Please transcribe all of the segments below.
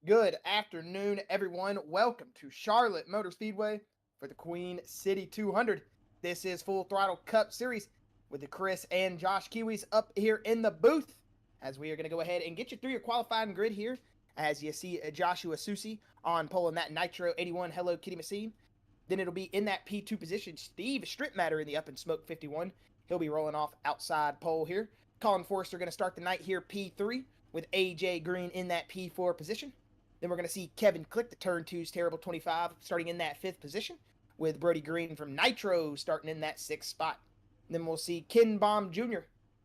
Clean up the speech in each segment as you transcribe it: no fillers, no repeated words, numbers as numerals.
Good afternoon, everyone. Welcome to Charlotte Motor Speedway for the Queen City 200. This is Full Throttle Cup Series with the Chris and Josh Kiwis up here in the booth as we are going to go ahead and get you through your qualifying grid here as you see Joshua Susi on pole in that Nitro 81 Hello Kitty machine. Then it'll be in that P2 position, Steve Stripmatter in the Up and Smoke 51. He'll be rolling off outside pole here. Colin Forrester going to start the night here P3 with AJ Green in that P4 position. Then we're going to see Kevin Click, the Turn 2's Terrible 25, starting in that 5th position, with Brody Green from Nitro starting in that 6th spot. Then we'll see Ken Baum Jr.,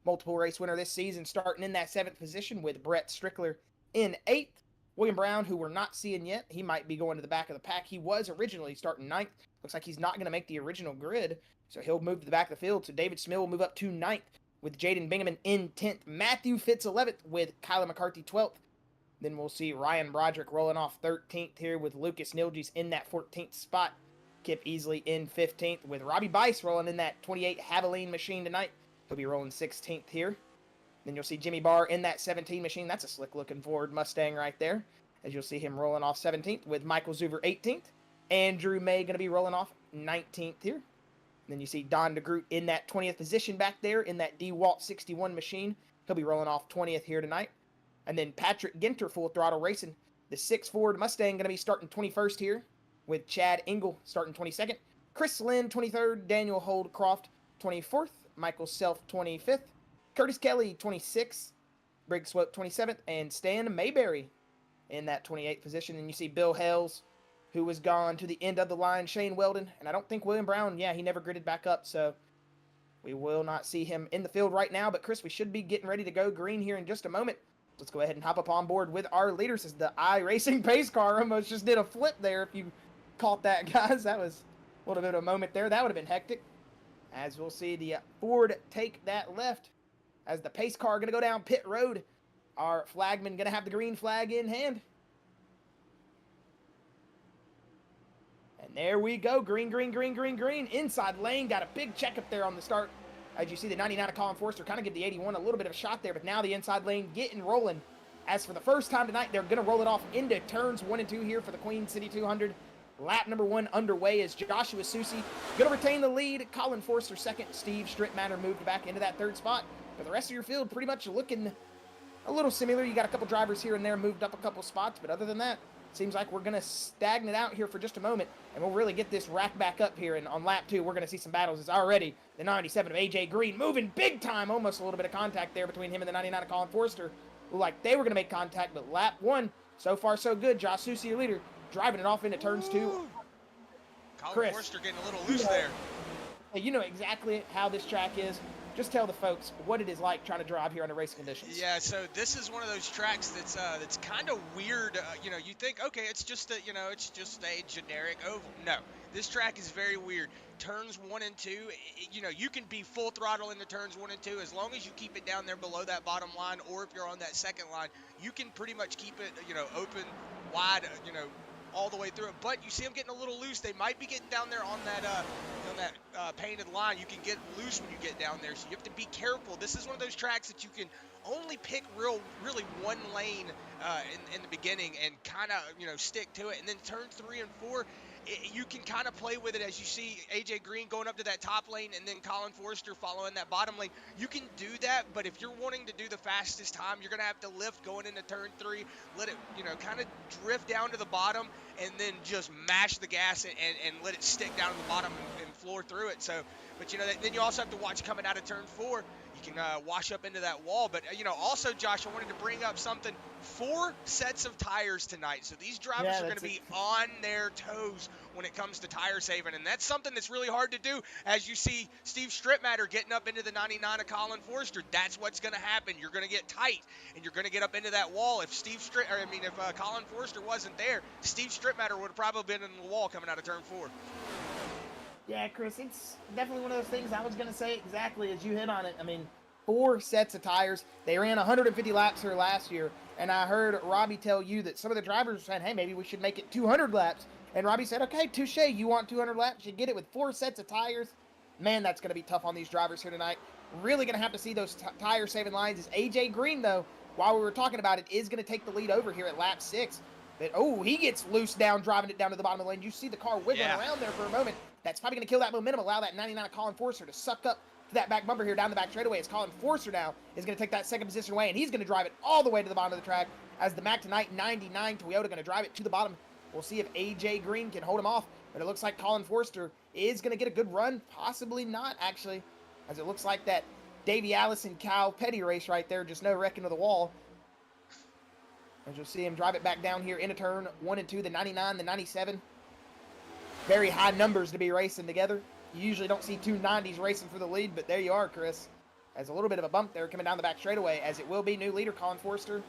multiple race winner this season, starting in that 7th position, with Brett Strickler in 8th. William Brown, who we're not seeing yet, he might be going to the back of the pack. He was originally starting 9th. Looks like he's not going to make the original grid, so he'll move to the back of the field. So David Smith will move up to 9th, with Jaden Bingaman in 10th. Matthew Fitz 11th, with Kyla McCarthy 12th. Then we'll see Ryan Broderick rolling off 13th here with Lucas Nilges in that 14th spot. Kip Easley in 15th with Robbie Bice rolling in that 28 Haviline machine tonight. He'll be rolling 16th here. Then you'll see Jimmy Barr in that 17 machine. That's a slick looking Ford Mustang right there. As you'll see him rolling off 17th with Michael Zuver 18th. Andrew May going to be rolling off 19th here. Then you see Don DeGroot in that 20th position back there in that DeWalt 61 machine. He'll be rolling off 20th here tonight. And then Patrick Ginter, Full Throttle Racing, the 6 Ford Mustang, going to be starting 21st here, with Chad Engel starting 22nd. Chris Lynn, 23rd. Daniel Holdcroft, 24th. Michael Self, 25th. Curtis Kelly, 26th. Briggs Swope, 27th. And Stan Mayberry in that 28th position. And you see Bill Hales, who was gone to the end of the line. Shane Weldon. And I don't think William Brown, he never gridded back up, so we will not see him in the field right now. But, Chris, we should be getting ready to go green here in just a moment. Let's go ahead and hop up on board with our leaders as the iRacing pace car almost just did a flip there if you caught that, guys. That was a little bit of a moment there. That would have been hectic. As we'll see the Ford take that left as the pace car going to go down pit road. Our flagman going to have the green flag in hand. And there we go. Green, green, green, green, green. Inside lane. Got a big check up there on the start. As you see the 99 of Colin Forster kind of give the 81 a little bit of a shot there, but now the inside lane getting rolling. As for the first time tonight, they're going to roll it off into turns 1 and 2 here for the Queen City 200. Lap number 1 underway as Joshua Susi going to retain the lead. Colin Forster second. Steve Stripmatter moved back into that 3rd spot. But the rest of your field pretty much looking a little similar. You got a couple drivers here and there moved up a couple spots, but other than that, seems like we're going to stagnate out here for just a moment, and we'll really get this rack back up here. And on lap 2, we're going to see some battles. It's already the 97 of AJ Green moving big time. Almost a little bit of contact there between him and the 99 of Colin Forster. Looked like they were going to make contact, but lap 1, so far so good. Josh Susi, your leader, driving it off into turns 2. Colin Forster getting a little loose there. You know exactly how this track is. Just tell the folks what it is like trying to drive here under race conditions. Yeah, so this is one of those tracks that's kind of weird. You think, okay, it's just a generic oval. No, this track is very weird. Turns 1 and 2, you can be full throttle into turns 1 and 2 as long as you keep it down there below that bottom line, or if you're on that second line, you can pretty much keep it, open, wide, all the way through it. But you see them getting a little loose. They might be getting down there on that painted line. You can get loose when you get down there, so you have to be careful. This is one of those tracks that you can only pick really one lane in the beginning and kind of stick to it. And then turns 3 and 4, you can kind of play with it as you see AJ Green going up to that top lane and then Colin Forster following that bottom lane. You can do that, but if you're wanting to do the fastest time, you're going to have to lift going into turn 3, let it, kind of drift down to the bottom, and then just mash the gas and let it stick down to the bottom and floor through it. So, but then you also have to watch coming out of turn 4. You can wash up into that wall. But, also, Josh, I wanted to bring up something. 4 sets of tires tonight. So these drivers are going to be on their toes when it comes to tire saving. And that's something that's really hard to do. As you see Steve Stripmatter getting up into the 99 of Colin Forster, that's what's going to happen. You're going to get tight, and you're going to get up into that wall. If Colin Forster wasn't there, Steve Stripmatter would have probably been in the wall coming out of turn 4. Yeah, Chris, it's definitely one of those things. I was going to say exactly as you hit on it. I mean, 4 sets of tires. They ran 150 laps here last year, and I heard Robbie tell you that some of the drivers were saying, hey, maybe we should make it 200 laps. And Robbie said, okay, touche, you want 200 laps? You get it with 4 sets of tires. Man, that's going to be tough on these drivers here tonight. Really going to have to see those tire-saving lines. Is AJ Green, though, while we were talking about it, is going to take the lead over here at lap 6. But, oh, he gets loose down, driving it down to the bottom of the lane. You see the car wiggling around there for a moment. That's probably going to kill that momentum, allow that 99 Colin Forster to suck up to that back bumper here down the back straightaway. As Colin Forster now is going to take that second position away, and he's going to drive it all the way to the bottom of the track as the Mac Tonight 99 Toyota going to drive it to the bottom. We'll see if AJ Green can hold him off, but it looks like Colin Forster is going to get a good run. Possibly not, actually, as it looks like that Davey Allison Kyle Petty race right there, just no wrecking of the wall. As you'll see him drive it back down here into turn 1 and 2, the 99, the 97. Very high numbers to be racing together. You usually don't see two 90s racing for the lead, but there you are, Chris. As a little bit of a bump there coming down the back straightaway, as it will be new leader Colin Forster.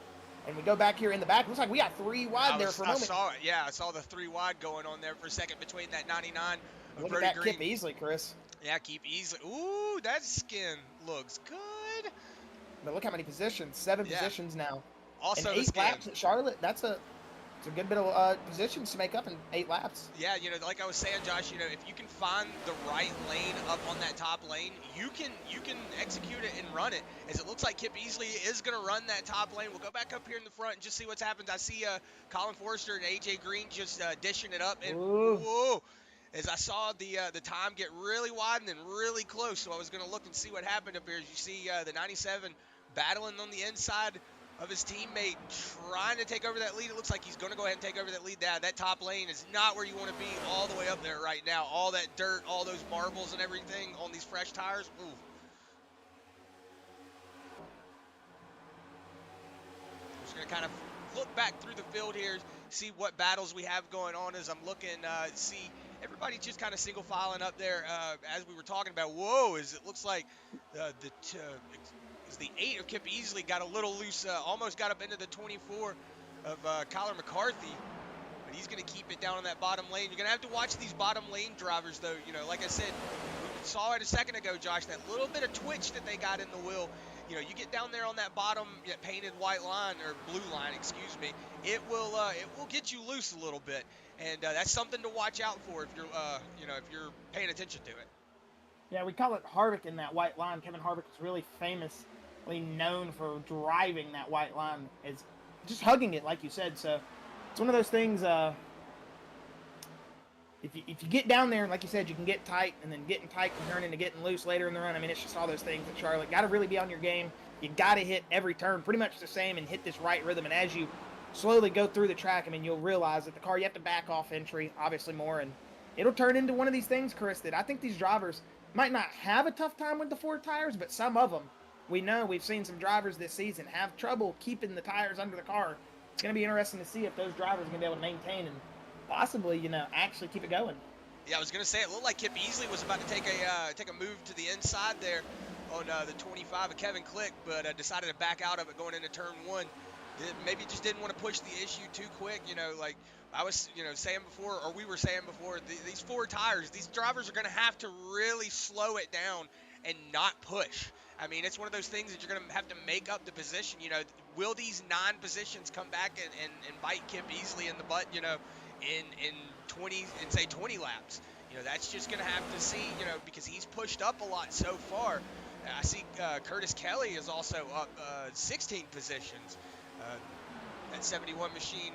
And we go back here in the back. Looks like we got 3 wide there for a moment. I saw it. Yeah, I saw the 3 wide going on there for a second between that 99 of Look Brody at that Green. Kip Easley, Chris. Yeah, Keep Easley. Ooh, that skin looks good. But look how many positions. 7 positions now. Also, and 8 laps at Charlotte. It's a good bit of positions to make up in 8 laps. Yeah, you know, like I was saying, Josh, you know, if you can find the right lane up on that top lane, you can execute it and run it. As it looks like Kip Easley is going to run that top lane. We'll go back up here in the front and just see what's happened. I see Colin Forster and AJ Green just dishing it up. And whoa, as I saw the time get really wide and then really close, so I was going to look and see what happened up here. As you see the 97 battling on the inside of his teammate, trying to take over that lead. It looks like he's going to go ahead and take over that lead. That top lane is not where you want to be all the way up there right now. All that dirt, all those marbles and everything on these fresh tires. Ooh. Just going to kind of look back through the field here, see what battles we have going on as I'm looking, see everybody just kind of single filing up there as we were talking about. Whoa, as it looks like the 8 of Kip Easley got a little loose, almost got up into the 24 of Kyler McCarthy, but he's going to keep it down on that bottom lane. You're going to have to watch these bottom lane drivers, though. You know, like I said, we saw it a second ago, Josh, that little bit of twitch that they got in the wheel. You know, you get down there on that bottom painted white line, or blue line, excuse me, it will get you loose a little bit, and that's something to watch out for if you're if you're paying attention to it. Yeah, we call it Harvick in that white line. Kevin Harvick was really famously known for driving that white line, is just hugging it, like you said. So it's one of those things. If you get down there, and like you said, you can get tight, and then getting tight can turn into getting loose later in the run. I mean, it's just all those things at Charlotte. Got to really be on your game. You got to hit every turn pretty much the same and hit this right rhythm. And as you slowly go through the track, I mean, you'll realize that the car, you have to back off entry, obviously more, and it'll turn into one of these things, Chris, that I think these drivers might not have a tough time with the 4 tires, but some of them, we've seen some drivers this season have trouble keeping the tires under the car. It's going to be interesting to see if those drivers are going to be able to maintain and possibly, actually keep it going. Yeah, I was going to say, it looked like Kip Easley was about to take a move to the inside there on the 25 of Kevin Click, but decided to back out of it going into turn 1. Maybe just didn't want to push the issue too quick, like I was, saying before, or we were saying before, these 4 tires, these drivers are going to have to really slow it down and not push. I mean, it's one of those things that you're going to have to make up the position. Will these 9 positions come back and bite Kip Easley in the butt, in 20 laps? That's just going to have to see, because he's pushed up a lot so far. I see Curtis Kelly is also up 16 positions. That 71 machine,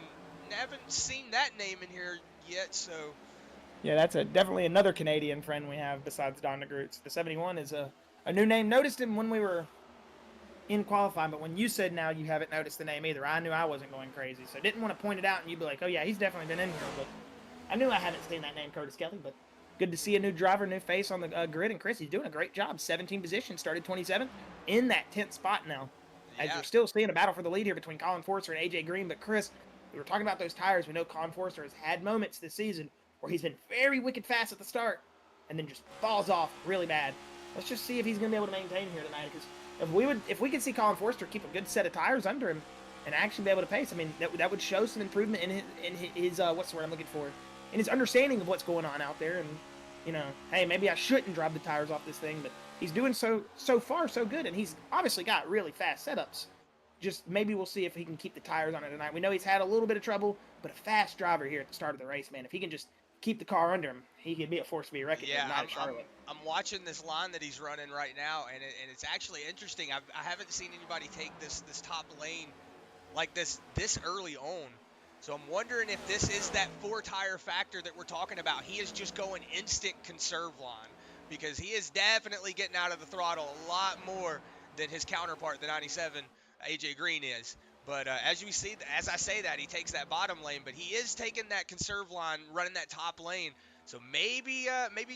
haven't seen that name in here yet, so. Yeah, that's definitely another Canadian friend we have besides Don DeGroots. The 71 is a new name. Noticed him when we were in qualifying, but when you said now you haven't noticed the name either, I knew I wasn't going crazy. So I didn't want to point it out and you'd be like, oh yeah, he's definitely been in here. But I knew I hadn't seen that name, Curtis Kelly, but good to see a new driver, new face on the grid. And Chris, he's doing a great job. 17 positions, started 27th, in that 10th spot now. As you're still seeing a battle for the lead here between Colin Forster and AJ Green. But Chris, we were talking about those tires. We know Colin Forster has had moments this season where he's been very wicked fast at the start and then just falls off really bad. Let's just see if he's going to be able to maintain here tonight. Because if we could see Colin Forster keep a good set of tires under him and actually be able to pace, I mean, that would show some improvement in his what's the word I'm looking for? In his understanding of what's going on out there. And, hey, maybe I shouldn't drive the tires off this thing, but he's doing so far so good, and he's obviously got really fast setups. Just maybe we'll see if he can keep the tires on it tonight. We know he's had a little bit of trouble, but a fast driver here at the start of the race, man. If he can just keep the car under him, he could be a force to be reckoned with, not at Charlotte. I'm watching this line that he's running right now, and it's actually interesting. I haven't seen anybody take this top lane like this early on. So I'm wondering if this is that 4-tire factor that we're talking about. He is just going instant conserve line because he is definitely getting out of the throttle a lot more than his counterpart, the 97 AJ Green is. But as you see, as I say that, he takes that bottom lane, but he is taking that conserve line, running that top lane. So maybe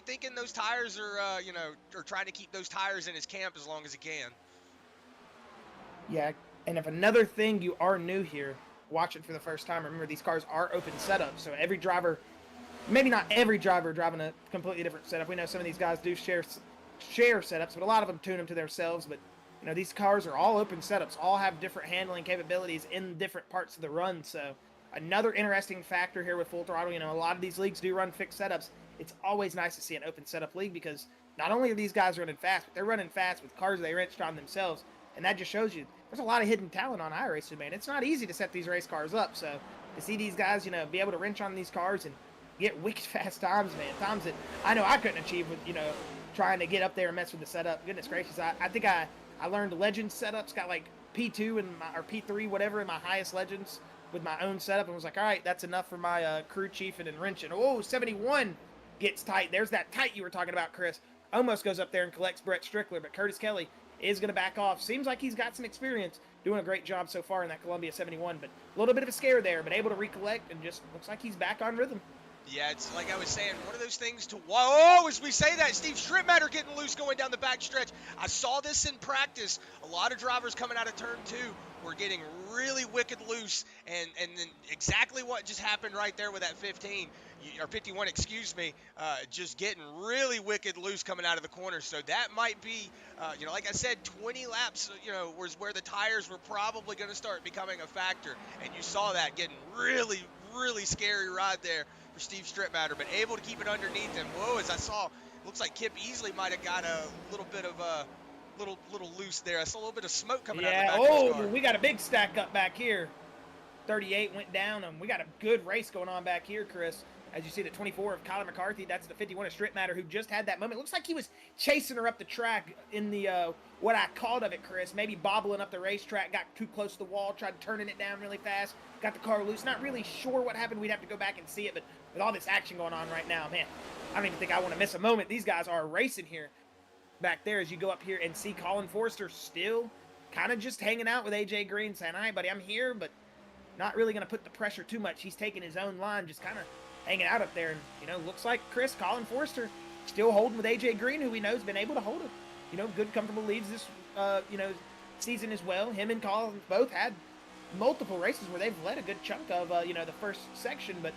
thinking those tires are, or trying to keep those tires in his camp as long as he can. Yeah, and if another thing you are new here, watch it for the first time, remember these cars are open setup, so every driver, maybe not every driver driving a completely different setup. We know some of these guys do share setups, but a lot of them tune them to themselves. But these cars are all open setups, all have different handling capabilities in different parts of the run. So another interesting factor here with Full Throttle. A lot of these leagues do run fixed setups. It's always nice to see an open setup league because not only are these guys running fast, but they're running fast with cars they wrenched on themselves. And that just shows you there's a lot of hidden talent on iRacing, man. It's not easy to set these race cars up. So to see these guys, be able to wrench on these cars and get wicked fast times, man. Times that I know I couldn't achieve with, trying to get up there and mess with the setup. Goodness gracious, I think I learned Legends setups, got like P2 or P3, whatever, in my highest Legends with my own setup, and was like, all right, that's enough for my crew chiefing and wrenching. Oh, 71 gets tight. There's that tight you were talking about, Chris. Almost goes up there and collects Brett Strickler, but Curtis Kelly is going to back off. Seems like he's got some experience, doing a great job so far in that Columbia 71, but a little bit of a scare there, but able to recollect and just looks like he's back on rhythm. Yeah, it's like I was saying, one of those things to, whoa, as we say that, Steve Strittmatter getting loose going down the back stretch. I saw this in practice. A lot of drivers coming out of turn 2 were getting really wicked loose, and then exactly what just happened right there with that 15, or 51, excuse me, just getting really wicked loose coming out of the corner. So that might be, like I said, 20 laps, was where the tires were probably going to start becoming a factor, and you saw that getting really, really scary ride there for Steve Strittmatter, but able to keep it underneath him. Whoa, as I saw, looks like Kip Easley might have got a little bit of a little loose there. I saw a little bit of smoke coming out of the back of his car. We got a big stack up back here. 38 went down, and we got a good race going on back here, Chris. As you see, the 24 of Kyler McCarthy, that's the 51 of Strittmatter, who just had that moment. Looks like he was chasing her up the track in the, what I called of it, Chris, maybe bobbling up the racetrack, got too close to the wall, tried turning it down really fast, got the car loose. Not really sure what happened. We'd have to go back and see it, but with all this action going on right now, man, I don't even think I want to miss a moment. These guys are racing here back there as you go up here and see Colin Forster still kind of just hanging out with AJ Green, saying, all right, buddy, I'm here, but not really going to put the pressure too much. He's taking his own line, just kind of hanging out up there. And, looks like Colin Forster still holding with AJ Green, who we know has been able to hold it. Good, comfortable leads this, season as well. Him and Colin both had multiple races where they've led a good chunk of, the first section, but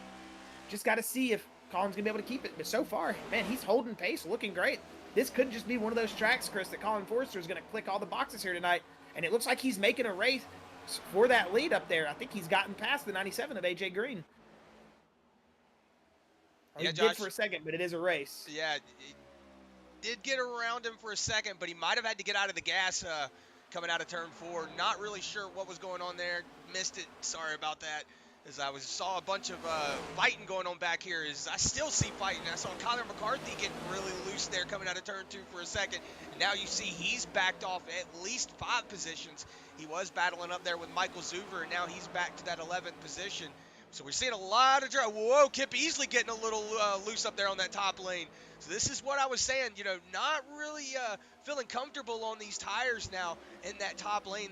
just got to see if Colin's going to be able to keep it. But so far, man, he's holding pace, looking great. This could just be one of those tracks, Chris, that Colin Forster is going to click all the boxes here tonight. And it looks like he's making a race for that lead up there. I think he's gotten past the 97 of AJ Green. Yeah, he Josh, did for a second, but it is a race. Yeah, he did get around him for a second, but he might have had to get out of the gas coming out of turn 4. Not really sure what was going on there. Missed it. Sorry about that. As I saw a bunch of fighting going on back here. As I still see fighting. I saw Kyler McCarthy getting really loose there coming out of turn 2 for a second. And now you see he's backed off at least 5 positions. He was battling up there with Michael Zuver, and now he's back to that 11th position. So we're seeing a lot of drive. Whoa, Kip Easley getting a little loose up there on that top lane. So this is what I was saying, not really feeling comfortable on these tires now in that top lane.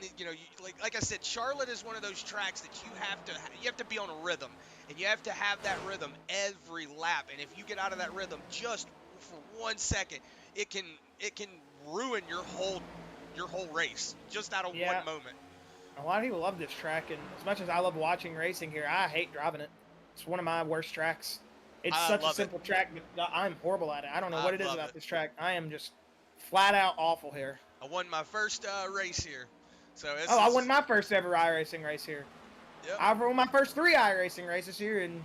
Like I said, Charlotte is one of those tracks that you have to be on a rhythm, and you have to have that rhythm every lap. And if you get out of that rhythm just for 1 second, it can ruin your whole race just out of one moment. A lot of people love this track, and as much as I love watching racing here, I hate driving it. It's one of my worst tracks. It's such a simple track, but I'm horrible at it. I don't know what it is about this track. I am just flat out awful here. I won my first race here. I won my first ever iRacing race here. Yep. I won my first 3 iRacing races here in,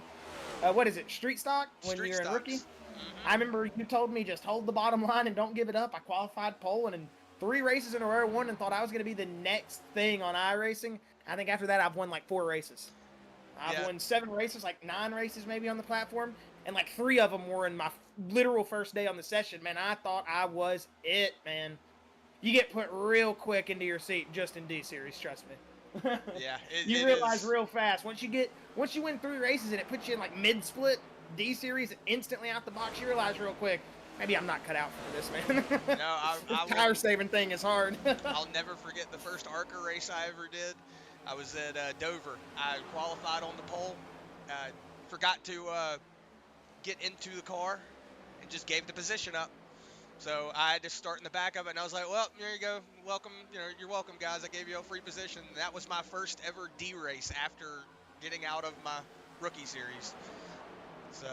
what is it, Street Stock? When you're a rookie? Mm-hmm. I remember you told me just hold the bottom line and don't give it up. I qualified pole, and in 3 races in a row, won, and thought I was going to be the next thing on iRacing. I think after that, I've won like 4 races. I've won 7 races, like 9 races maybe on the platform, and like 3 of them were in my literal first day on the session. Man, I thought I was it, man. You get put real quick into your seat just in D-Series, trust me. Yeah, You it realize is. real fast once you win 3 races and it puts you in like mid-split D series instantly out the box. You realize real quick, maybe I'm not cut out for this, man. No, This I will. tire saving thing is hard. I'll never forget the first ARCA race I ever did. I was at Dover. I qualified on the pole. Uh, Forgot to get into the car and just gave the position up. So I had to start in the back of it, and I was like, well, there you go. Welcome. You're welcome, guys. I gave you a free position. That was my first ever D race after getting out of my rookie series. So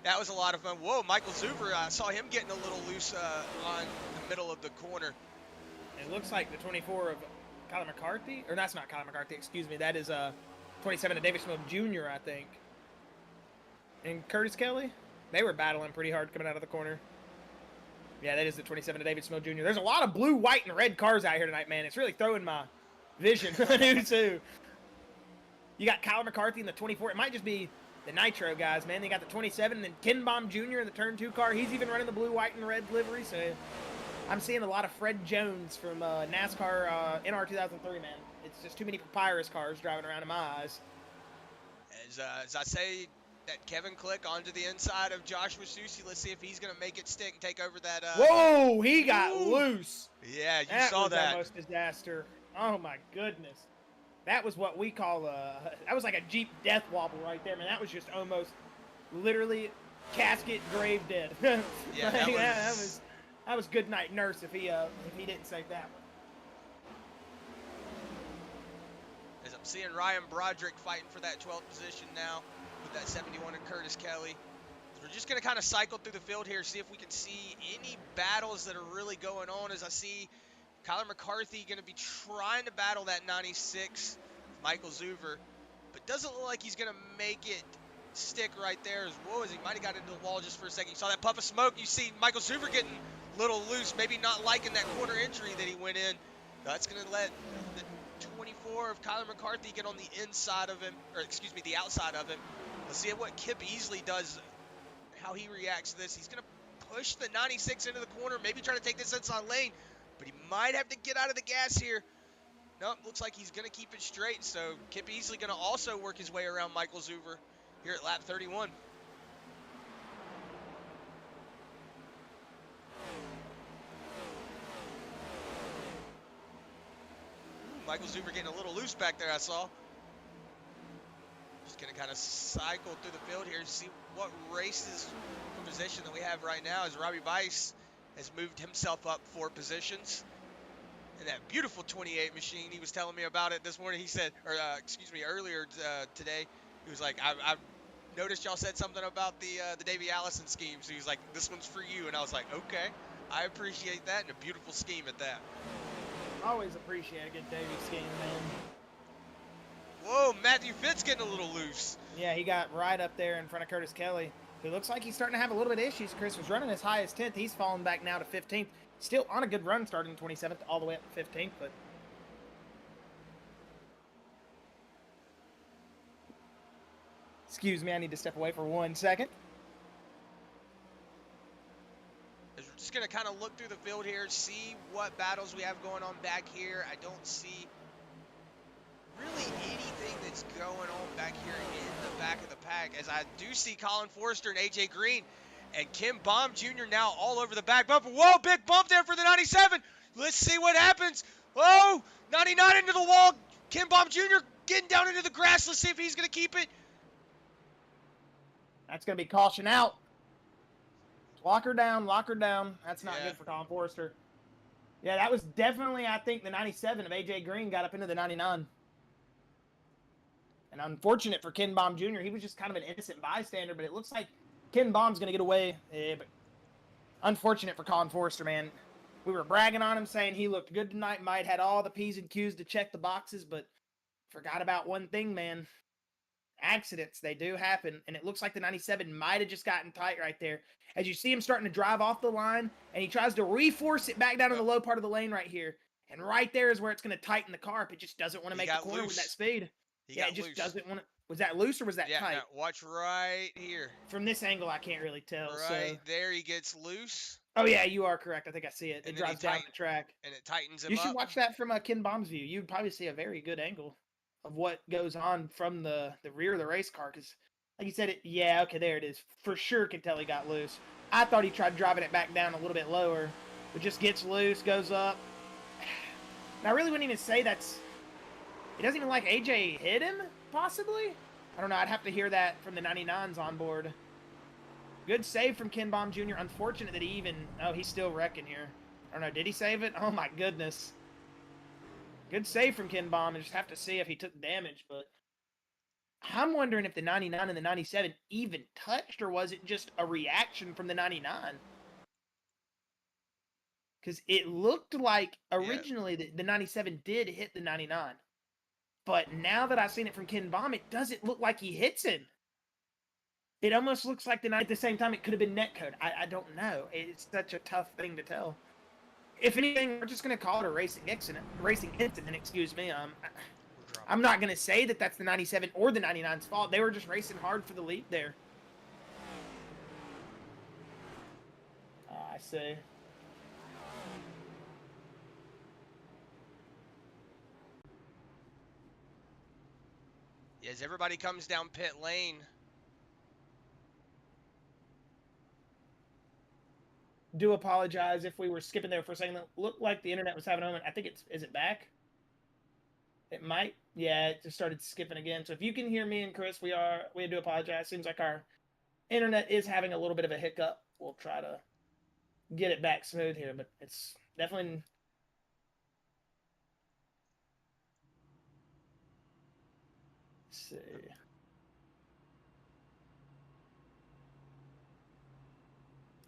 that was a lot of fun. Whoa, Michael Zuber, I saw him getting a little loose on the middle of the corner. It looks like the 24 of Kyler McCarthy, or that's not Kyler McCarthy, excuse me. That is 27 of David Smith Jr., I think. And Curtis Kelly, they were battling pretty hard coming out of the corner. Yeah, that is the 27 of David Smith Jr. There's a lot of blue, white, and red cars out here tonight, man. It's really throwing my vision. I do too. You got Kyler McCarthy in the 24. It might just be the Nitro guys, man. They got the 27, and then Ken Baum Jr. in the Turn 2 car. He's even running the blue, white, and red livery, so I'm seeing a lot of Fred Jones from NASCAR NR 2003, man. It's just too many papyrus cars driving around in my eyes. As I say, that Kevin Click onto the inside of Joshua Susi. Let's see if he's going to make it stick and take over that. Whoa, he got loose. Yeah, you That saw was that. almost disaster. Oh, my goodness. That was what we call that was like a Jeep death wobble right there, man. That was just almost literally casket grave dead. Yeah, that was good night nurse if he didn't say that one. As I'm seeing Ryan Broderick fighting for that 12th position now with that 71 and Curtis Kelly. So we're just going to kind of cycle through the field here, see if we can see any battles that are really going on. As I see Kyler McCarthy going to be trying to battle that 96, Michael Zuver, but doesn't look like he's going to make it stick right there. As he might have got into the wall just for a second. You saw that puff of smoke. You see Michael Zuver getting a little loose, maybe not liking that corner entry that he went in. That's going to let the 24 of Kyler McCarthy get on the inside of him, or excuse me, the outside of him. Let's see what Kip Easley does, how he reacts to this. He's going to push the 96 into the corner, maybe try to take this inside lane, but he might have to get out of the gas here. Nope, looks like he's going to keep it straight, so Kip Easley going to also work his way around Michael Zuver here at lap 31. Michael Zuber getting a little loose back there, I saw. Just going to kind of cycle through the field here, see what races for position that we have right now, as Robbie Weiss has moved himself up 4 positions. And that beautiful 28 machine, he was telling me about it this morning. He said, or excuse me, earlier today, he was like, I've noticed y'all said something about the Davey Allison scheme. So he was like, this one's for you. And I was like, okay, I appreciate that, and a beautiful scheme at that. Always appreciate a good Davey scheme, man. Whoa, Matthew Fitz getting a little loose. Yeah, he got right up there in front of Curtis Kelly. It looks like he's starting to have a little bit of issues. Chris was running as high as 10th. He's fallen back now to 15th. Still on a good run, starting 27th all the way up to 15th, but excuse me, I need to step away for 1 second. We're just going to kind of look through the field here, see what battles we have going on back here. I don't see really anything that's going on back here in the back of the pack, as I do see Colin Forrester and AJ Green and Kim Baum Jr. now all over the back bumper. Whoa, big bump there for the 97. Let's see what happens. Oh, 99 into the wall. Kim Baum Jr. getting down into the grass. Let's see if he's going to keep it. That's going to be caution out. Lock her down, lock her down. That's not good for Colin Forrester. Yeah, that was definitely, I think, the 97 of AJ Green got up into the 99. And unfortunate for Ken Baum Jr. He was just kind of an innocent bystander, but it looks like Ken Baum's going to get away. But unfortunate for Colin Forrester, man. We were bragging on him, saying he looked good tonight, might had all the P's and Q's to check the boxes, but forgot about one thing, man. Accidents, they do happen, and it looks like the 97 might have just gotten tight right there. As you see him starting to drive off the line, and he tries to reforce it back down to the low part of the lane right here. And right there is where it's going to tighten the car up. It just doesn't want to make the corner with that speed. Yeah, it just doesn't want to. Was that loose or was that tight? Yeah, watch right here. From this angle, I can't really tell. Right there, he gets loose. Oh yeah, you are correct. I think I see it. And It then he drives down the track. and it tightens him You should up. watch that from Ken Baum's view. You'd probably see a very good angle of what goes on from the rear of the race car. Because, like you said, yeah, okay, there it is. For sure, can tell he got loose. I thought he tried driving it back down a little bit lower, but just gets loose, goes up. And I really wouldn't even say that's. It doesn't even like AJ hit him, possibly. I don't know. I'd have to hear that from the 99s on board. Good save from Ken Baum Jr. Unfortunate that he even... Oh, he's still wrecking here. I don't know. Did he save it? Oh, my goodness. Good save from Ken Baum. I just have to see if he took damage, but... I'm wondering if the 99 and the 97 even touched, or was it just a reaction from the 99? Because it looked like originally the 97 did hit the 99. But now that I've seen it from Ken Baum, it doesn't look like he hits him. It almost looks like at the same time it could have been netcode. I don't know. It's such a tough thing to tell. If anything, we're just going to call it a racing incident. Excuse me. I'm not going to say that that's the 97 or the 99's fault. They were just racing hard for the lead there. I see. As everybody comes down pit lane. Do apologize if we were skipping there for a second. It looked like the internet was having a moment. I think is it back? It might. Yeah, it just started skipping again. So if you can hear me and Chris, we do apologize. Seems like our internet is having a little bit of a hiccup. We'll try to get it back smooth here, but it's definitely... Let's see.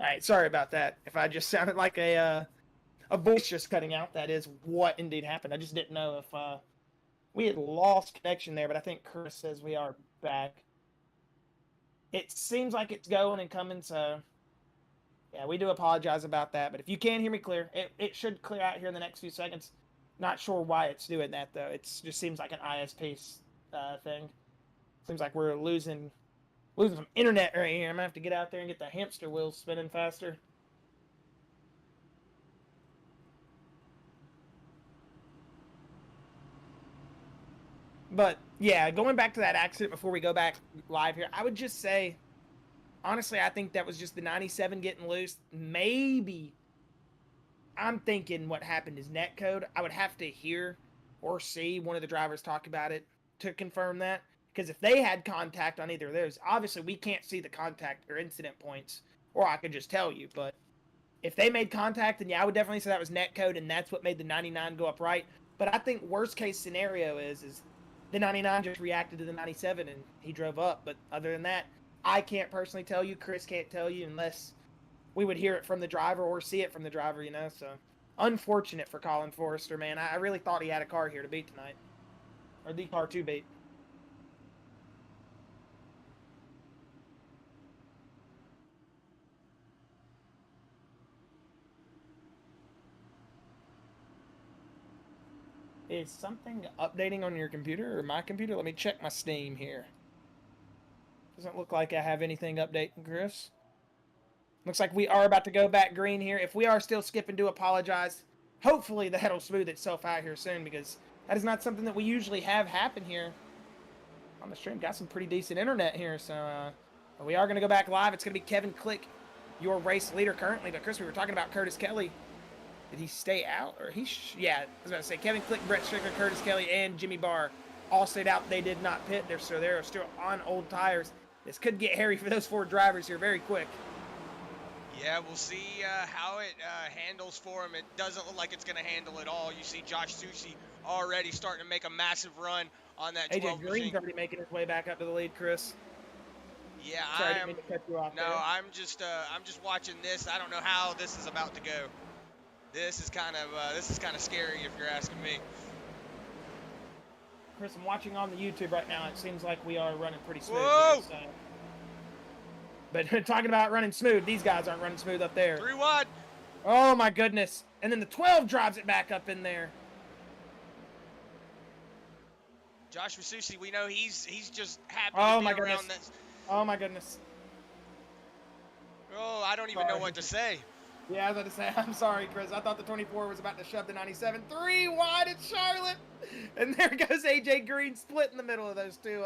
All right, sorry about that. If I just sounded like a voice just cutting out, that is what indeed happened. I just didn't know if we had lost connection there, but I think Chris says we are back. It seems like it's going and coming, so yeah, we do apologize about that. But if you can hear me clear, it should clear out here in the next few seconds. Not sure why it's doing that, though. It just seems like an ISP thing. Seems like we're losing some internet right here. I'm gonna have to get out there and get the hamster wheels spinning faster. But yeah, going back to that accident before we go back live here, I would just say, honestly, I think that was just the 97 getting loose. Maybe, I'm thinking what happened is netcode. I would have to hear or see one of the drivers talk about it to confirm that. Because if they had contact on either of those, obviously we can't see the contact or incident points, or I could just tell you. But if they made contact, then yeah, I would definitely say that was netcode, and that's what made the 99 go up right. But I think worst case scenario is the 99 just reacted to the 97 and he drove up. But other than that, I can't personally tell you. Chris can't tell you unless we would hear it from the driver or see it from the driver, you know. So unfortunate for Colin Forrester, man. I really thought he had a car here to beat tonight, or the car to beat. Is something updating on your computer or my computer? Let me check my Steam here. Doesn't look like I have anything updating, Chris. Looks like we are about to go back green here. If we are still skipping, do apologize. Hopefully that'll smooth itself out here soon, because that is not something that we usually have happen here on the stream. Got some pretty decent internet here, so we are going to go back live. It's going to be Kevin Click, your race leader currently. But Chris, we were talking about Curtis Kelly. Did he stay out? Or yeah, I was about to say Kevin Click, Brett Strickler, Curtis Kelly, and Jimmy Barr all stayed out. They did not pit. They're still on old tires. This could get hairy for those 4 drivers here very quick. Yeah, we'll see how it handles for him. It doesn't look like it's going to handle at all. You see Josh Sushi already starting to make a massive run on that 12 AJ Green's already making his way back up to the lead, Chris. Yeah, Sorry, I didn't mean to cut you off there. I'm just watching this. I don't know how this is about to go. This is kind of scary if you're asking me. Chris, I'm watching on the YouTube right now. It seems like we are running pretty smooth. Whoa! Here, so. But talking about running smooth, these guys aren't running smooth up there. 3-1. Oh my goodness! And then the 12 drives it back up in there. Josh Masucci, we know he's just happy oh to my be goodness. around this. Oh my goodness. Oh, I don't even know what to say. Yeah, I was about to say, I'm sorry, Chris. I thought the 24 was about to shove the 97. 3 wide at Charlotte. And there goes AJ Green split in the middle of those two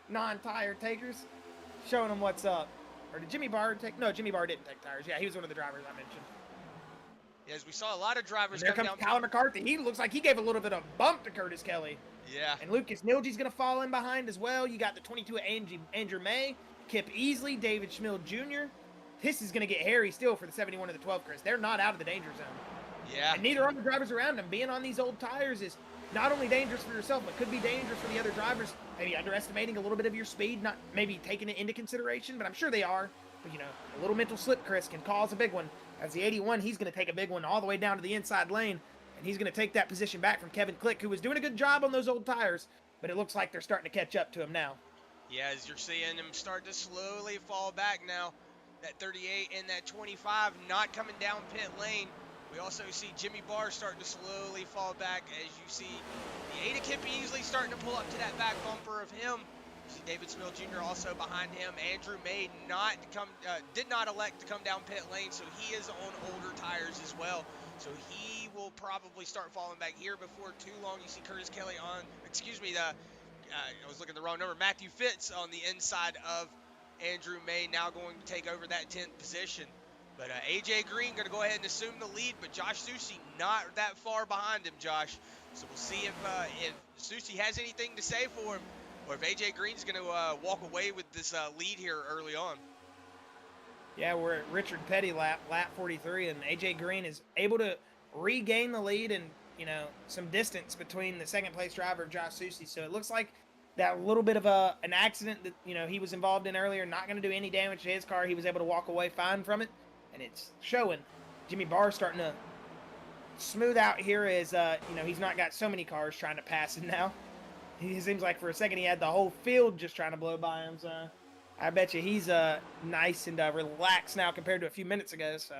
non-tire takers, showing them what's up. Or did Jimmy Barr take? No, Jimmy Barr didn't take tires. Yeah, he was one of the drivers I mentioned. As we saw a lot of And drivers there come comes down. Tyler McCarthy. He looks like he gave a little bit of bump to Curtis Kelly. Yeah. And Lucas Nilge's going to fall in behind as well. You got the 22 at Andrew May, Kip Easley, David Schmill Jr. This is going to get hairy still for the 71 of the 12, Chris. They're not out of the danger zone. Yeah. And neither are the drivers around them. Being on these old tires is not only dangerous for yourself, but could be dangerous for the other drivers. Maybe underestimating a little bit of your speed, not maybe taking it into consideration, but I'm sure they are. But, you know, a little mental slip, Chris, can cause a big one. As the 81, he's going to take a big one all the way down to the inside lane. And he's going to take that position back from Kevin Click, who was doing a good job on those old tires. But it looks like they're starting to catch up to him now. Yeah, as you're seeing him start to slowly fall back now. That 38 and that 25 not coming down pit lane. We also see Jimmy Barr starting to slowly fall back, as you see the 8 of Kip Easley starting to pull up to that back bumper of him. You see David Smil Jr. also behind him. Andrew May did not elect to come down pit lane, so he is on older tires as well. So he will probably start falling back here before too long. You see Curtis Kelly on, I was looking at the wrong number. Matthew Fitz on the inside of Andrew May, now going to take over that 10th position. But AJ Green going to go ahead and assume the lead, but Josh Susi not that far behind him, Josh. So we'll see if Susi has anything to say for him, or if AJ Green's going to walk away with this lead here early on. Yeah, we're at Richard Petty lap 43, and AJ Green is able to regain the lead and, you know, some distance between the second place driver of Josh Susi. So it looks like that little bit of an accident that, you know, he was involved in earlier, not going to do any damage to his car. He was able to walk away fine from it, and it's showing. Jimmy Barr starting to smooth out here as, you know, he's not got so many cars trying to pass him now. He seems like for a second he had the whole field just trying to blow by him, so I bet you he's nice and relaxed now compared to a few minutes ago. So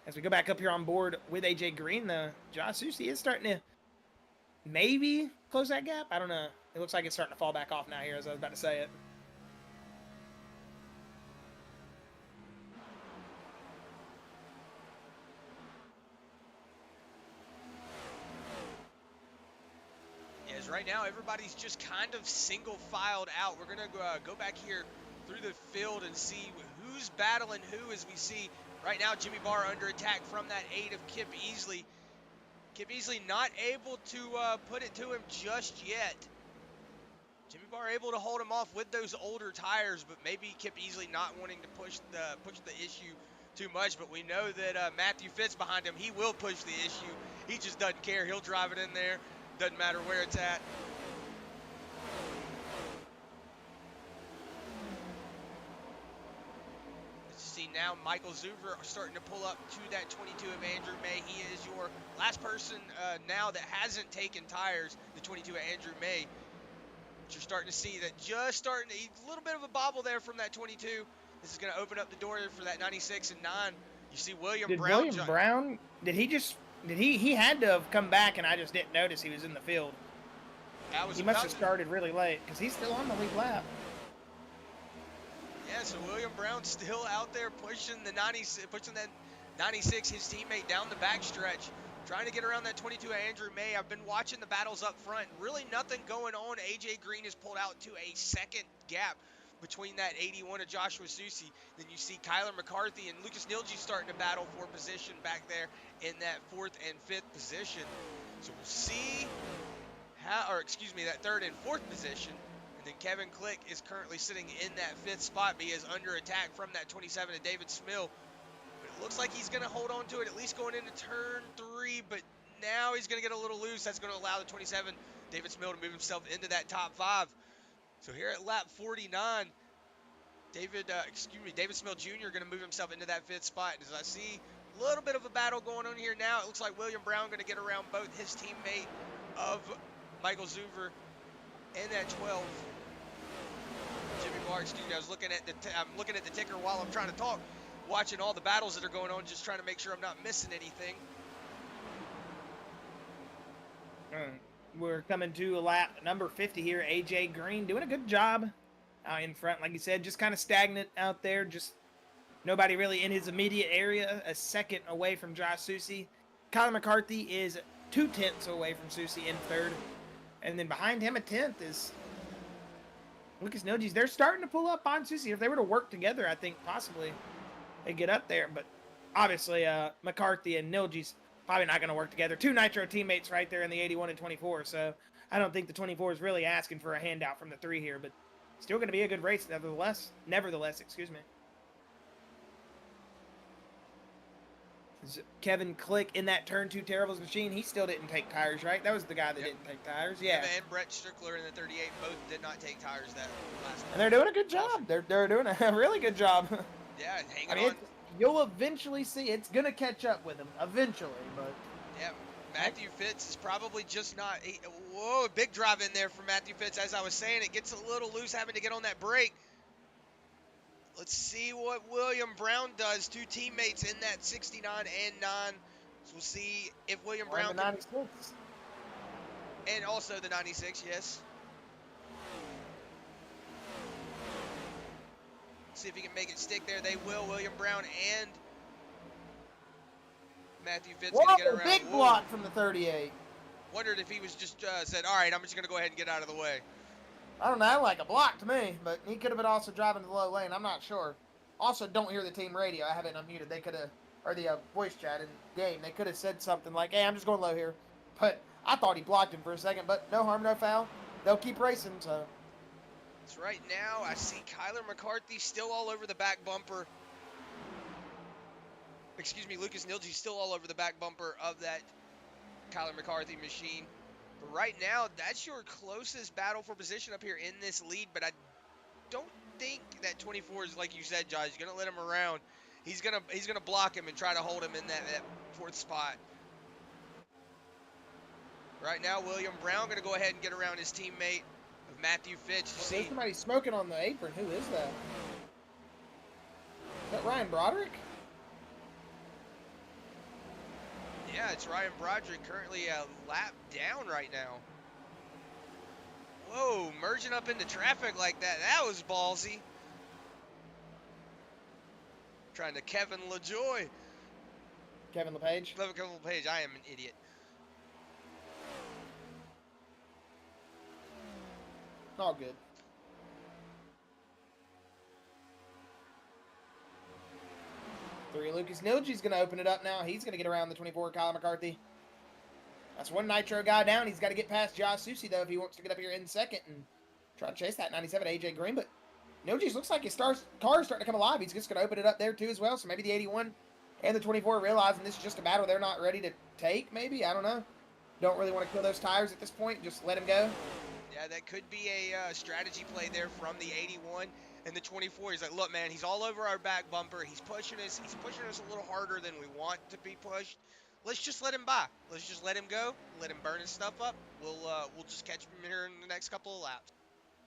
as we go back up here on board with AJ Green, though, Josh Susi is starting to maybe close that gap. I don't know. It looks like it's starting to fall back off now here, as I was about to say it. Yes, right now everybody's just kind of single filed out. We're going to go back here through the field and see who's battling who, as we see right now Jimmy Barr under attack from that 8 of Kip Easley. Kip Easley not able to put it to him just yet. Jimmy Barr able to hold him off with those older tires, but maybe Kip Easley not wanting to push the issue too much. But we know that Matthew Fitz behind him, he will push the issue. He just doesn't care. He'll drive it in there. Doesn't matter where it's at. See now Michael Zuver starting to pull up to that 22 of Andrew May. He is your last person now that hasn't taken tires, the 22 of Andrew May. But you're starting to see that a little bit of a bobble there from that 22. This is going to open up the door for that 96 and 9. You see William Brown. He had to have come back, and I just didn't notice he was in the field. He must have started really late because he's still on the lead lap. Yeah, so William Brown still out there pushing that 96, his teammate, down the backstretch, trying to get around that 22 of Andrew May. I've been watching the battles up front. Really nothing going on. AJ Green has pulled out to a second gap between that 81 of Joshua Susi. Then you see Kyler McCarthy and Lucas Nilge starting to battle for position back there in that 4th and 5th position. So we'll see that 3rd and 4th position. Then Kevin Click is currently sitting in that 5th spot, but he is under attack from that 27 of David Smill. But it looks like he's going to hold on to it, at least going into turn 3, but now he's going to get a little loose. That's going to allow the 27, David Smill, to move himself into that top 5. So here at lap 49, David Smill Jr. going to move himself into that 5th spot. As I see a little bit of a battle going on here now, it looks like William Brown going to get around both his teammate of Michael Zuver and that 12. Jimmy Barr, I'm looking at the ticker while I'm trying to talk, watching all the battles that are going on, just trying to make sure I'm not missing anything. We're coming to lap number 50 here. AJ Green doing a good job out in front. Like you said, just kind of stagnant out there, just Nobody really in his immediate area, a second away from Josh Susie. Kyler McCarthy is 2/10 away from Susie in third. And then behind him, a 10th is Lucas Nilges. They're starting to pull up on Susie. If they were to work together, I think possibly they'd get up there. But obviously, McCarthy and Nilges probably not going to work together. Two Nitro teammates right there in the 81 and 24. So I don't think the 24 is really asking for a handout from the 3 here. But still going to be a good race nevertheless, excuse me. Kevin Click in that turn 2 Terribles machine. He still didn't take tires, right? That was the guy that didn't take tires. Yeah. And Brett Strickler in the 38 both did not take tires that last time. And they're doing a good job. They're doing a really good job. Yeah, hanging on. You'll eventually see it's gonna catch up with him eventually, but yeah, Matthew Fitz is probably just not. Whoa, big drive in there for Matthew Fitz. As I was saying, it gets a little loose having to get on that brake. Let's see what William Brown does. Two teammates in that 69 and 9. So we'll see if William Brown the 96. And also the 96, yes. See if he can make it stick there. They will. William Brown and Matthew Fitz going to get around. Big block from the 38. Wondered if he was just said, all right, I'm just going to go ahead and get out of the way. I don't know, like a block to me, but he could have been also driving to the low lane. I'm not sure. Also, don't hear the team radio. I have it unmuted. They could have, or the voice chat in game. They could have said something like, hey, I'm just going low here. But I thought he blocked him for a second, but no harm, no foul. They'll keep racing, so. So right now, I see Kyler McCarthy still all over the back bumper. Excuse me, Lucas Nilge still all over the back bumper of that Kyler McCarthy machine. But right now, that's your closest battle for position up here in this lead. But I don't think that 24 is, like you said, Josh, he's going to let him around. He's gonna block him and try to hold him in that 4th spot. Right now, William Brown going to go ahead and get around his teammate of Matthew Fitz. There's somebody smoking on the apron. Who is that? Is that Ryan Broderick? Yeah, it's Ryan Broderick, currently a lap down right now. Whoa, merging up into traffic like that. That was ballsy. Trying to Kevin LaJoy. Kevin LePage? Kevin LePage, I am an idiot. All good. Lucas Nilge's going to open it up now. He's going to get around the 24, Kyler McCarthy. That's one Nitro guy down. He's got to get past Josh Susie, though, if he wants to get up here in second and try to chase that 97 AJ Green. But Nilge's looks like his car is starting to come alive. He's just going to open it up there, too, as well. So maybe the 81 and the 24 realizing this is just a battle they're not ready to take, maybe. I don't know. Don't really want to kill those tires at this point. Just let him go. Yeah, that could be a strategy play there from the 81 and the 24. He's like, look, man, he's all over our back bumper. He's pushing us. He's pushing us a little harder than we want to be pushed. Let's just let him by. Let's just let him go. Let him burn his stuff up. We'll just catch him here in the next couple of laps.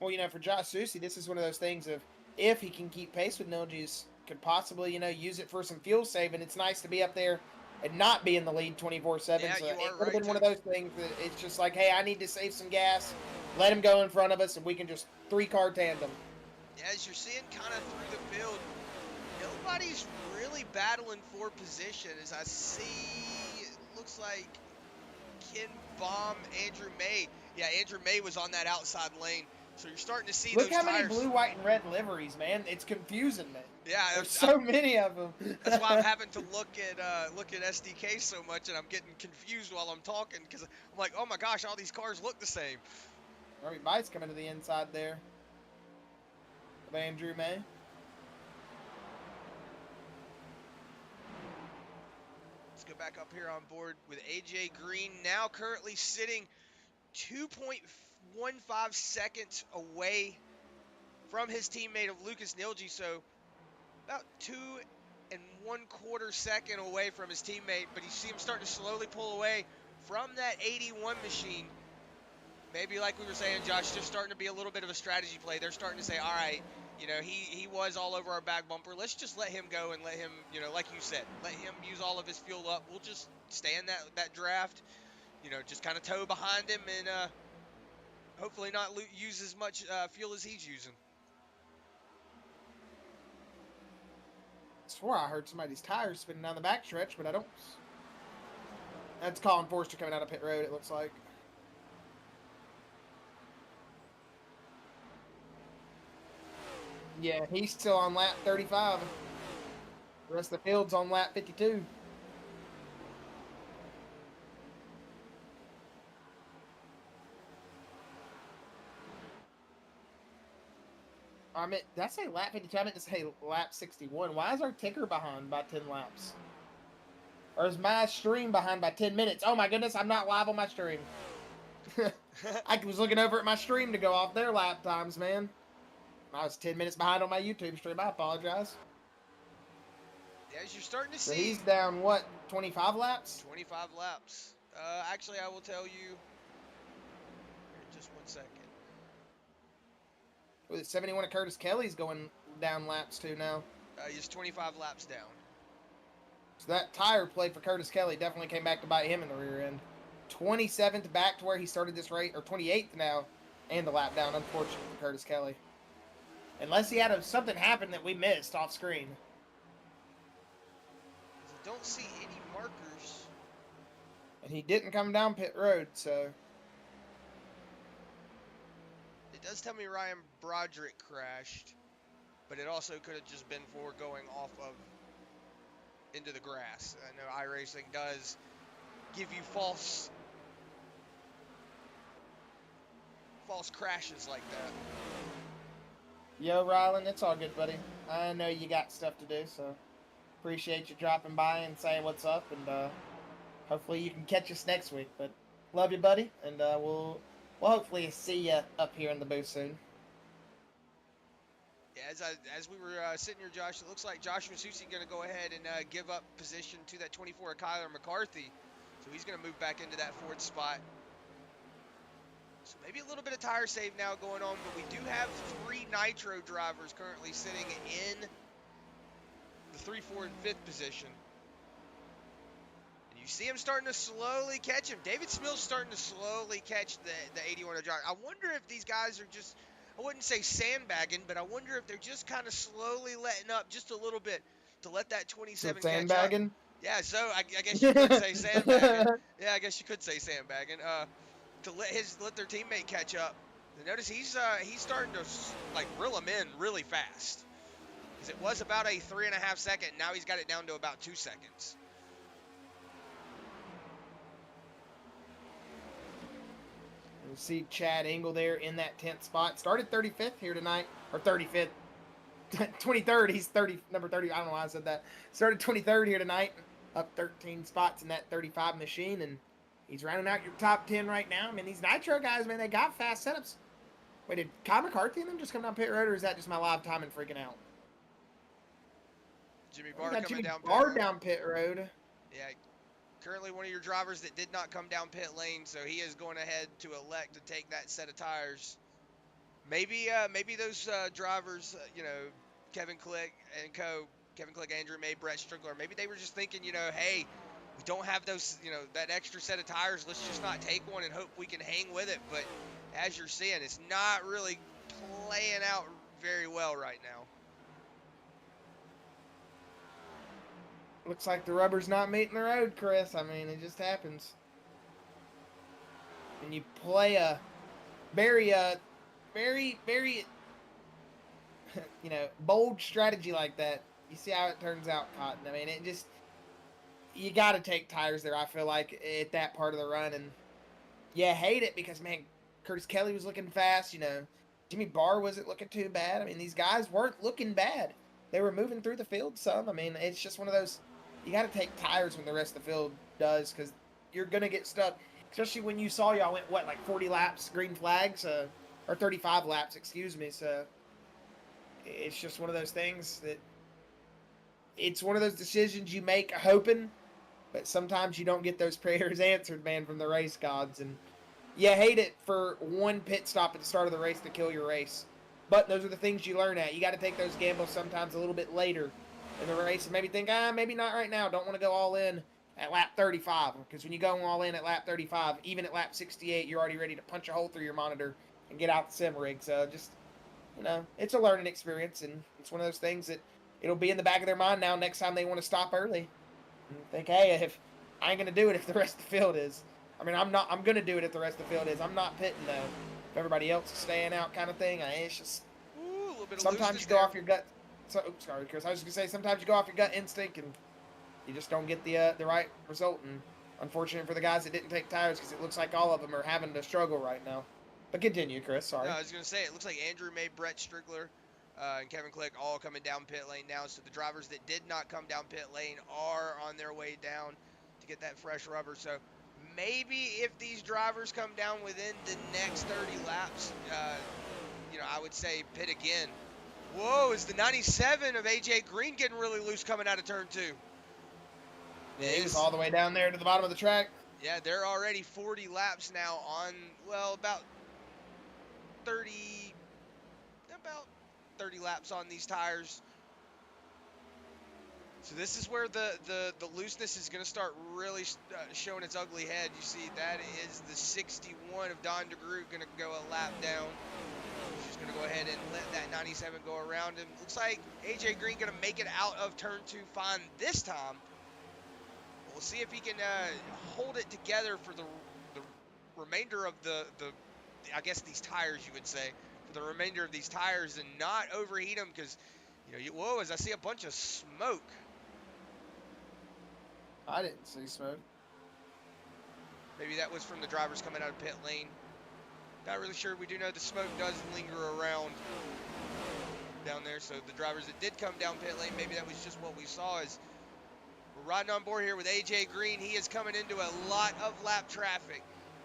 Well, for Josh Susie, this is one of those things of if he can keep pace with Nilge's, could possibly, use it for some fuel saving. It's nice to be up there and not be in the lead 24/7. Yeah, so you it are would have been right, one of those things that it's just like, hey, I need to save some gas. Let him go in front of us, and we can just 3-car tandem. Yeah, as you're seeing kind of through the field, nobody's really battling for position. As I see, it looks like Ken Baum, Andrew May. Yeah, Andrew May was on that outside lane. So you're starting to see Look those how tires. many blue, white, and red liveries, man. It's confusing me. Yeah, there's so many of them. That's why I'm having to look at SDK so much, and I'm getting confused while I'm talking because I'm like, oh my gosh, all these cars look the same. Robbie Bites coming to the inside there of Andrew May. Let's go back up here on board with AJ Green, now currently sitting 2.15 seconds away from his teammate of Lucas Nilge, so about 2 1/4 second away from his teammate, but you see him starting to slowly pull away from that 81 machine. Maybe like we were saying, Josh, just starting to be a little bit of a strategy play. They're starting to say, all right, he was all over our back bumper. Let's just let him go and let him, like you said, let him use all of his fuel up. We'll just stay in that draft, just kind of tow behind him and hopefully not use as much fuel as he's using. swore I heard somebody's tires spinning down the backstretch, but I don't. That's Colin Forster coming out of pit road, it looks like. Yeah, he's still on lap 35. The rest of the field's on lap 52. Did I say lap 52? I meant to say lap 61. Why is our ticker behind by 10 laps? Or is my stream behind by 10 minutes? Oh my goodness, I'm not live on my stream. I was looking over at my stream to go off their lap times, man. I was 10 minutes behind on my YouTube stream. I apologize. As you're starting to So see. he's down, what, 25 laps? 25 laps. Actually, I will tell you. Just 1 second. With 71 of Curtis Kelly's going down laps too now. He's 25 laps down. So that tire play for Curtis Kelly definitely came back to bite him in the rear end. 27th back to where he started this race, or 28th now, and the lap down, unfortunately, for Curtis Kelly. Unless he had something happen that we missed off screen. I don't see any markers. And he didn't come down pit road, so. It does tell me Ryan Broderick crashed, but it also could have just been for going off of into the grass. I know iRacing does give you false crashes like that. Yo, Rylan, it's all good, buddy. I know you got stuff to do, so appreciate you dropping by and saying what's up, and hopefully you can catch us next week. But love you, buddy, and we'll hopefully see you up here in the booth soon. Yeah, as we were sitting here, Josh, it looks like Joshua Susi going to go ahead and give up position to that 24 of Kyler McCarthy, so he's going to move back into that fourth spot. So maybe a little bit of tire save now going on, but we do have 3 Nitro drivers currently sitting in the 3, 4, and 5th position. And you see him starting to slowly catch him. David Smill's starting to slowly catch the 81 driver. I wonder if these guys are just, I wouldn't say sandbagging, but I wonder if they're just kind of slowly letting up just a little bit to let that 27 catch up. Sandbagging? Yeah, so I guess you could say sandbagging. Yeah, I guess you could say sandbagging. To let their teammate catch up. And notice he's starting to like reel him in really fast. Because it was about a 3.5 second. Now he's got it down to about 2 seconds. You see Chad Engel there in that 10th spot. Started 35th here tonight, or 35th. 23rd, he's number 30. I don't know why I said that. Started 23rd here tonight, up 13 spots in that 35 machine, and he's rounding out your top 10 right now. I mean, these Nitro guys, man, they got fast setups. Wait, did Kyle McCarthy and them just come down pit road, or is that just my live time and freaking out? Jimmy Barr coming Jimmy down Barr pit road. down pit road. Yeah, currently one of your drivers that did not come down pit lane, so he is going ahead to elect to take that set of tires. Maybe those drivers, Kevin Click and co, Kevin Click, Andrew May, Brett Strickler, maybe they were just thinking, hey, we don't have those, that extra set of tires. Let's just not take one and hope we can hang with it. But as you're seeing, it's not really playing out very well right now. Looks like the rubber's not meeting the road, Chris. I mean, it just happens. And you play a very, very, bold strategy like that. You see how it turns out, Cotton. I mean, it just, you got to take tires there, I feel like, at that part of the run. And you hate it because, man, Curtis Kelly was looking fast. Jimmy Barr wasn't looking too bad. I mean, these guys weren't looking bad. They were moving through the field some. I mean, it's just one of those, you got to take tires when the rest of the field does, because you're going to get stuck. Especially when you saw y'all went, like 40 laps, green flags, or 35 laps, excuse me. So it's just one of those things that, it's one of those decisions you make hoping, but sometimes you don't get those prayers answered, man, from the race gods. And you hate it for one pit stop at the start of the race to kill your race. But those are the things you learn at. You got to take those gambles sometimes a little bit later in the race and maybe think, maybe not right now. Don't want to go all in at lap 35. Because when you go all in at lap 35, even at lap 68, you're already ready to punch a hole through your monitor and get out the sim rig. So just, it's a learning experience. And it's one of those things that it'll be in the back of their mind now next time they want to stop early. And think, hey, if I ain't gonna do it if the rest of the field is. I mean, I'm not. I'm gonna do it if the rest of the field is. I'm not pitting though. If everybody else is staying out, kind of thing. It's just Ooh, a little bit of sometimes you go off your gut. So, oops, sorry, Chris. I was just gonna say sometimes you go off your gut instinct and you just don't get the right result. And unfortunate for the guys that didn't take tires because it looks like all of them are having to struggle right now. But continue, Chris. Sorry. No, I was gonna say it looks like Andrew May, Brett Strickler, and Kevin Click all coming down pit lane now. So the drivers that did not come down pit lane are on their way down to get that fresh rubber. So maybe if these drivers come down within the next 30 laps, I would say pit again. Whoa, is the 97 of AJ Green getting really loose coming out of turn 2? Yeah, he was all the way down there to the bottom of the track. Yeah, they're already 40 laps now on, well, about 30 laps on these tires. So this is where the looseness is going to start really showing its ugly head. You see, that is the 61 of Don DeGroot going to go a lap down. She's going to go ahead and let that 97 go around him. Looks like AJ Green going to make it out of turn 2 fine this time. We'll see if he can hold it together for the remainder of the I guess these tires, you would say, for the remainder of these tires and not overheat them because, whoa, as I see a bunch of smoke. I didn't see smoke. Maybe that was from the drivers coming out of pit lane. Not really sure. We do know the smoke does linger around down there, so the drivers that did come down pit lane, maybe that was just what we saw. As we're riding on board here with AJ Green. He is coming into a lot of lap traffic.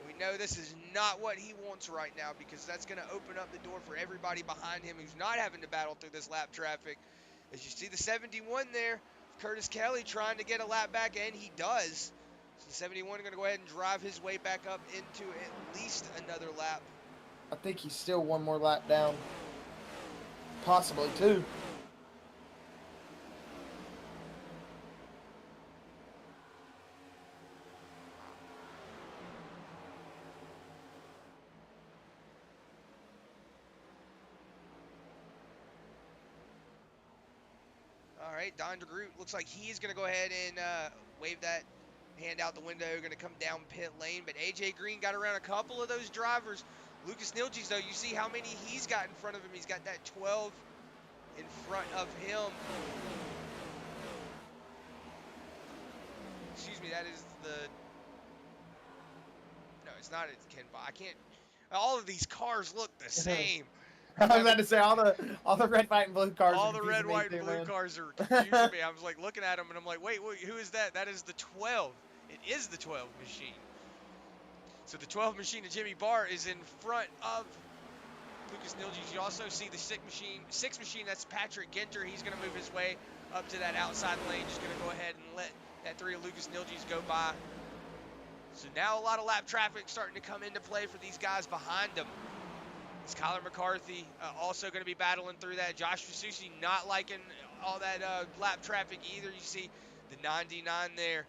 We know this is not what he wants right now because that's going to open up the door for everybody behind him who's not having to battle through this lap traffic. As you see the 71 there, Curtis Kelly trying to get a lap back, and he does. So the 71 going to go ahead and drive his way back up into at least another lap. I think he's still one more lap down. Possibly two. All right, Don DeGroot looks like he's going to go ahead and wave that hand out the window, going to come down pit lane. But AJ Green got around a couple of those drivers. Lucas Nilges, though, you see how many he's got in front of him. He's got that 12 in front of him. Excuse me, that is the... No, it's not a Ken Bot. I can't... All of these cars look the same. I was about to say all the red, white, and blue cars. All the red, white, and blue cars are confusing me. I was like looking at them and I'm like, wait, who is that? That is the 12. It is the 12 machine. So the 12 machine of Jimmy Barr is in front of Lucas Nilges. You also see the 6 machine. That's Patrick Ginter. He's going to move his way up to that outside lane. Just going to go ahead and let that 3 of Lucas Nilges go by. So now a lot of lap traffic starting to come into play for these guys behind them. It's Kyler McCarthy also going to be battling through that. Josh Fasucci not liking all that lap traffic either. You see the 99 there.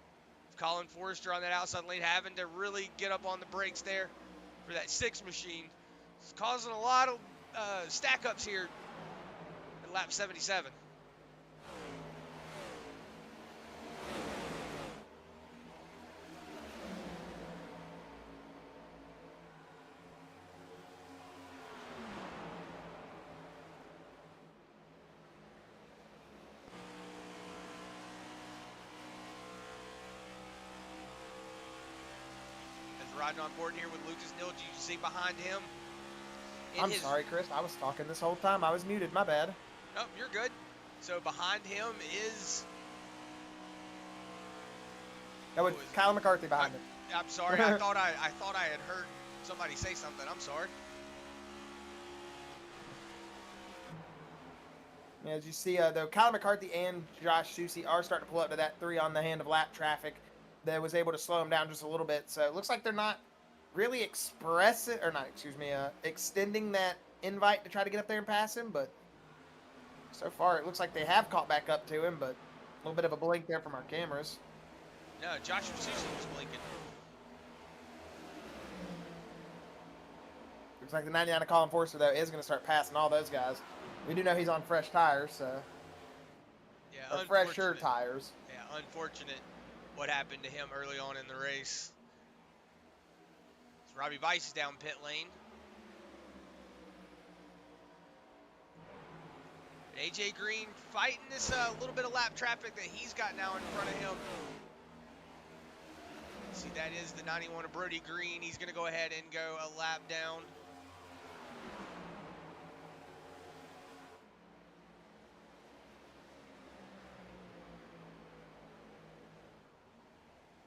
Colin Forrester on that outside lane having to really get up on the brakes there for that 6 machine. It's causing a lot of stack-ups here at lap 77. Riding on board here with Lucas Nilges. You see behind him. I'm sorry, Chris. I was talking this whole time. I was muted. My bad. No, you're good. So behind him is... That was Kyle McCarthy behind him. I'm sorry. I thought I had heard somebody say something. I'm sorry. Yeah, as you see, though, Kyle McCarthy and Josh Fasucci are starting to pull up to that 3 on the hand of lap traffic. That was able to slow them down just a little bit. So it looks like they're not really extending that invite to try to get up there and pass him. But so far, it looks like they have caught back up to him. But a little bit of a blink there from our cameras. No, Josh Fasucci was blinking. Looks like the 99 of Colin Forster, though, is going to start passing all those guys. We do know he's on fresh tires, so... or fresher tires. Yeah, unfortunate what happened to him early on in the race. So Robbie Weiss is down pit lane. AJ Green fighting this little bit of lap traffic that he's got now in front of him. See, that is the 91 of Brody Green. He's going to go ahead and go a lap down.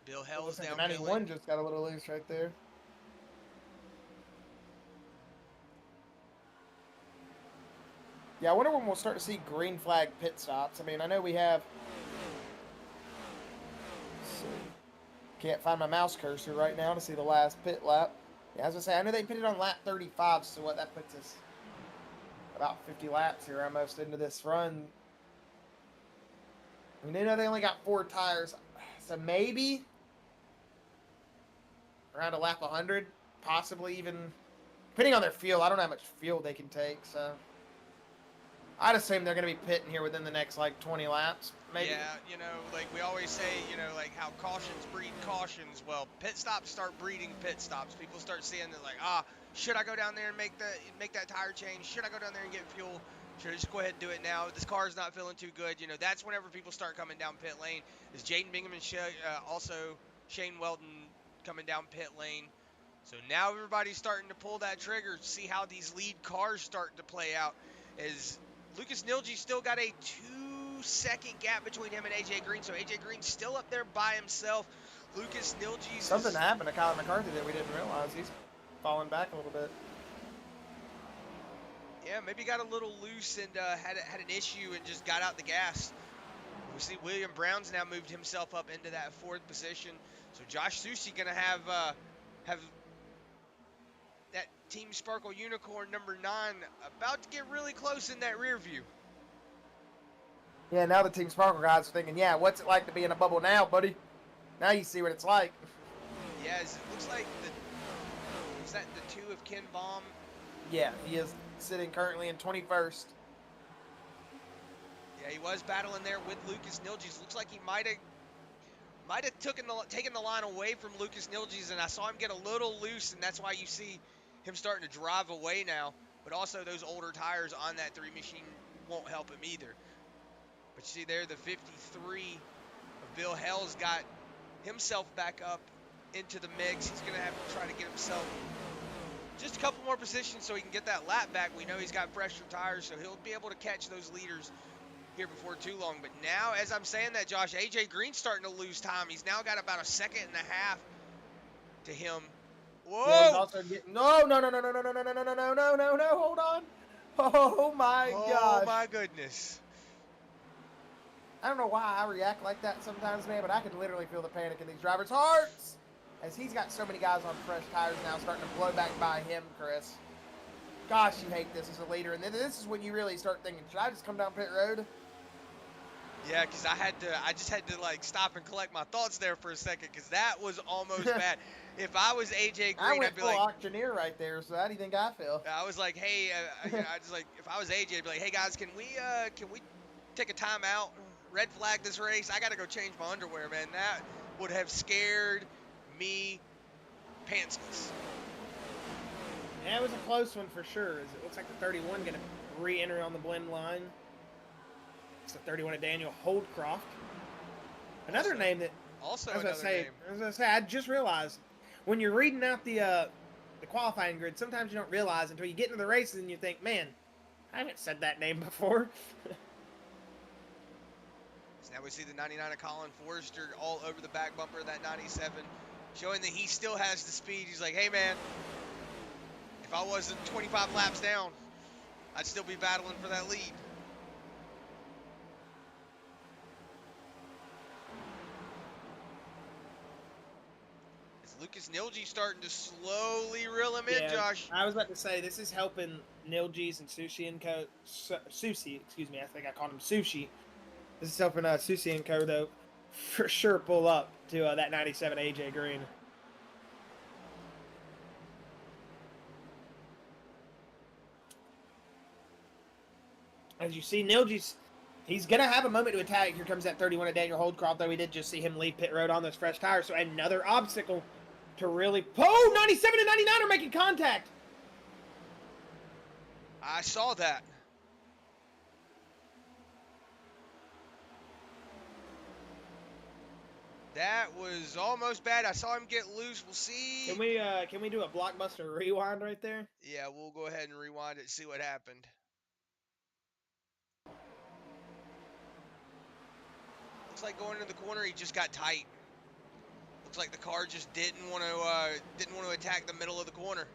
Bill Hell's down pit lane. 91 just got a little loose right there. Yeah, I wonder when we'll start to see green flag pit stops. I mean, I know we have... Let's see. Can't find my mouse cursor right now to see the last pit lap. Yeah, as I say, I know they put it on lap 35, so what, that puts us about 50 laps here almost into this run. I mean, they only got 4 tires, so maybe around a lap 100, possibly even, depending on their fuel. I don't know how much fuel they can take, so I'd assume they're going to be pitting here within the next, like, 20 laps, maybe. Yeah, you know, like we always say, you know, like how cautions breed cautions. Well, pit stops start breeding pit stops. People start seeing that, like, should I go down there and make that tire change? Should I go down there and get fuel? Should I just go ahead and do it now? This car's not feeling too good. You know, that's whenever people start coming down pit lane. Is Jaden Bingham and also Shane Weldon coming down pit lane. So now everybody's starting to pull that trigger, see how these lead cars start to play out. As Lucas Nilge still got a 2-second gap between him and AJ Green, so AJ Green's still up there by himself. Lucas Nilge. Something happened to Kyle McCarthy that we didn't realize. He's falling back a little bit. Yeah, maybe got a little loose and had an issue and just got out the gas. We see William Brown's now moved himself up into that 4th position. So Josh Susi gonna have that Team Sparkle Unicorn number 9 about to get really close in that rear view. Yeah, now the Team Sparkle guys are thinking, yeah, what's it like to be in a bubble now, buddy? Now you see what it's like. Yeah, it looks like is that the 2 of Ken Baum? Yeah, he is sitting currently in 21st. Yeah, he was battling there with Lucas Nilges. Looks like he might have taken the line away from Lucas Nilges, and I saw him get a little loose, and that's why you see him starting to drive away now. But also those older tires on that 3 machine won't help him either. But you see there, the 53 of Bill Hell's got himself back up into the mix. He's going to have to try to get himself just a couple more positions so he can get that lap back. We know he's got fresher tires, so he'll be able to catch those leaders here before too long. But now, as I'm saying that, Josh, AJ Green's starting to lose time. He's now got about a 1.5 seconds to him. Whoa! Yeah, he's also getting no, hold on. Oh my gosh. Oh my goodness. I don't know why I react like that sometimes, man, but I can literally feel the panic in these drivers' hearts. As he's got so many guys on fresh tires now starting to blow back by him, Chris. Gosh, you hate this as a leader. And then this is when you really start thinking, should I just come down pit road? Yeah, because I just had to like stop and collect my thoughts there for a second, because that was almost bad. If I was AJ Green, I'd be like auctioneer right there. So how do you think I feel? I was like, hey, I just like, if I was AJ, I'd be like, hey guys, can we take a timeout, red flag this race? I got to go change my underwear, man. That would have scared me pantsless. Yeah, it was a close one for sure. It looks like the 31 going to re-enter on the blend line. It's the 31 of Daniel Holdcroft. Another name that also I was name. gonna say, I just realized when you're reading out the qualifying grid, sometimes you don't realize until you get into the races and you think, man, I haven't said that name before. So now we see the 99 of Colin Forrester all over the back bumper of that 97, showing that he still has the speed. He's like, hey man, if I wasn't 25 laps down, I'd still be battling for that lead. Lucas Nilge starting to slowly reel him in, Josh. I was about to say, this is helping Nilge's and Sushi and Co. Sushi, excuse me, I think I called him Sushi. This is helping Sushi and Co. though, for sure pull up to that 97 AJ Green. As you see, Nilge's, He's going to have a moment to attack. Here comes that 31 of Daniel Holdcroft, though we did just see him leave pit road on those fresh tires. So another obstacle to really... Oh, 97 and 99 are making contact. I saw that. That was almost bad. I saw him get loose. We'll see. Can we do a blockbuster rewind right there? Yeah, we'll go ahead and rewind it and see what happened. Looks like going into the corner, he just got tight. Looks like the car just didn't want to attack the middle of the corner.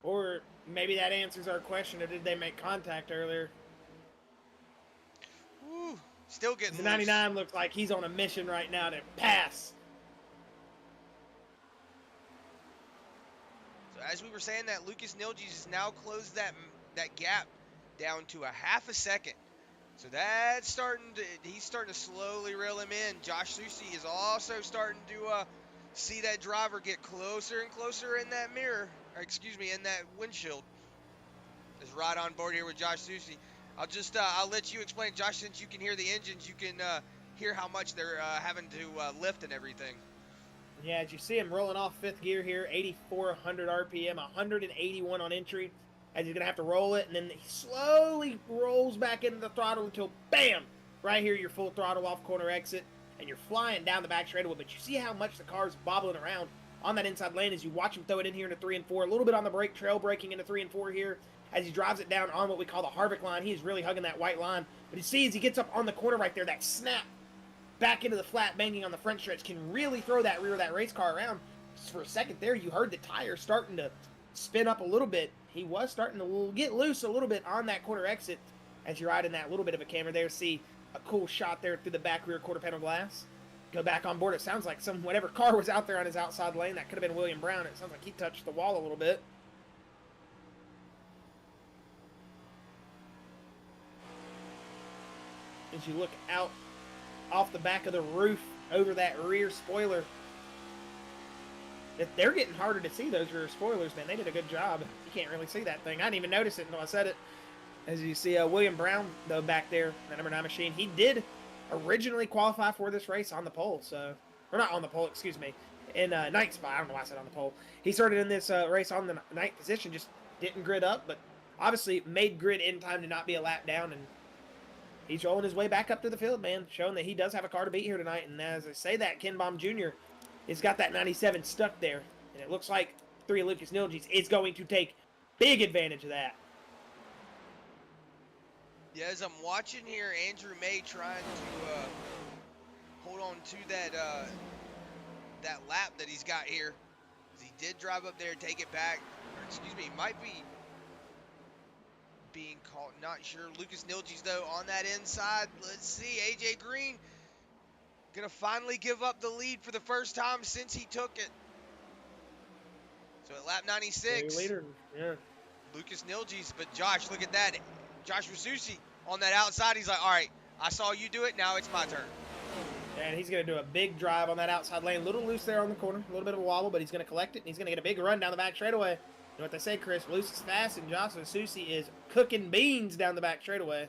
Or maybe that answers our question, or did they make contact earlier? Woo, still getting The loose. 99 looks like he's on a mission right now to pass. So as we were saying, that Lucas Nilges has now closed that gap down to a half a second. So that's he's starting to slowly reel him in. Josh Susi is also starting to see that driver get closer and closer in that mirror, or excuse me, in that windshield. Is right on board here with Josh Susi. I'll let you explain, Josh, since you can hear the engines, you can hear how much they're having to lift and everything. Yeah, as you see him rolling off fifth gear here, 8,400 RPM, 181 on entry. As he's going to have to roll it, and then he slowly rolls back into the throttle until, bam, right here, your full throttle off corner exit, and you're flying down the back straightaway. But you see how much the car's bobbling around on that inside lane as you watch him throw it in here into 3 and 4. A little bit on the brake, trail braking into 3 and 4 here. As he drives it down on what we call the Harvick line, he is really hugging that white line. But you see as he gets up on the corner right there, that snap back into the flat, banging on the front stretch can really throw that rear of that race car around. Just for a second there, you heard the tire starting to spin up a little bit. He was starting to get loose a little bit on that corner exit as you're riding that little bit of a camera there. See a cool shot there through the back rear quarter panel glass. Go back on board. It sounds like whatever car was out there on his outside lane, that could have been William Brown. It sounds like he touched the wall a little bit. As you look out off the back of the roof over that rear spoiler, they're getting harder to see, those rear spoilers, man. They did a good job. You can't really see that thing. I didn't even notice it until I said it. As you see William Brown, though, back there, the number 9 machine, he did originally qualify for this race on the pole, so, or not on the pole, excuse me, in ninth spot. I don't know why I said on the pole. He started in this race on the ninth position, just didn't grid up, but obviously made grid in time to not be a lap down, and he's rolling his way back up to the field, man, showing that he does have a car to beat here tonight. And as I say that, Ken Baum Jr. has got that 97 stuck there, and it looks like 3 Lucas Nilges is going to take big advantage of that. Yeah, as I'm watching here, Andrew May trying to hold on to that lap that he's got here. He did drive up there, take it back. Or excuse me, might be being caught, not sure. Lucas Nilges, though, on that inside. Let's see, AJ Green gonna finally give up the lead for the first time since he took it. So at lap 96, Leader, yeah. Lucas Nilges, but Josh, look at that. Josh Susi on that outside, he's like, all right, I saw you do it, now it's my turn. And he's going to do a big drive on that outside lane. A little loose there on the corner, a little bit of a wobble, but he's going to collect it, and he's going to get a big run down the back straightaway. You know what they say, Chris, loose is fast, and Josh Susi is cooking beans down the back straightaway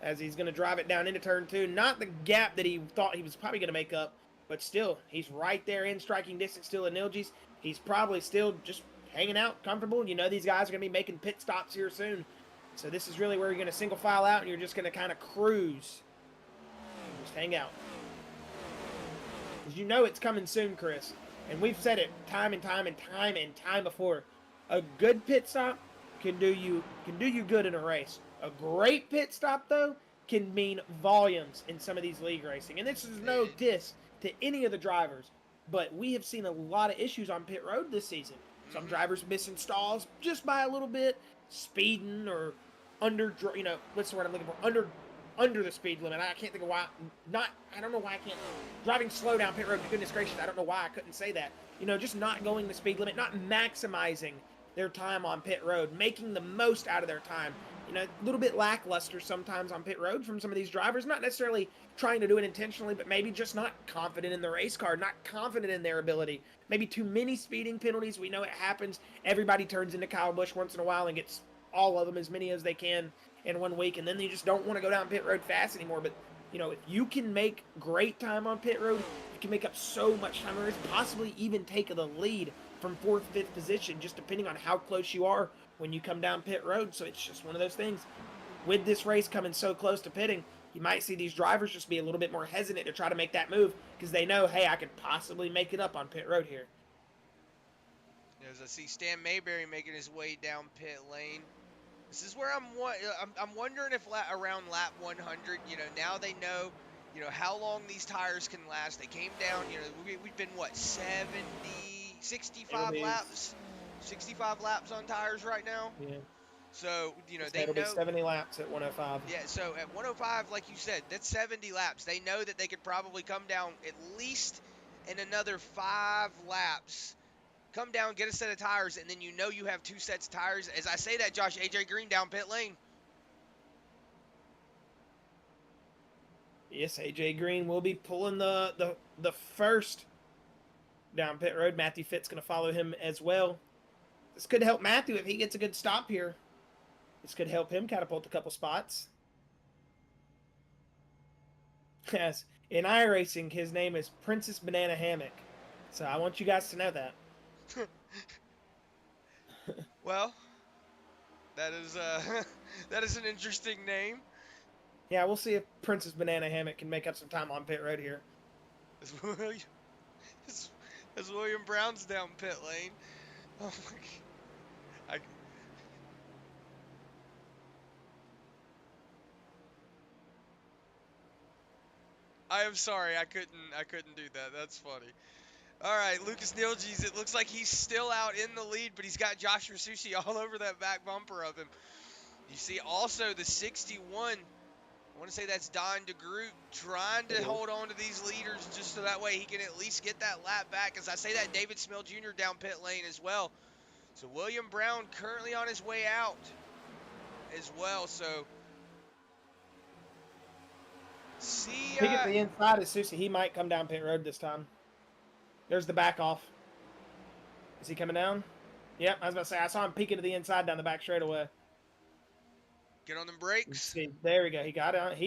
as he's going to drive it down into turn 2. Not the gap that he thought he was probably going to make up, but still, he's right there in striking distance still at Nilges. He's probably still just hanging out comfortable. You know these guys are going to be making pit stops here soon. So this is really where you're going to single file out, and you're just going to kind of cruise. Just hang out. Because you know it's coming soon, Chris. And we've said it time and time and time and time before. A good pit stop can do you good in a race. A great pit stop, though, can mean volumes in some of these league racing. And this is no diss to any of the drivers, but we have seen a lot of issues on pit road this season. Some drivers missing stalls just by a little bit, speeding or under, you know, what's the word I'm looking for? Under the speed limit. I can't think of why. I don't know why I can't. Driving slow down pit road, goodness gracious, I don't know why I couldn't say that. You know, just not going the speed limit, not maximizing their time on pit road, making the most out of their time. You know, a little bit lackluster sometimes on pit road from some of these drivers, not necessarily trying to do it intentionally, but maybe just not confident in the race car, not confident in their ability. Maybe too many speeding penalties. We know it happens. Everybody turns into Kyle Busch once in a while and gets all of them, as many as they can, in 1 week, and then you just don't want to go down pit road fast anymore. But if you can make great time on pit road, you can make up so much time, or possibly even take the lead from 4th, 5th position, just depending on how close you are when you come down pit road. So it's just one of those things. With this race coming so close to pitting, you might see these drivers just be a little bit more hesitant to try to make that move because they know, hey, I could possibly make it up on pit road here. As I see Stan Mayberry making his way down pit lane. This is where I'm wondering if around lap 100, now they know, how long these tires can last. They came down, we've been, what, 65 laps? 65 laps on tires right now? Yeah. So, they it'll know. Be 70 laps at 105. Yeah, so at 105, like you said, that's 70 laps. They know that they could probably come down at least in another 5 laps. Come down, get a set of tires, and then you have 2 sets of tires. As I say that, Josh, AJ Green down pit lane. Yes, AJ Green will be pulling the first down pit road. Matthew Fitt's going to follow him as well. This could help Matthew if he gets a good stop here. This could help him catapult a couple spots. Yes, in iRacing, his name is Princess Banana Hammock. So I want you guys to know that. Well, that is that is an interesting name. Yeah, we'll see if Princess Banana Hammock can make up some time on pit road here. As William Brown's down pit lane. Oh my God. I am sorry, I couldn't do that. That's funny. All right, Lucas Nilges, it looks like he's still out in the lead, but he's got Josh Rasucci all over that back bumper of him. You see also the 61, I want to say that's Don DeGroot, trying to hold on to these leaders just so that way he can at least get that lap back. As I say that, David Smell Jr. down pit lane as well. So William Brown currently on his way out as well, so... Pick at the inside of Susie. He might come down pit road this time. There's the back off. Is he coming down? Yep, I was about to say, I saw him peeking to the inside down the back straightaway. Get on them brakes. See, there we go. He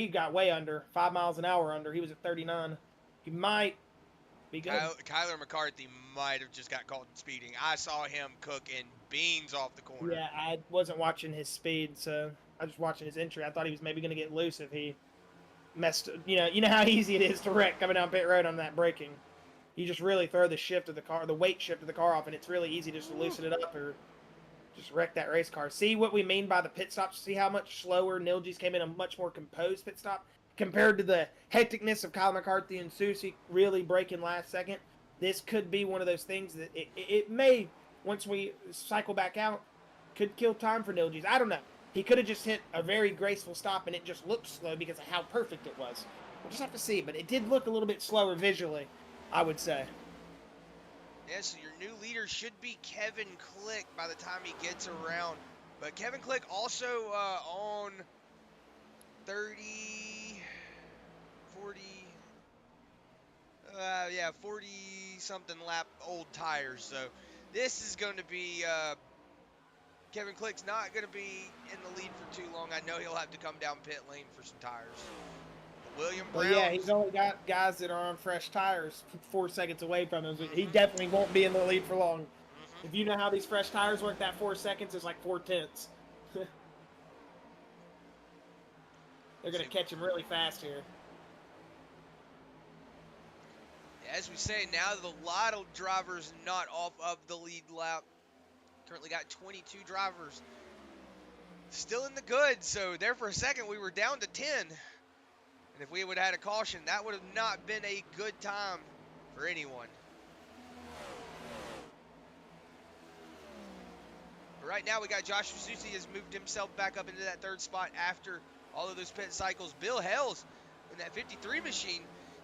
got way under. 5 miles an hour under. He was at 39. He might be good. Kyler McCarthy might have just got caught speeding. I saw him cooking beans off the corner. Yeah, I wasn't watching his speed, so I was watching his entry. I thought he was maybe going to get loose if he messed. You know how easy it is to wreck coming down pit road on that braking. You just really throw the shift of the car, the weight shift of the car off, and it's really easy just to loosen it up or just wreck that race car. See what we mean by the pit stops? See how much slower Nilges came in, a much more composed pit stop compared to the hecticness of Kyle McCarthy and Susie really braking last second. This could be one of those things that it may, once we cycle back out, could kill time for Nilges. I don't know. He could have just hit a very graceful stop, and it just looked slow because of how perfect it was. We'll just have to see, but it did look a little bit slower visually, I would say. Yeah, so your new leader should be Kevin Click by the time he gets around. But Kevin Click also on 30, 40, 40-something lap old tires. So this is going to be, Kevin Click's not going to be in the lead for too long. I know he'll have to come down pit lane for some tires. William Brown. Well, yeah, he's only got guys that are on fresh tires 4 seconds away from him. So he definitely won't be in the lead for long. If you know how these fresh tires work, that 4 seconds is like 4/10. They're going to catch him really fast here. As we say, now the lot of drivers not off of the lead lap. Currently got 22 drivers still in the good. So there for a second, we were down to 10. And if we would have had a caution, that would have not been a good time for anyone. But right now, we got Josh Susie has moved himself back up into that 3rd spot after all of those pit cycles. Bill Hells in that 53 machine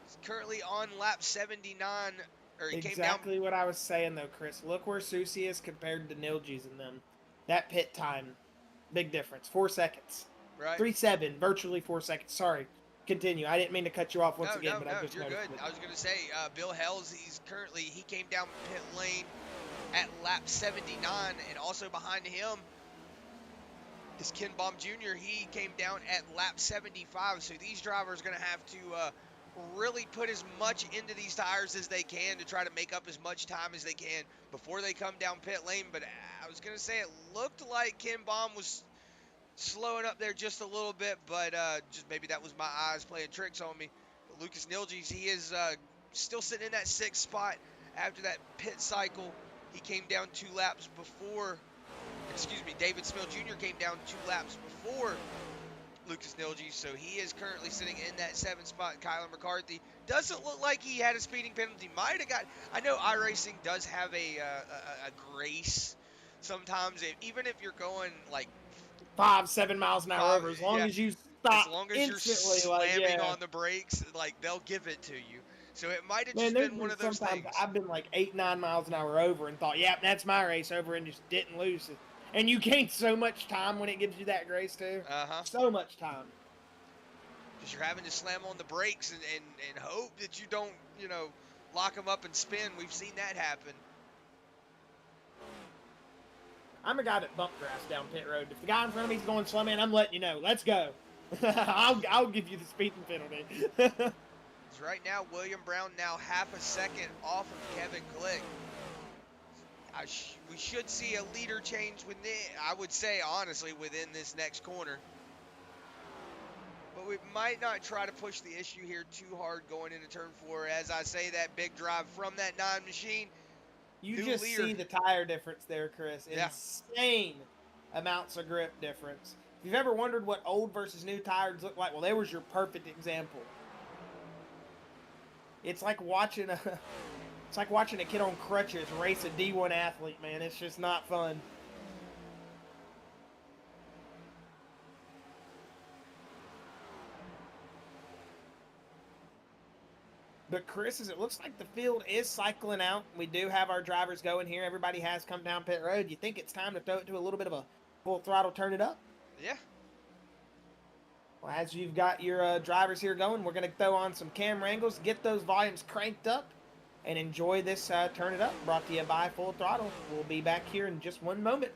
is currently on lap 79. Or he exactly came down. What I was saying, though, Chris. Look where Susie is compared to Nilges and them. That pit time, big difference. 4 seconds. Right. 3.7, virtually 4 seconds. Sorry. Continue. I didn't mean to cut you off once again, but I just you're noticed good. it. I was going to say, Bill Hells, he came down pit lane at lap 79, and also behind him, is Ken Baum Jr. He came down at lap 75, so these drivers are going to have to really put as much into these tires as they can to try to make up as much time as they can before they come down pit lane. But I was going to say it looked like Ken Baum was slowing up there just a little bit, but just maybe that was my eyes playing tricks on me. But Lucas Nilges, he is still sitting in that 6th spot after that pit cycle. He came down 2 laps before, excuse me, David Smil Jr. came down 2 laps before Lucas Nilges, so he is currently sitting in that 7th spot. Kyler McCarthy doesn't look like he had a speeding penalty. Might have got. I know iRacing does have a grace sometimes, even if you're going like 5-7 miles an hour over, as long yeah, as you as stop long as you're instantly, like, slamming yeah. on the brakes, like they'll give it to you. So it might have Man, just there's been one been of those sometimes things. I've been like 8-9 miles an hour over and thought, yep, that's my race over, and just didn't lose it. And you gain so much time when it gives you that grace too. So much time. Because you're having to slam on the brakes and hope that you don't, lock them up and spin. We've seen that happen. I'm a guy that bump grass down pit road. If the guy in front of me is going slow, man, I'm letting you know. Let's go. I'll give you the speeding penalty. Right now, William Brown now half a second off of Kevin Glick. We should see a leader change within, I would say, honestly, within this next corner. But we might not try to push the issue here too hard going into turn 4. As I say, that big drive from that 9 machine. You just see the tire difference there, Chris. Yeah. Insane amounts of grip difference. If you've ever wondered what old versus new tires look like, well, there was your perfect example. It's like watching a kid on crutches race a D1 athlete, man. It's just not fun. But Chris, as it looks like the field is cycling out, we do have our drivers going here. Everybody has come down pit road. You think it's time to throw it to a little bit of a full throttle, turn it up? Yeah. Well, as you've got your drivers here going, we're going to throw on some camera angles, get those volumes cranked up, and enjoy this Turn It Up, brought to you by Full Throttle. We'll be back here in just one moment.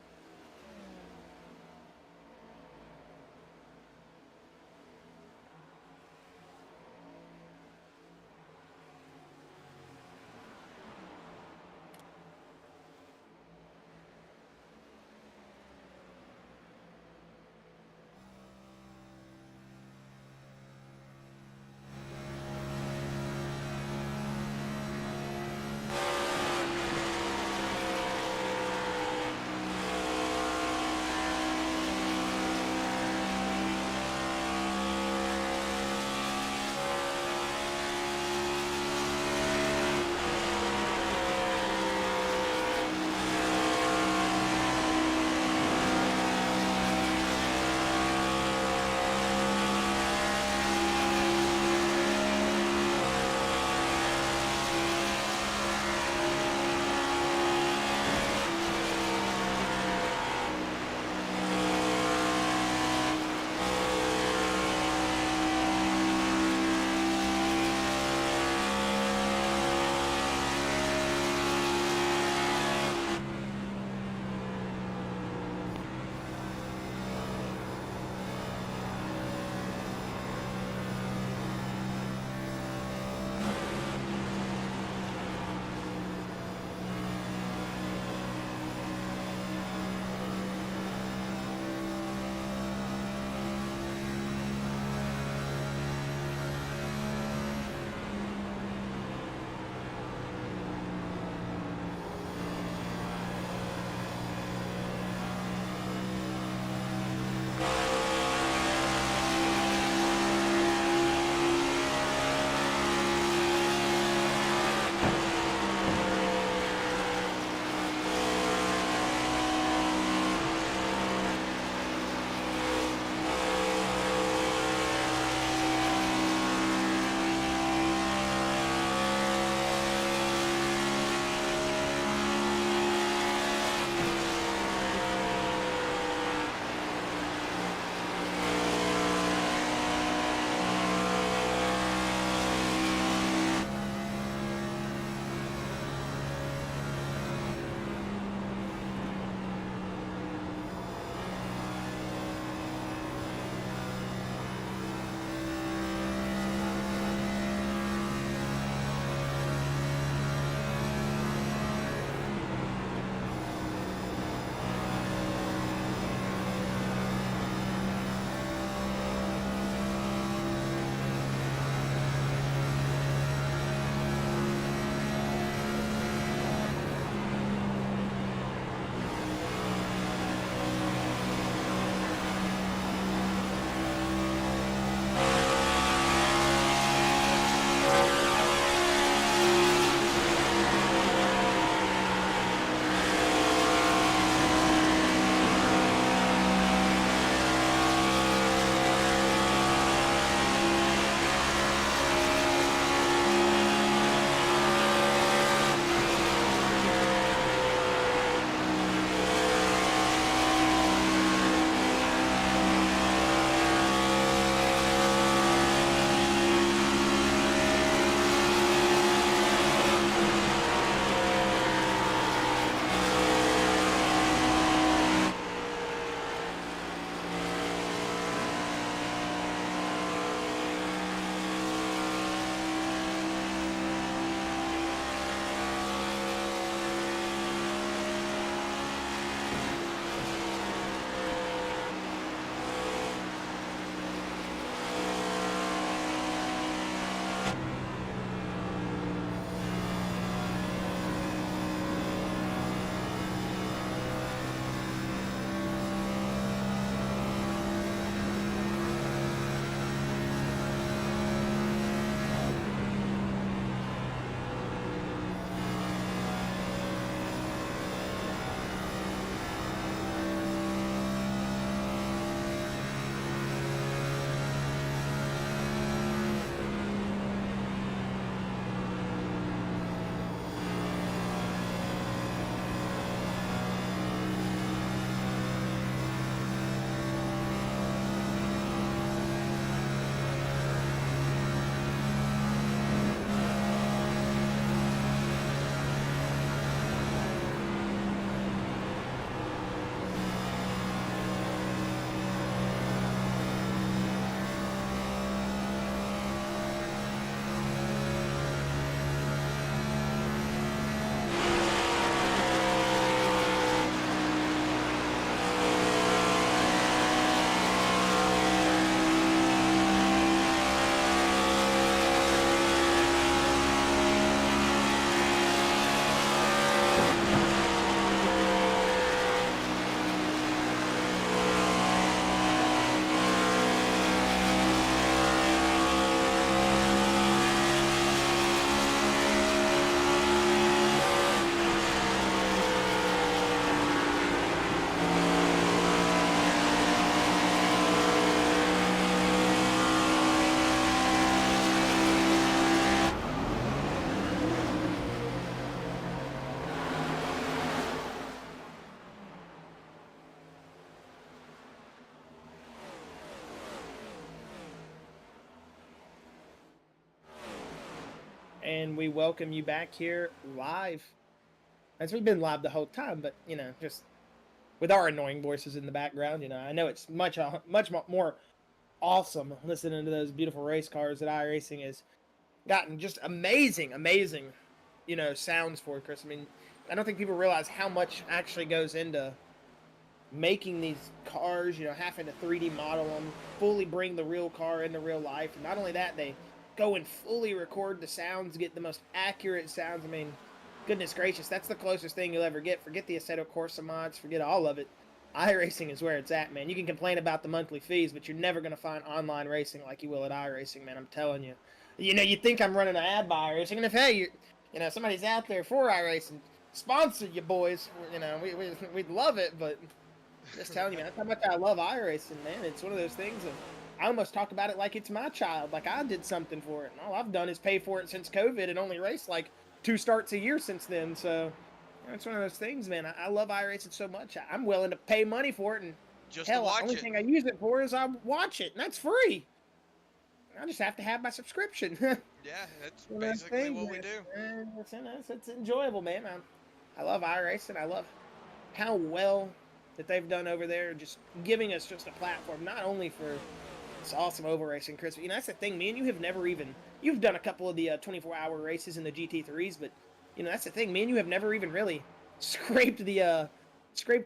and we welcome you back here live. As we've been live the whole time, but just with our annoying voices in the background. I know it's much more awesome listening to those beautiful race cars that iRacing has gotten just amazing, sounds for, Chris. I mean, I don't think people realize how much actually goes into making these cars, having to 3D model them, fully bring the real car into real life. And not only that, they go and fully record the sounds, get the most accurate sounds. I mean, goodness gracious, that's the closest thing you'll ever get. Forget the Assetto Corsa mods, forget all of it. iRacing is where it's at, man. You can complain about the monthly fees, but you're never going to find online racing like you will at iRacing, man. I'm telling you. You think I'm running an ad by iRacing, and if, hey, somebody's out there for iRacing, sponsor you boys. We'd love it, but just telling you, man, that's how much I love iRacing, man. It's one of those things, and I almost talk about it like it's my child, like I did something for it. And all I've done is pay for it since COVID and only raced like 2 starts a year since then. So it's one of those things, man. I love iRacing so much. I'm willing to pay money for it, and Just hell, to the watch only it. thing I use it for is I watch it, and that's free. I just have to have my subscription. Yeah, that's basically what we do. It's enjoyable, man. I love iRacing. I love how well that they've done over there, just giving us just a platform, not only for this awesome oval racing, Chris, but that's the thing, me and you have never even, you've done a couple of the 24-hour races in the GT3s, but that's the thing, me and you have never even really scraped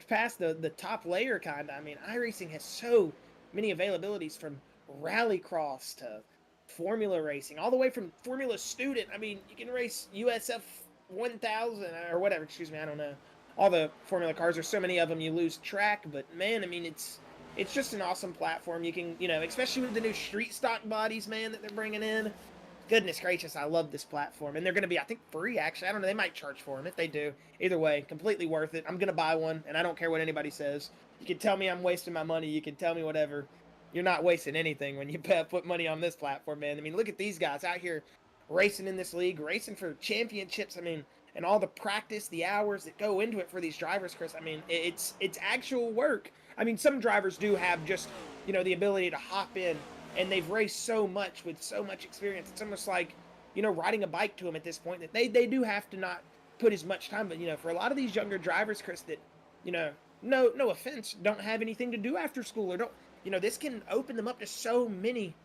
past the top layer, kind of. I mean, iRacing has so many availabilities, from rallycross to formula racing, all the way from Formula Student. I mean, you can race USF 1000 or whatever, excuse me, I don't know. All the formula cars, there's so many of them, you lose track, but man, I mean, it's just an awesome platform. You can, especially with the new street stock bodies, man, that they're bringing in. Goodness gracious, I love this platform. And they're going to be, I think, free, actually. I don't know, they might charge for them. If they do, either way, completely worth it. I'm going to buy one, and I don't care what anybody says. You can tell me I'm wasting my money. You can tell me whatever. You're not wasting anything when you put money on this platform, man. I mean, look at these guys out here racing in this league, racing for championships. I mean, and all the practice, the hours that go into it for these drivers, Chris. I mean, it's actual work. I mean, some drivers do have just, the ability to hop in, and they've raced so much with so much experience. It's almost like, riding a bike to them at this point, that they do have to not put as much time. But, for a lot of these younger drivers, Chris, that, no offense, don't have anything to do after school, or don't, this can open them up to so many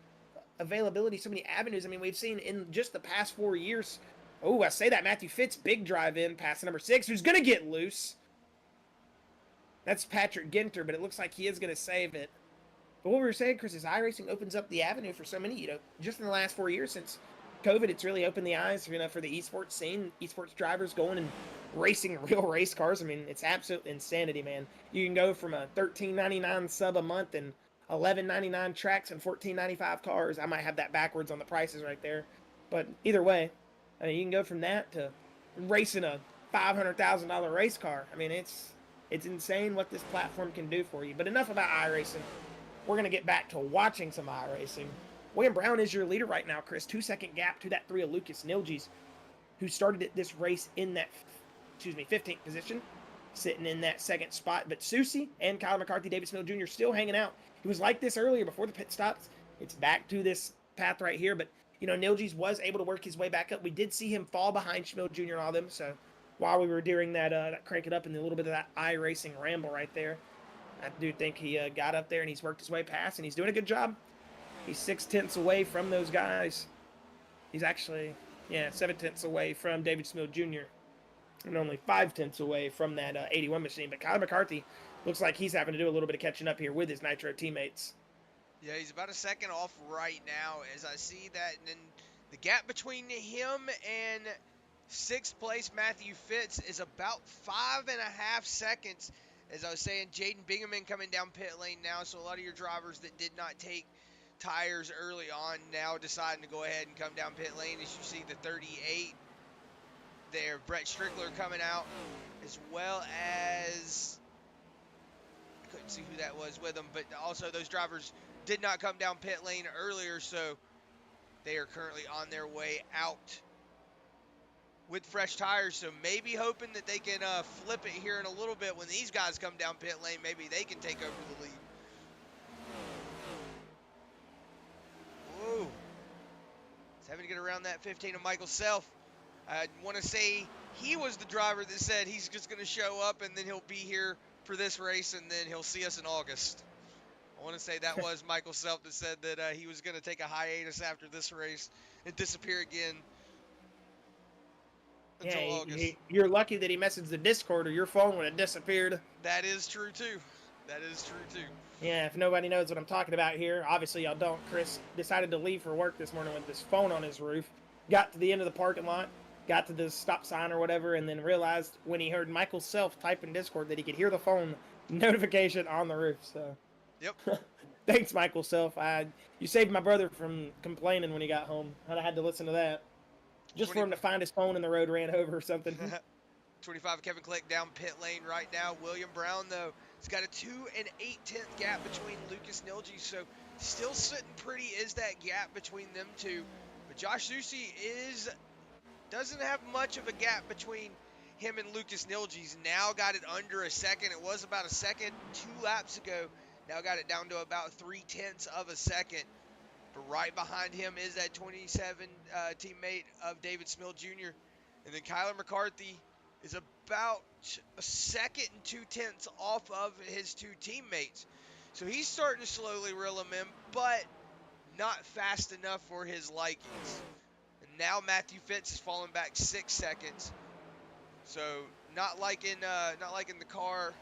availability, so many avenues. I mean, we've seen in just the past 4 years. Oh, I say that, Matthew Fitz, big drive in past number 6, who's going to get loose. That's Patrick Ginter, but it looks like he is going to save it. But what we were saying, Chris, is iRacing opens up the avenue for so many, just in the last 4 years since COVID, it's really opened the eyes, for the esports scene, esports drivers going and racing real race cars. I mean, it's absolute insanity, man. You can go from a $13.99 sub a month and $11.99 tracks and $14.95 cars. I might have that backwards on the prices right there. But either way, I mean, you can go from that to racing a $500,000 race car. I mean, it's insane what this platform can do for you. But enough about iRacing. We're going to get back to watching some iRacing. William Brown is your leader right now, Chris. 2-second gap to that 3 of Lucas Nilges, who started this race in that, 15th position, sitting in that second spot. But Susie and Kyle McCarthy, David Smith Jr. still hanging out. He was like this earlier before the pit stops. It's back to this path right here. But, Nilges was able to work his way back up. We did see him fall behind Schmidt Jr. and all them. So while we were during that crank it up and a little bit of that iRacing ramble right there, I do think he got up there and he's worked his way past, and he's doing a good job. He's 6/10 away from those guys. He's actually, 7/10 away from David Smith Jr. and only 5/10 away from that 81 machine. But Kyle McCarthy looks like he's having to do a little bit of catching up here with his Nitro teammates. Yeah, he's about a second off right now as I see that. And then the gap between him and 6th place Matthew Fitz is about 5.5 seconds. As I was saying, Jaden Bingaman coming down pit lane now. So a lot of your drivers that did not take tires early on now deciding to go ahead and come down pit lane. As you see the 38 there, Brett Strickler coming out, as well as, I couldn't see who that was with him, but also those drivers did not come down pit lane earlier, so they are currently on their way out with fresh tires. So maybe hoping that they can flip it here in a little bit when these guys come down pit lane. Maybe they can take over the lead. Whoa. It's having to get around on that 15 of Michael Self. I want to say he was the driver that said he's just going to show up and then he'll be here for this race and then he'll see us in August. I want to say that was Michael Self that said that he was going to take a hiatus after this race and disappear again until August. You're lucky that he messaged the Discord or your phone would have disappeared. That is true, too. That is true, too. Yeah, if nobody knows what I'm talking about here, obviously y'all don't. Chris decided to leave for work this morning with his phone on his roof. Got to the end of the parking lot, got to the stop sign or whatever, and then realized when he heard Michael Self type in Discord that he could hear the phone notification on the roof. So, yep. Thanks, Michael Self. You saved my brother from complaining when he got home. I'd have had to listen to that. Just for him to find his phone in the road ran over or something. 25 Kevin Click down pit lane right now. William Brown, though, has got a 2 8/10 gap between Lucas Nilge, so still sitting pretty is that gap between them two. But Josh Zusi doesn't have much of a gap between him and Lucas Nilge. He's now got it under a second. It was about a second 2 laps ago. Now got it down to about 3/10 of a second. But right behind him is that 27 teammate of David Smill Jr. And then Kyler McCarthy is about a second and 2/10 off of his 2 teammates. So he's starting to slowly reel them in, but not fast enough for his likings. And now Matthew Fitz is falling back 6 seconds. So not liking the car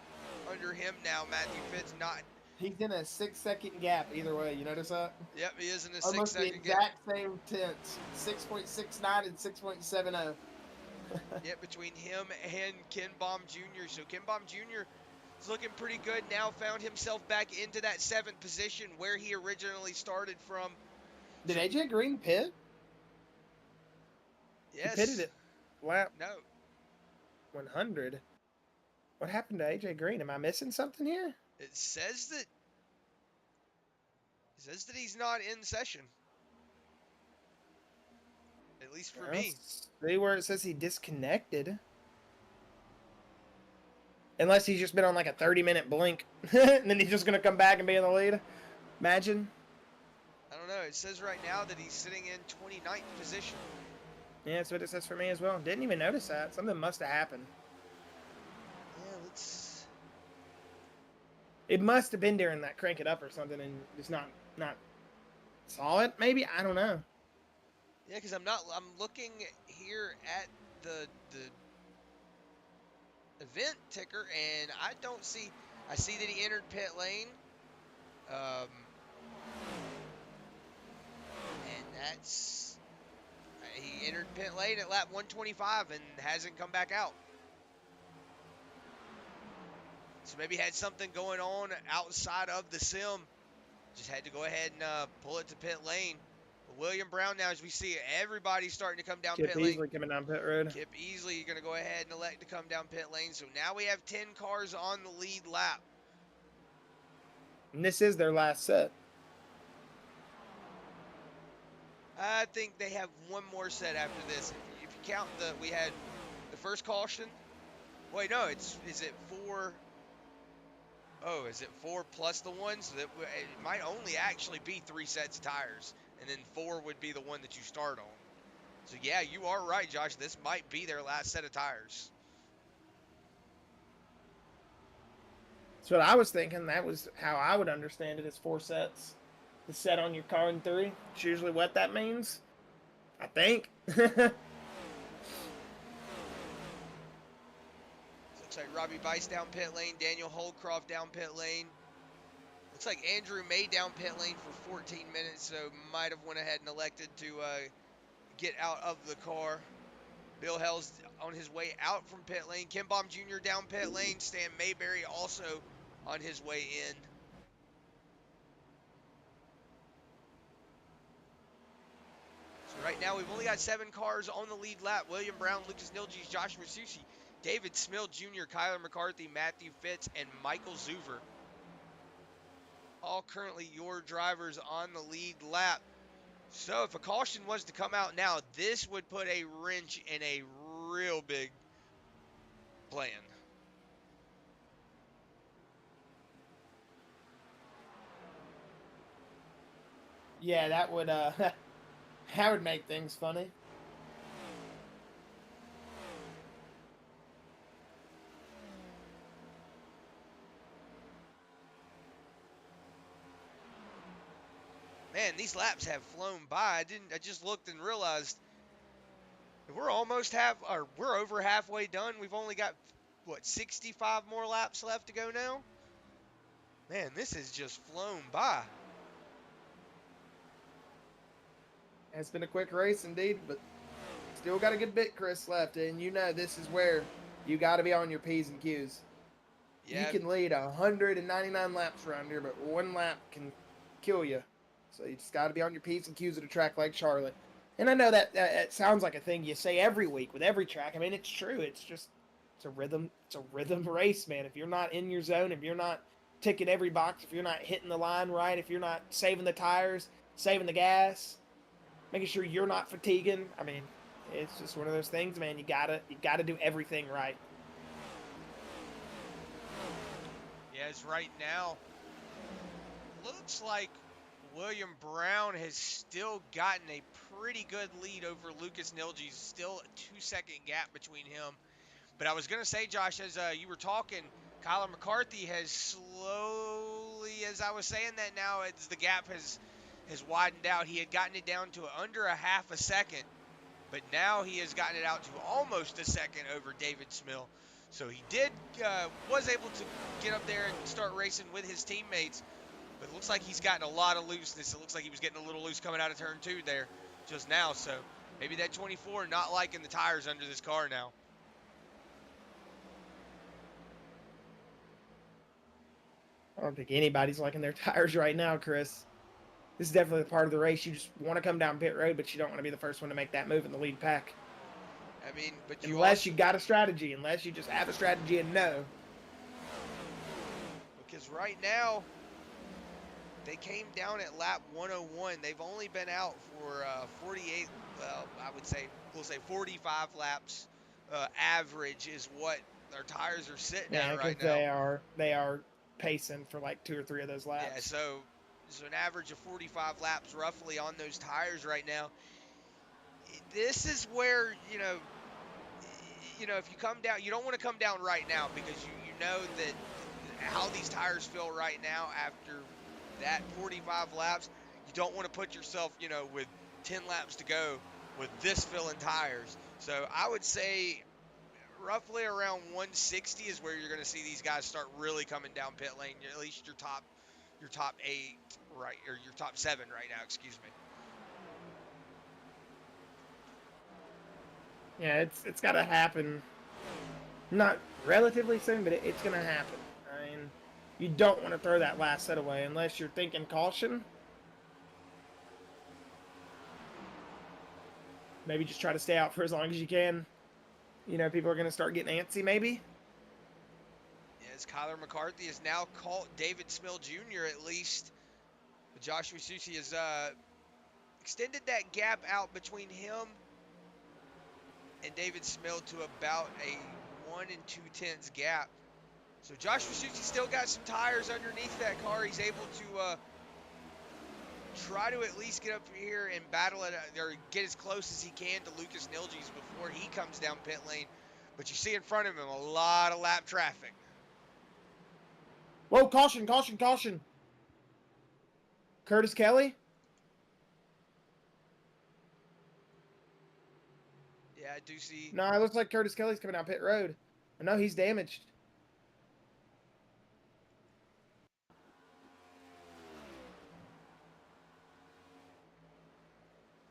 under him now. Matthew Fitz not. He's in a 6-second gap either way. You notice that? Yep, he is in a 6-second gap. Almost the exact same tenths. 6.69 and 6.70. Yeah, between him and Ken Baum Jr. So Ken Baum Jr. is looking pretty good now. Found himself back into that 7th position where he originally started from. Did AJ Green pit? Yes. He pitted it. Lap No. 100. What happened to AJ Green? Am I missing something here? It says that he's not in session. At least for me. See where it says he disconnected. Unless he's just been on like a 30-minute blink. And then he's just going to come back and be in the lead. Imagine. I don't know. It says right now that he's sitting in 29th position. Yeah, that's what it says for me as well. Didn't even notice that. Something must have happened. Yeah, let's... It must have been during that crank it up or something and just not saw it, maybe? I don't know. Yeah, because I'm looking here at the event ticker and I don't see. I see that he entered pit lane. And that's he entered pit lane at lap 125 and hasn't come back out. So maybe had something going on outside of the sim. Just had to go ahead and pull it to pit lane. But William Brown now, as we see, everybody's starting to come down pit lane. Kip Easley coming down pit road. Kip Easley going to go ahead and elect to come down pit lane. So now we have 10 cars on the lead lap. And this is their last set. I think they have one more set after this. If you count we had the first caution. Wait, no, is it 4? Oh, is it 4 plus the one? So that it might only actually be 3 sets of tires, and then 4 would be the one that you start on. So yeah, you are right, Josh. This might be their last set of tires. That's what I was thinking. That was how I would understand it, is 4 sets. The set on your car in 3. It's usually what that means. I think. Looks like Robbie Bice down pit lane, Daniel Holdcroft down pit lane. Looks like Andrew May down pit lane for 14 minutes, so might have went ahead and elected to get out of the car. Bill Hell's on his way out from pit lane. Ken Baum Jr. down pit lane. Stan Mayberry also on his way in. So right now we've only got 7 cars on the lead lap. William Brown, Lucas Nilge, Joshua Susi, David Smill Jr., Kyler McCarthy, Matthew Fitz, and Michael Zuver. All currently your drivers on the lead lap. So if a caution was to come out now, this would put a wrench in a real big plan. Yeah, that would That would make things funny. Man, these laps have flown by. I just looked and realized we're almost we're over halfway done. We've only got what 65 more laps left to go now. Man, this has just flown by. It's been a quick race indeed, but still got a good bit, Chris, left. And you know this is where you got to be on your P's and Q's. You Yeah, can lead 199 laps around here, but one lap can kill you. So you just got to be on your P's and Q's at a track like Charlotte. And I know that sounds like a thing you say every week with every track. I mean, it's true. It's a rhythm. It's a rhythm race, man. If you're not in your zone, if you're not ticking every box, if you're not hitting the line right, if you're not saving the tires, saving the gas, making sure you're not fatiguing. I mean, it's just one of those things, man. You gotta do everything right. yeah. It's right now. Looks like William Brown has still gotten a pretty good lead over Lucas Nilge's. Still a 2-second gap between him. But I was going to say, Josh, as you were talking, Kyler McCarthy has slowly, as I was saying that now, as the gap has widened out. He had gotten it down to under a half a second, but now he has gotten it out to almost a second over David Smill. So he was able to get up there and start racing with his teammates. But it looks like he's gotten a lot of looseness. It looks like he was getting a little loose coming out of turn 2 there just now. So maybe that 24 not liking the tires under this car now. I don't think anybody's liking their tires right now, Chris. This is definitely part of the race. You just want to come down pit road, but you don't want to be the first one to make that move in the lead pack. I mean, but unless you got a strategy, unless you just have a strategy and know. Because right now, they came down at lap 101. They've only been out for 48, well, we'll say 45 laps. Average is what their tires are sitting at right now. They are pacing for like 2 or 3 of those laps. Yeah, so an average of 45 laps roughly on those tires right now. This is where, if you come down, you don't want to come down right now because you know that how these tires feel right now after that 45 laps. You don't want to put yourself, with 10 laps to go with this filling tires. So I would say roughly around 160 is where you're going to see these guys start really coming down pit lane. At least your top 8, right, or your top 7 right now. Excuse me. Yeah, it's got to happen. Not relatively soon, but it's going to happen. I mean, you don't want to throw that last set away unless you're thinking caution. Maybe just try to stay out for as long as you can. People are going to start getting antsy, maybe. Yes, Kyler McCarthy has now caught David Smill Jr. at least. But Joshua Susi has extended that gap out between him and David Smill to about a 1 2/10 gap. So Joshua Susi still got some tires underneath that car. He's able to try to at least get up here and battle it, or get as close as he can to Lucas Nilge's before he comes down pit lane. But you see in front of him a lot of lap traffic. Whoa, caution, caution, caution. Curtis Kelly? Yeah, I do see. No, it looks like Curtis Kelly's coming down pit road. I know he's damaged.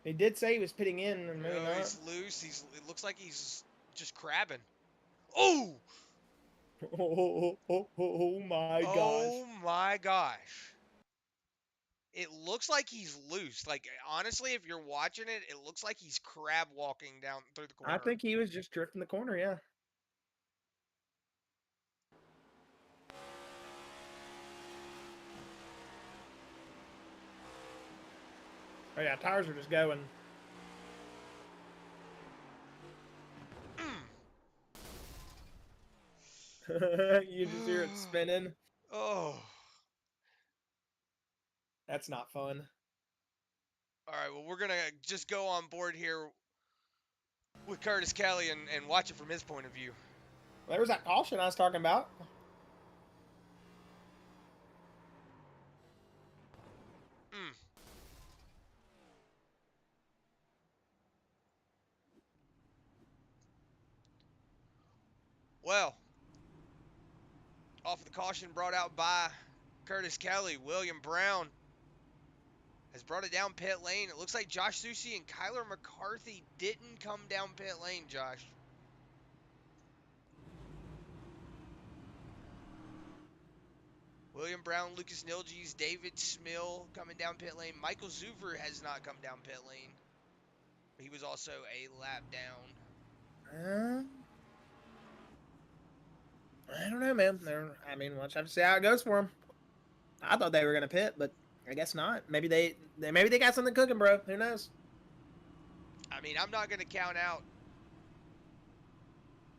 He did say he was pitting in, and maybe not. He's loose. It looks like he's just crabbing. Oh! Oh my gosh. Oh my gosh. It looks like he's loose. Like, honestly, if you're watching it, it looks like he's crab walking down through the corner. I think he was just drifting the corner, yeah. Oh yeah, tires are just going. You just hear it spinning. Oh. That's not fun. All right, well, we're going to just go on board here with Curtis Kelly and watch it from his point of view. Well, there was that caution I was talking about. Mm. Well, off of the caution brought out by Curtis Kelly, William Brown has brought it down pit lane. It looks like Josh Susi and Kyler McCarthy didn't come down pit lane, Josh. William Brown, Lucas Nilges, David Smill coming down pit lane. Michael Zuver has not come down pit lane. He was also a lap down. I don't know, man. I mean, we'll just have to see how it goes for them. I thought they were gonna pit, but I guess not. Maybe they got something cooking, bro. Who knows? I mean, I'm not gonna count out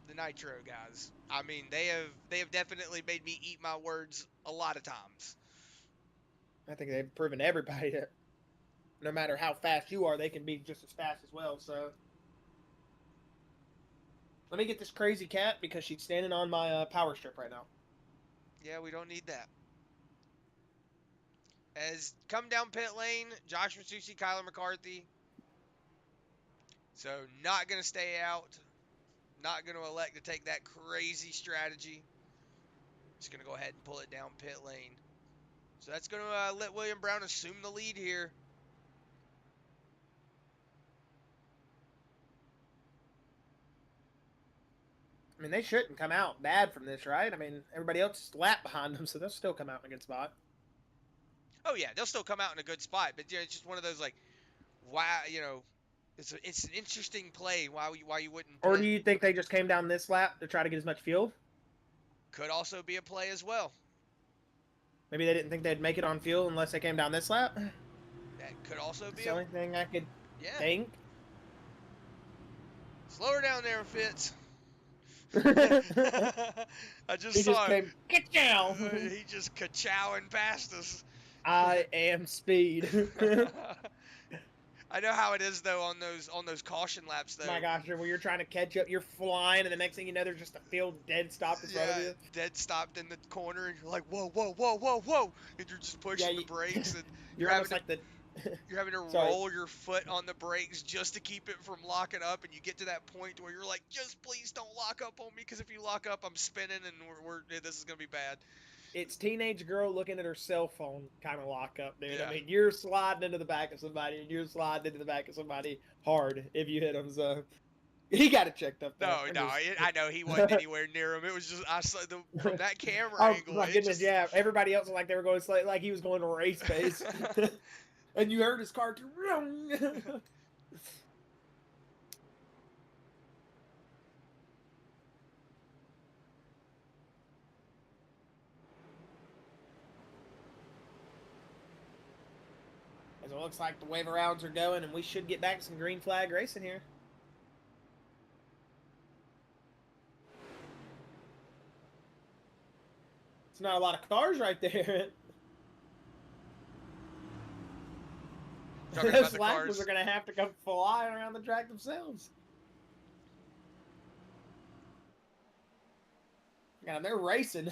the Nitro guys. I mean, they have definitely made me eat my words a lot of times. I think they've proven to everybody that no matter how fast you are, they can be just as fast as well. So let me get this crazy cat because she's standing on my power strip right now. Yeah, we don't need that. As come down pit lane, Josh Susi, Kyler McCarthy. So not going to stay out. Not going to elect to take that crazy strategy. Just going to go ahead and pull it down pit lane. So that's going to let William Brown assume the lead here. I mean, they shouldn't come out bad from this, right? I mean, everybody else is lap behind them, so they'll still come out in a good spot. Oh, yeah, they'll still come out in a good spot. But it's just one of those, like, wow, it's an interesting play why you wouldn't. Or do you think they just came down this lap to try to get as much fuel? Could also be a play as well. Maybe they didn't think they'd make it on fuel unless they came down this lap. That could also be That's the only thing I could think. Slow her down there, Fitz. I just he saw just came ka-chow. He just ka-chowing past us. I am speed. I know how it is though on those caution laps though. My gosh, when you're trying to catch up, you're flying, and the next thing you know, there's just a field dead stopped in front of you. Dead stopped in the corner, and you're like, whoa, whoa, whoa, whoa, whoa, and you're just pushing the brakes, and you're almost like the. You're having to roll your foot on the brakes just to keep it from locking up, and you get to that point where you're like, just please don't lock up on me, because if you lock up, I'm spinning, and this is gonna be bad. It's teenage girl looking at her cell phone kind of lock up, dude. Yeah. I mean, you're sliding into the back of somebody, and you're sliding into the back of somebody hard if you hit them. So he got it checked up. No, I know he wasn't anywhere near him. It was just I saw from that camera angle. Oh my goodness, yeah. Everybody else was like they were going like he was going to race pace. And you heard his car. As it looks like the wave rounds are going, and we should get back to some green flag racing here. It's not a lot of cars right there. Those lappers are going to have to come flying around the track themselves. God, they're racing.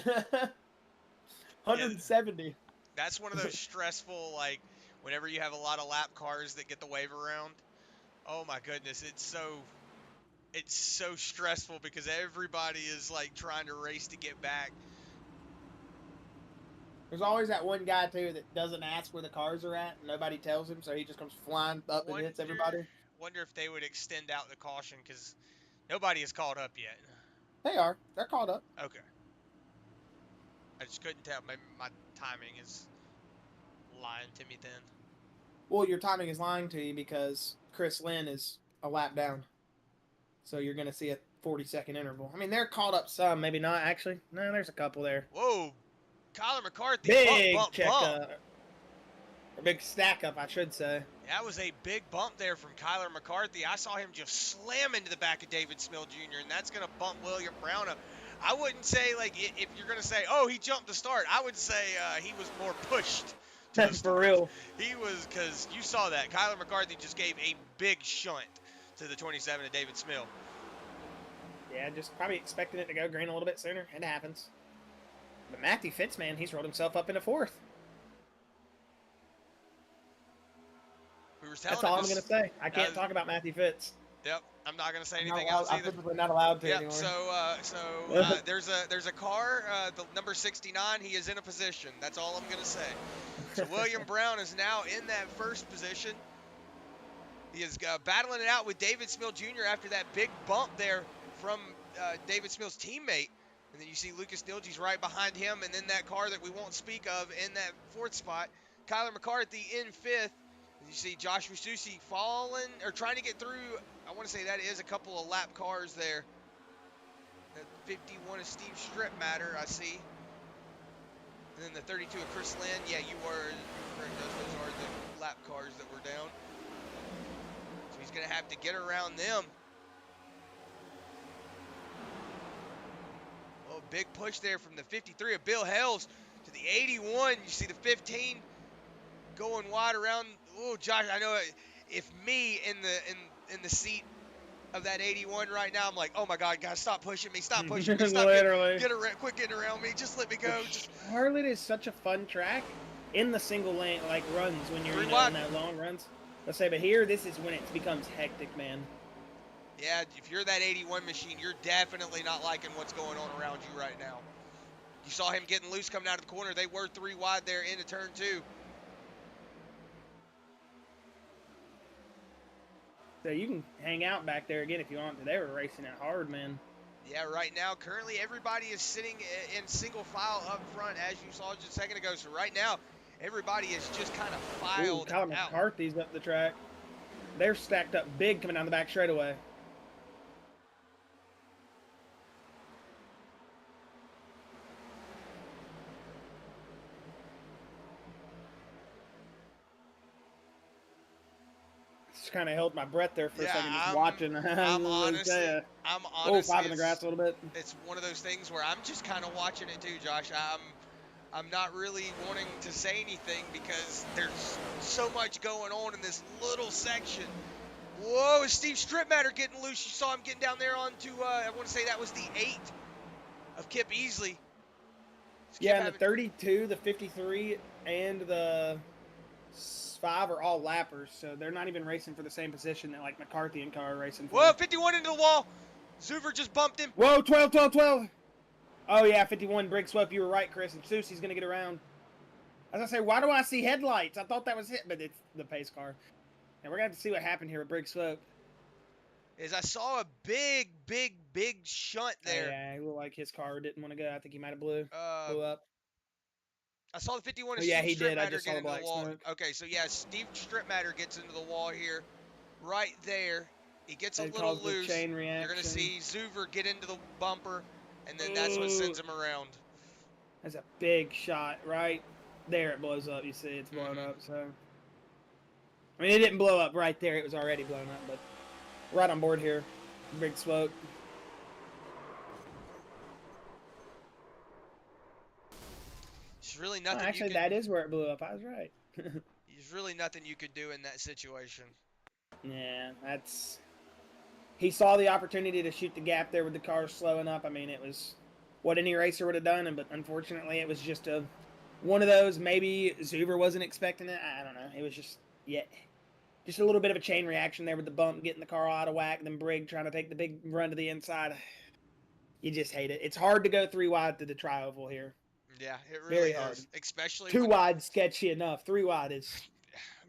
170. Yeah, that's one of those stressful, like, whenever you have a lot of lap cars that get the wave around. Oh my goodness, it's so stressful because everybody is like trying to race to get back. There's always that one guy, too, that doesn't ask where the cars are at. And nobody tells him, so he just comes flying up and hits everybody. Wonder if they would extend out the caution, because nobody is caught up yet. They are. They're caught up. Okay. I just couldn't tell. Maybe my timing is lying to me then. Well, your timing is lying to you because Chris Lynn is a lap down. So you're going to see a 40-second interval. I mean, they're caught up some. Maybe not, actually. No, there's a couple there. Whoa. Kyler McCarthy, big bump. A big stack up, I should say. That was a big bump there from Kyler McCarthy. I saw him just slam into the back of David Smill Jr., and that's going to bump William Brown up. I wouldn't say, like, if you're going to say, oh, he jumped to start, I would say he was more pushed to the For real. He was, because you saw that. Kyler McCarthy just gave a big shunt to the 27 of David Smil. Yeah, just probably expecting it to go green a little bit sooner. It happens. But Matthew Fitz, man, he's rolled himself up into fourth. We were telling That's all him I'm going to say. I can't talk about Matthew Fitz. Yep, I'm not going to say anything else I'm either. typically not allowed to Yep, anymore. there's a car, the number 69, he is in a position. That's all I'm going to say. So William Brown is now in that first position. He is battling it out with David Smil Jr. after that big bump there from David Smil's teammate. And then you see Lucas Nilge's right behind him, and then that car that we won't speak of in that fourth spot. Kyler McCarthy in fifth. And you see Josh Susi falling, or trying to get through. I want to say that is a couple of lap cars there. The 51 of Steve Stripmatter, I see. And then the 32 of Chris Lynn. Yeah, you were correct. Those are the lap cars that were down. So he's going to have to get around them. Oh, big push there from the 53 of Bill Hells to the 81. You see the 15 going wide around. Oh, Josh, I know if me in the seat of that 81 right now, I'm like, oh my God, guys, stop pushing me, stop pushing me, stop Literally. quit getting around me, just let me go. Charlotte is such a fun track in the single lane like runs when you're in that long runs. Let's say, but here this is when it becomes hectic, man. Yeah, if you're that 81 machine, you're definitely not liking what's going on around you right now. You saw him getting loose coming out of the corner. They were 3 wide there into turn 2. So you can hang out back there again if you want to. They were racing it hard, man. Yeah, right now, currently everybody is sitting in single file up front, as you saw just a second ago. So right now, everybody is just kind of filed out. Kyler McCarthy's up the track. They're stacked up big coming down the back straightaway. Just kind of held my breath there for a second, just watching. I'm honestly, five in the grass a little bit. It's one of those things where I'm just kind of watching it too, Josh. I'm not really wanting to say anything because there's so much going on in this little section. Whoa, is Steve Stripmatter getting loose? You saw him getting down there onto, I want to say that was the 8 of Kip Easley. Yeah, the 32, the 53, and the 5 are all lappers, so they're not even racing for the same position that like McCarthy and Carr are racing for. Whoa, 51 into the wall. Zuver just bumped him. Whoa, 12. Oh, yeah, 51, Briggs swept. You were right, Chris, and Susie's going to get around. As I say, why do I see headlights? I thought that was it, but it's the pace car. And we're going to have to see what happened here with Briggs Swope. Is I saw a big shunt there. Oh, yeah, it looked like his car didn't want to go. I think he might have blew up. I saw the 51 of Steve Steve Stripmatter get into the wall. Smoke. Okay, so yeah, Steve Stripmatter gets into the wall here, right there. He gets a little loose. Chain reaction. You're going to see Zuver get into the bumper, and then that's what sends him around. That's a big shot right there. It blows up. You see it's blown up. So, I mean, it didn't blow up right there. It was already blown up, but right on board here. Big smoke. There's really nothing. Actually, that is where it blew up. I was right. There's really nothing you could do in that situation. Yeah, that's. He saw the opportunity to shoot the gap there with the car slowing up. I mean, it was what any racer would have done, but unfortunately, it was just one of those. Maybe Zuber wasn't expecting it. I don't know. It was just a little bit of a chain reaction there with the bump, getting the car out of whack, then Brig trying to take the big run to the inside. You just hate it. It's hard to go 3 wide to the tri-oval here. Yeah, it really is. Hard. Especially 2 wide, sketchy enough. 3 wide is.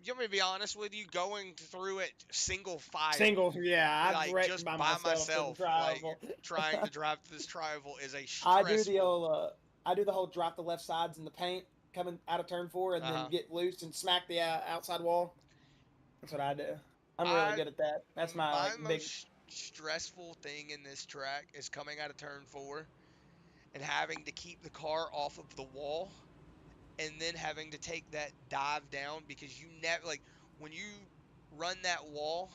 You want me to be honest with you? Going through it single file. Yeah. I've wrecked just by myself like, trying to drive this tri-oval is a stressful. I do the whole drop the left sides in the paint coming out of turn 4 and then get loose and smack the outside wall. That's what I do. I'm really good at that. That's my big stressful thing in this track is coming out of turn 4 and having to keep the car off of the wall and then having to take that dive down because you never, like, when you run that wall,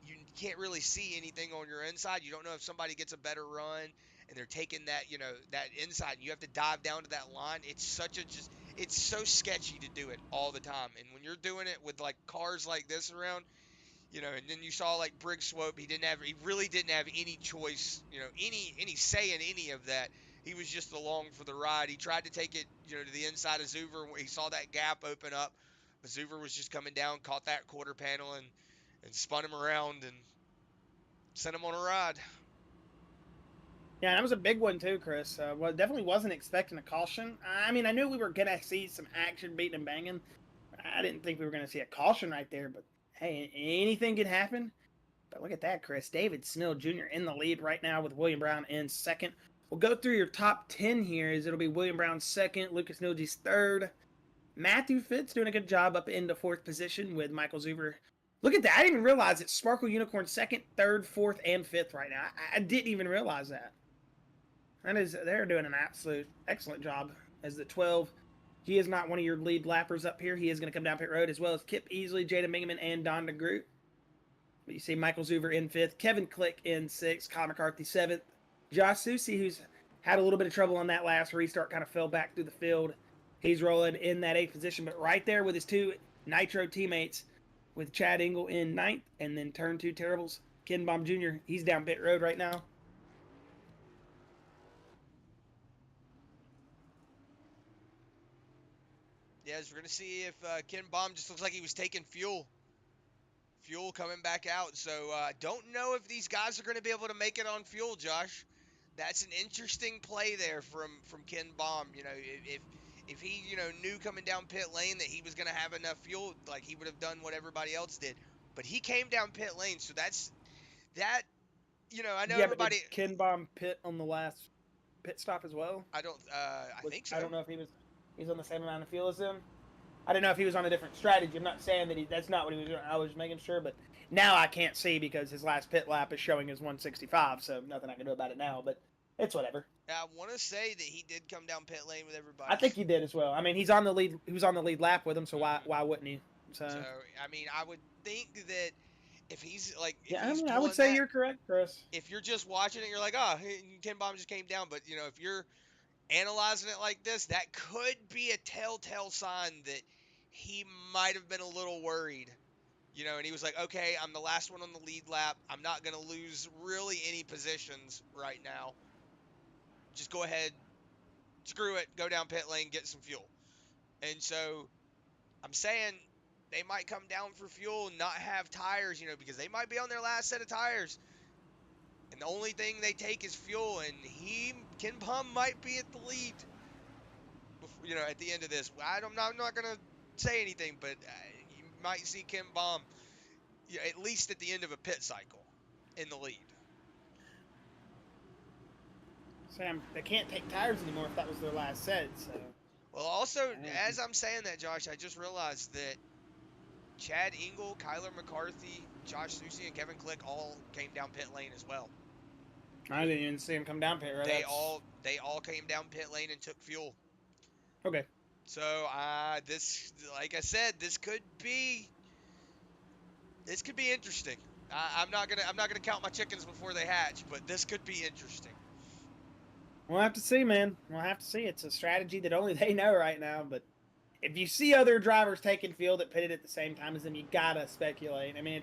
you can't really see anything on your inside. You don't know if somebody gets a better run and they're taking that, that inside and you have to dive down to that line. It's such a it's so sketchy to do it all the time. And when you're doing it with like cars like this around, and then you saw like Briggs Swope, he really didn't have any choice, any say in any of that. He was just along for the ride. He tried to take it, to the inside of Zuver. He saw that gap open up, but Zuver was just coming down, caught that quarter panel, and spun him around and sent him on a ride. Yeah, that was a big one too, Chris. Well, definitely wasn't expecting a caution. I mean, I knew we were gonna see some action beating and banging. I didn't think we were gonna see a caution right there, but hey, anything can happen. But look at that, Chris. David Snell Jr. in the lead right now with William Brown in second. We'll go through your top 10 here. It'll be William Brown second, Lucas Nilge's third. Matthew Fitz doing a good job up into fourth position with Michael Zuber. Look at that. I didn't even realize it's Sparkle Unicorn second, third, fourth, and fifth right now. I didn't even realize that. They're doing an absolute excellent job as the 12. He is not one of your lead lappers up here. He is going to come down pit road, as well as Kip Easley, Jada Mingaman, and Don DeGroot. But you see Michael Zuver in fifth, Kevin Click in sixth, Kyle McCarthy seventh, Josh Susi, who's had a little bit of trouble on that last restart, kind of fell back through the field. He's rolling in that eighth position, but right there with his two Nitro teammates, with Chad Engel in ninth, and then turn two terribles, Ken Baum Jr., he's down pit road right now. Yeah, as we're going to see if Ken Baum just looks like he was taking fuel coming back out. So don't know if these guys are going to be able to make it on fuel, Josh. That's an interesting play there from Ken Baum. If he knew coming down pit lane that he was going to have enough fuel, like he would have done what everybody else did. But he came down pit lane, so that's that. I know everybody. But did Ken Baum pit on the last pit stop as well? I think so. I don't know if he's on the same amount of fuel as him. I don't know if he was on a different strategy. I'm not saying that that's not what he was doing. I was making sure, but now I can't see because his last pit lap is showing as 165, so nothing I can do about it now, but it's whatever. I want to say that he did come down pit lane with everybody. I think he did as well. I mean, he's on the lead. He was on the lead lap with him, so why wouldn't he? So I mean, I would think that if he's like, I would say you're correct, Chris. If you're just watching it, you're like, oh, Ken Baum just came down. But if you're analyzing it like this, that could be a telltale sign that he might have been a little worried. And he was like, okay, I'm the last one on the lead lap. I'm not going to lose really any positions right now. Just go ahead, screw it, go down pit lane, get some fuel. And so I'm saying they might come down for fuel and not have tires, because they might be on their last set of tires. And the only thing they take is fuel, and Ken Baum might be at the lead, at the end of this. I'm not going to say anything, but you might see Ken Baum, at least at the end of a pit cycle, in the lead. Sam, they can't take tires anymore if that was their last set. So. Well, also, as I'm saying that, Josh, I just realized that Chad Engel, Kyler McCarthy, Josh Susi, and Kevin Click all came down pit lane as well. I didn't even see him come down pit. Right? They all came down pit lane and took fuel. Okay. So this, like I said, this could be interesting. I'm not gonna count my chickens before they hatch, but this could be interesting. We'll have to see, man. We'll have to see. It's a strategy that only they know right now. But if you see other drivers taking fuel that pitted at the same time as them, you gotta speculate. I mean,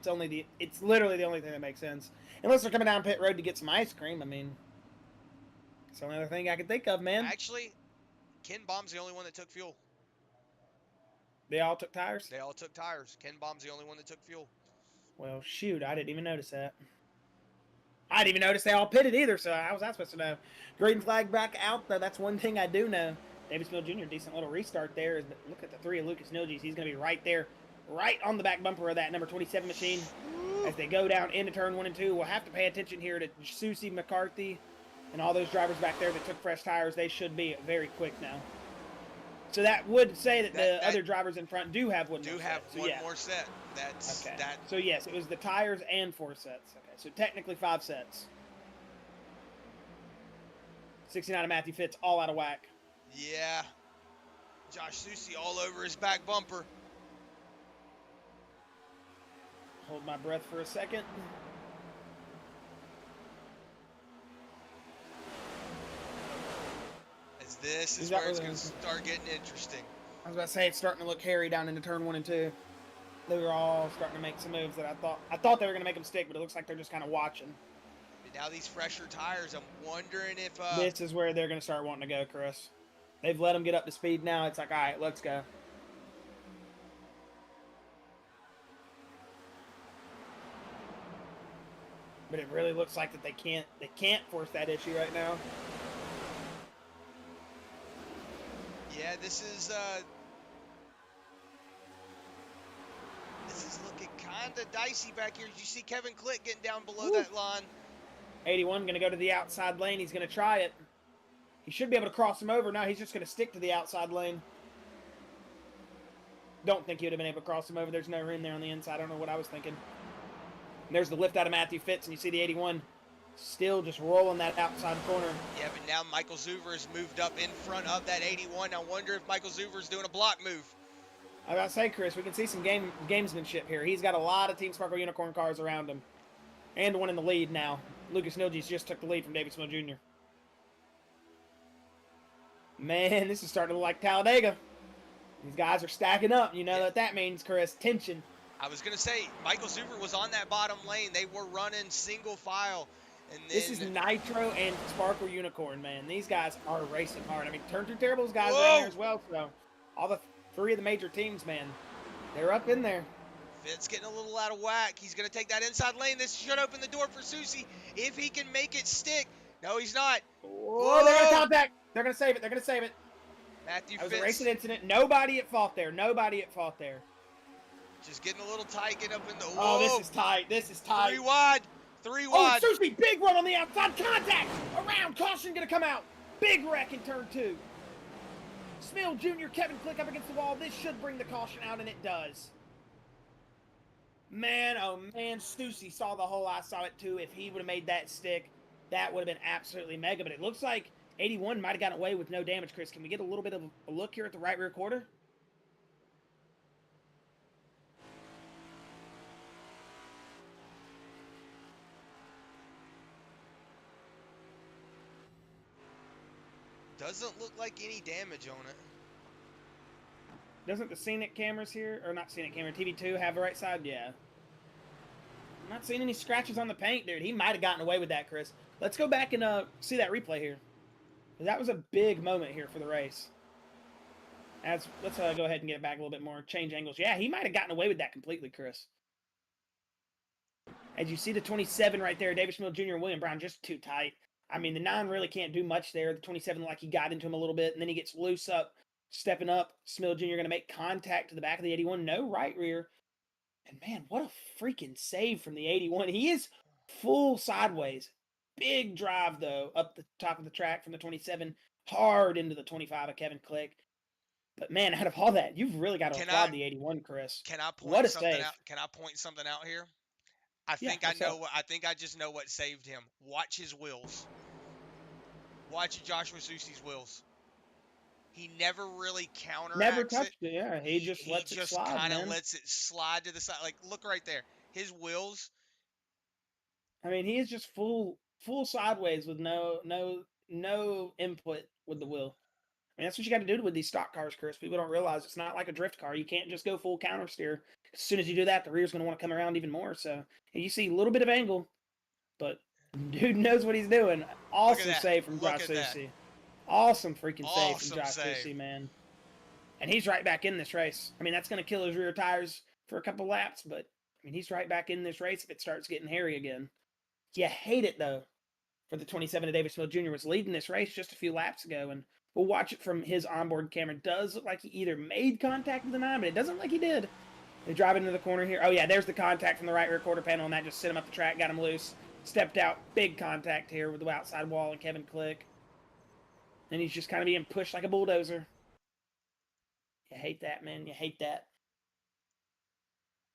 it's literally the only thing that makes sense. Unless they're coming down pit road to get some ice cream. I mean, it's the only other thing I can think of, man. Actually, Ken Baum's the only one that took fuel. They all took tires? They all took tires. Ken Baum's the only one that took fuel. Well, shoot, I didn't even notice that. I didn't even notice they all pitted either, so how was I supposed to know? Green flag back out, though. That's one thing I do know. David Smith Jr., decent little restart there. Look at the three of Lucas Nilge's. He's going to be right there, right on the back bumper of that number 27 machine. As they go down into turn 1 and 2, we'll have to pay attention here to Susi, McCarthy, and all those drivers back there that took fresh tires. They should be very quick now. So that would say that the other drivers in front do have one more set. That's okay. That. So yes, it was the tires and 4 sets. Okay, so technically 5 sets. 69 of Matthew Fitz, all out of whack. Yeah. Josh Susi all over his back bumper. Hold my breath for a second. As this is where it's going to start getting interesting. I was about to say it's starting to look hairy down into turn 1 and 2. They were all starting to make some moves that I thought they were going to make them stick, but it looks like they're just kind of watching. But now these fresher tires, I'm wondering if this is where they're going to start wanting to go, Chris. They've let them get up to speed now. It's like, all right, let's go. But it really looks like that they can't force that issue right now. Yeah, this is looking kind of dicey back here. You see Kevin Click getting down below that line. 81 going to go to the outside lane. He's going to try it. He should be able to cross him over. Now he's just going to stick to the outside lane. Don't think he would have been able to cross him over. There's no room there on the inside. I don't know what I was thinking. And there's the lift out of Matthew Fitz, and you see the 81 still just rolling that outside corner. Yeah, but now Michael Zuver has moved up in front of that 81. I wonder if Michael Zuver is doing a block move. I gotta say, Chris, we can see some gamesmanship here. He's got a lot of Team Sparkle Unicorn cars around him. And one in the lead now. Lucas Nilges just took the lead from David Smith Jr. Man, this is starting to look like Talladega. These guys are stacking up. You know what that means, Chris. Tension. I was going to say, Michael Zuver was on that bottom lane. They were running single file. And then... This is Nitro and Sparkle Unicorn, man. These guys are racing hard. I mean, Turn 2 Terrible's guys are in there as well. So, all the 3 of the major teams, man, they're up in there. Fitz getting a little out of whack. He's going to take that inside lane. This should open the door for Susie if he can make it stick. No, he's not. Whoa, they're going to contact. They're going to save it. They're going to save it. Matthew That was Fitz. a racing incident. Nobody at fault there. Nobody at fault there. Just getting a little tight, getting up in the... Whoa. Oh, this is tight. This is tight. 3 wide. 3 wide. Oh, Susie, big run on the outside. Contact. Around. Caution going to come out. Big wreck in turn 2. Smill Jr., Kevin Click up against the wall. This should bring the caution out, and it does. Man, oh man, Stussy saw the hole. I saw it too. If he would have made that stick, that would have been absolutely mega. But it looks like 81 might have gotten away with no damage, Chris. Can we get a little bit of a look here at the right rear quarter? Doesn't look like any damage on it. Doesn't the scenic cameras here, or not scenic camera, TV2 have the right side? Yeah. I'm not seeing any scratches on the paint, dude. He might have gotten away with that, Chris. Let's go back and see that replay here. That was a big moment here for the race. Let's go ahead and get it back a little bit more. Change angles. Yeah, he might have gotten away with that completely, Chris. As you see the 27 right there, David Schmidt Jr. and William Brown just too tight. I mean, the 9 really can't do much there. The 27, like he got into him a little bit, and then he gets loose up, stepping up. Smith Jr. going to make contact to the back of the 81. No right rear. And man, what a freaking save from the 81. He is full sideways. Big drive, though, up the top of the track from the 27, hard into the 25 of Kevin Click. But man, out of all that, you've really got to applaud the 81, Chris. Can I point what a something save. out? Can I point something out here? I think I just know what saved him. Watch his wheels. Watch Joshua Susi's wheels. He never really counteracts Never touched it. Yeah, he just lets it slide. He just kind of lets it slide to the side. Like, look right there. His wheels. I mean, he is just full sideways with no input with the wheel. I mean, that's what you got to do with these stock cars, Chris. People don't realize it's not like a drift car. You can't just go full counter steer. As soon as you do that, the rear's going to want to come around even more. So you see a little bit of angle, but dude knows what he's doing. Awesome save from Josh Susi. Awesome freaking save from Josh Susi, man. And he's right back in this race. I mean, that's going to kill his rear tires for a couple laps, but I mean, he's right back in this race if it starts getting hairy again. You hate it, though, for the 27 of David Smith Jr. was leading this race just a few laps ago, and we'll watch it from his onboard camera. It does look like he either made contact with the 9, but it doesn't look like he did. They drive into the corner here. Oh, yeah, there's the contact from the right rear quarter panel, and that just sent him up the track, got him loose. Stepped out, big contact here with the outside wall and Kevin Click. And he's just kind of being pushed like a bulldozer. You hate that, man. You hate that.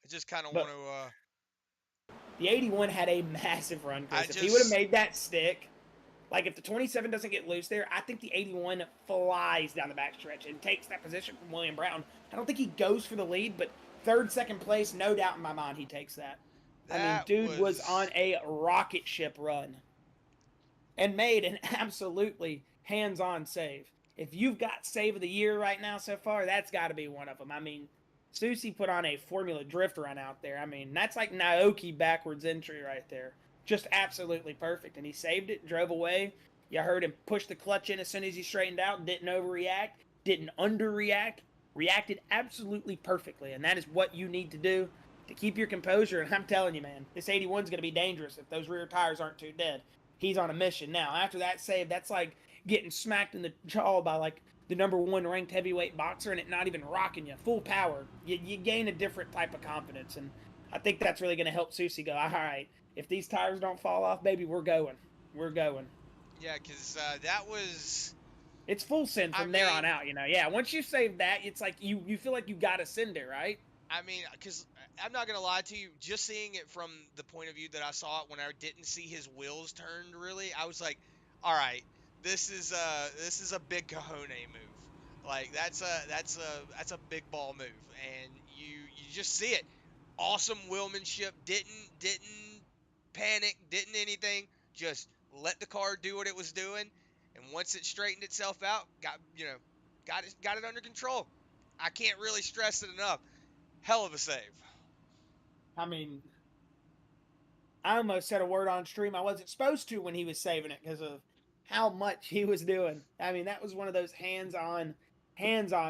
I just kind of want to... The 81 had a massive run, Chris. If he would have made that stick, like if the 27 doesn't get loose there, I think the 81 flies down the backstretch and takes that position from William Brown. I don't think he goes for the lead, but third, second place, no doubt in my mind he takes that. I mean, dude was on a rocket ship run and made an absolutely hands-on save. if you've got save of the year right now so far, that's got to be one of them. I mean, Susie put on a Formula Drift run out there. I mean, that's like Naoki backwards entry right there. Just absolutely perfect. And he saved it, drove away. You heard him push the clutch in as soon as he straightened out, didn't overreact, didn't underreact, reacted absolutely perfectly. And that is what you need to do to keep your composure. And I'm telling you, man, this 81 is going to be dangerous if those rear tires aren't too dead. He's on a mission. Now, after that save, that's like getting smacked in the jaw by like the #1 ranked heavyweight boxer and it not even rocking you full power. You gain a different type of confidence, and I think that's really going to help Susie go, all right, if these tires don't fall off, baby, we're going. Yeah, because that was. It's full send from there on out, you know. Yeah, once you save that, it's like you feel like you got to send it, right? I mean, because I'm not gonna lie to you, just seeing it from the point of view that I saw it when I didn't see his wheels turned, really, I was like, all right, this is a big cojones move. Like that's a big ball move, and you just see it. Awesome wheelmanship. Didn't panic. Didn't anything. Just let the car do what it was doing, and once it straightened itself out, got it under control. I can't really stress it enough. Hell of a save. I mean, I almost said a word on stream I wasn't supposed to when he was saving it because of how much he was doing. I mean, that was one of those hands-on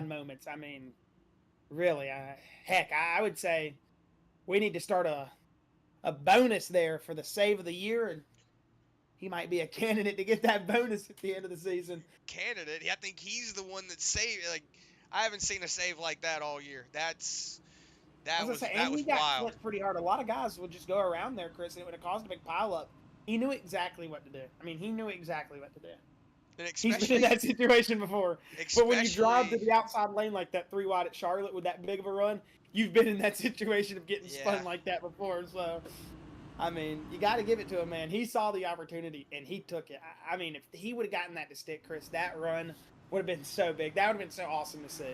moments. I mean, really, heck, I would say we need to start a bonus there for the save of the year, and he might be a candidate to get that bonus at the end of the season. Candidate? I think he's the one that saved. Like, I haven't seen a save like that all year. That was he got wild. flipped pretty hard. A lot of guys would just go around there, Chris, and it would have caused a big pileup. He knew exactly what to do. I mean, he knew exactly what to do. And He's been in that situation before. But when you drive to the outside lane like that 3 wide at Charlotte with that big of a run, you've been in that situation of getting spun like that before. So, I mean, you got to give it to him, man. He saw the opportunity, and he took it. I mean, if he would have gotten that to stick, Chris, that run would have been so big. That would have been so awesome to see.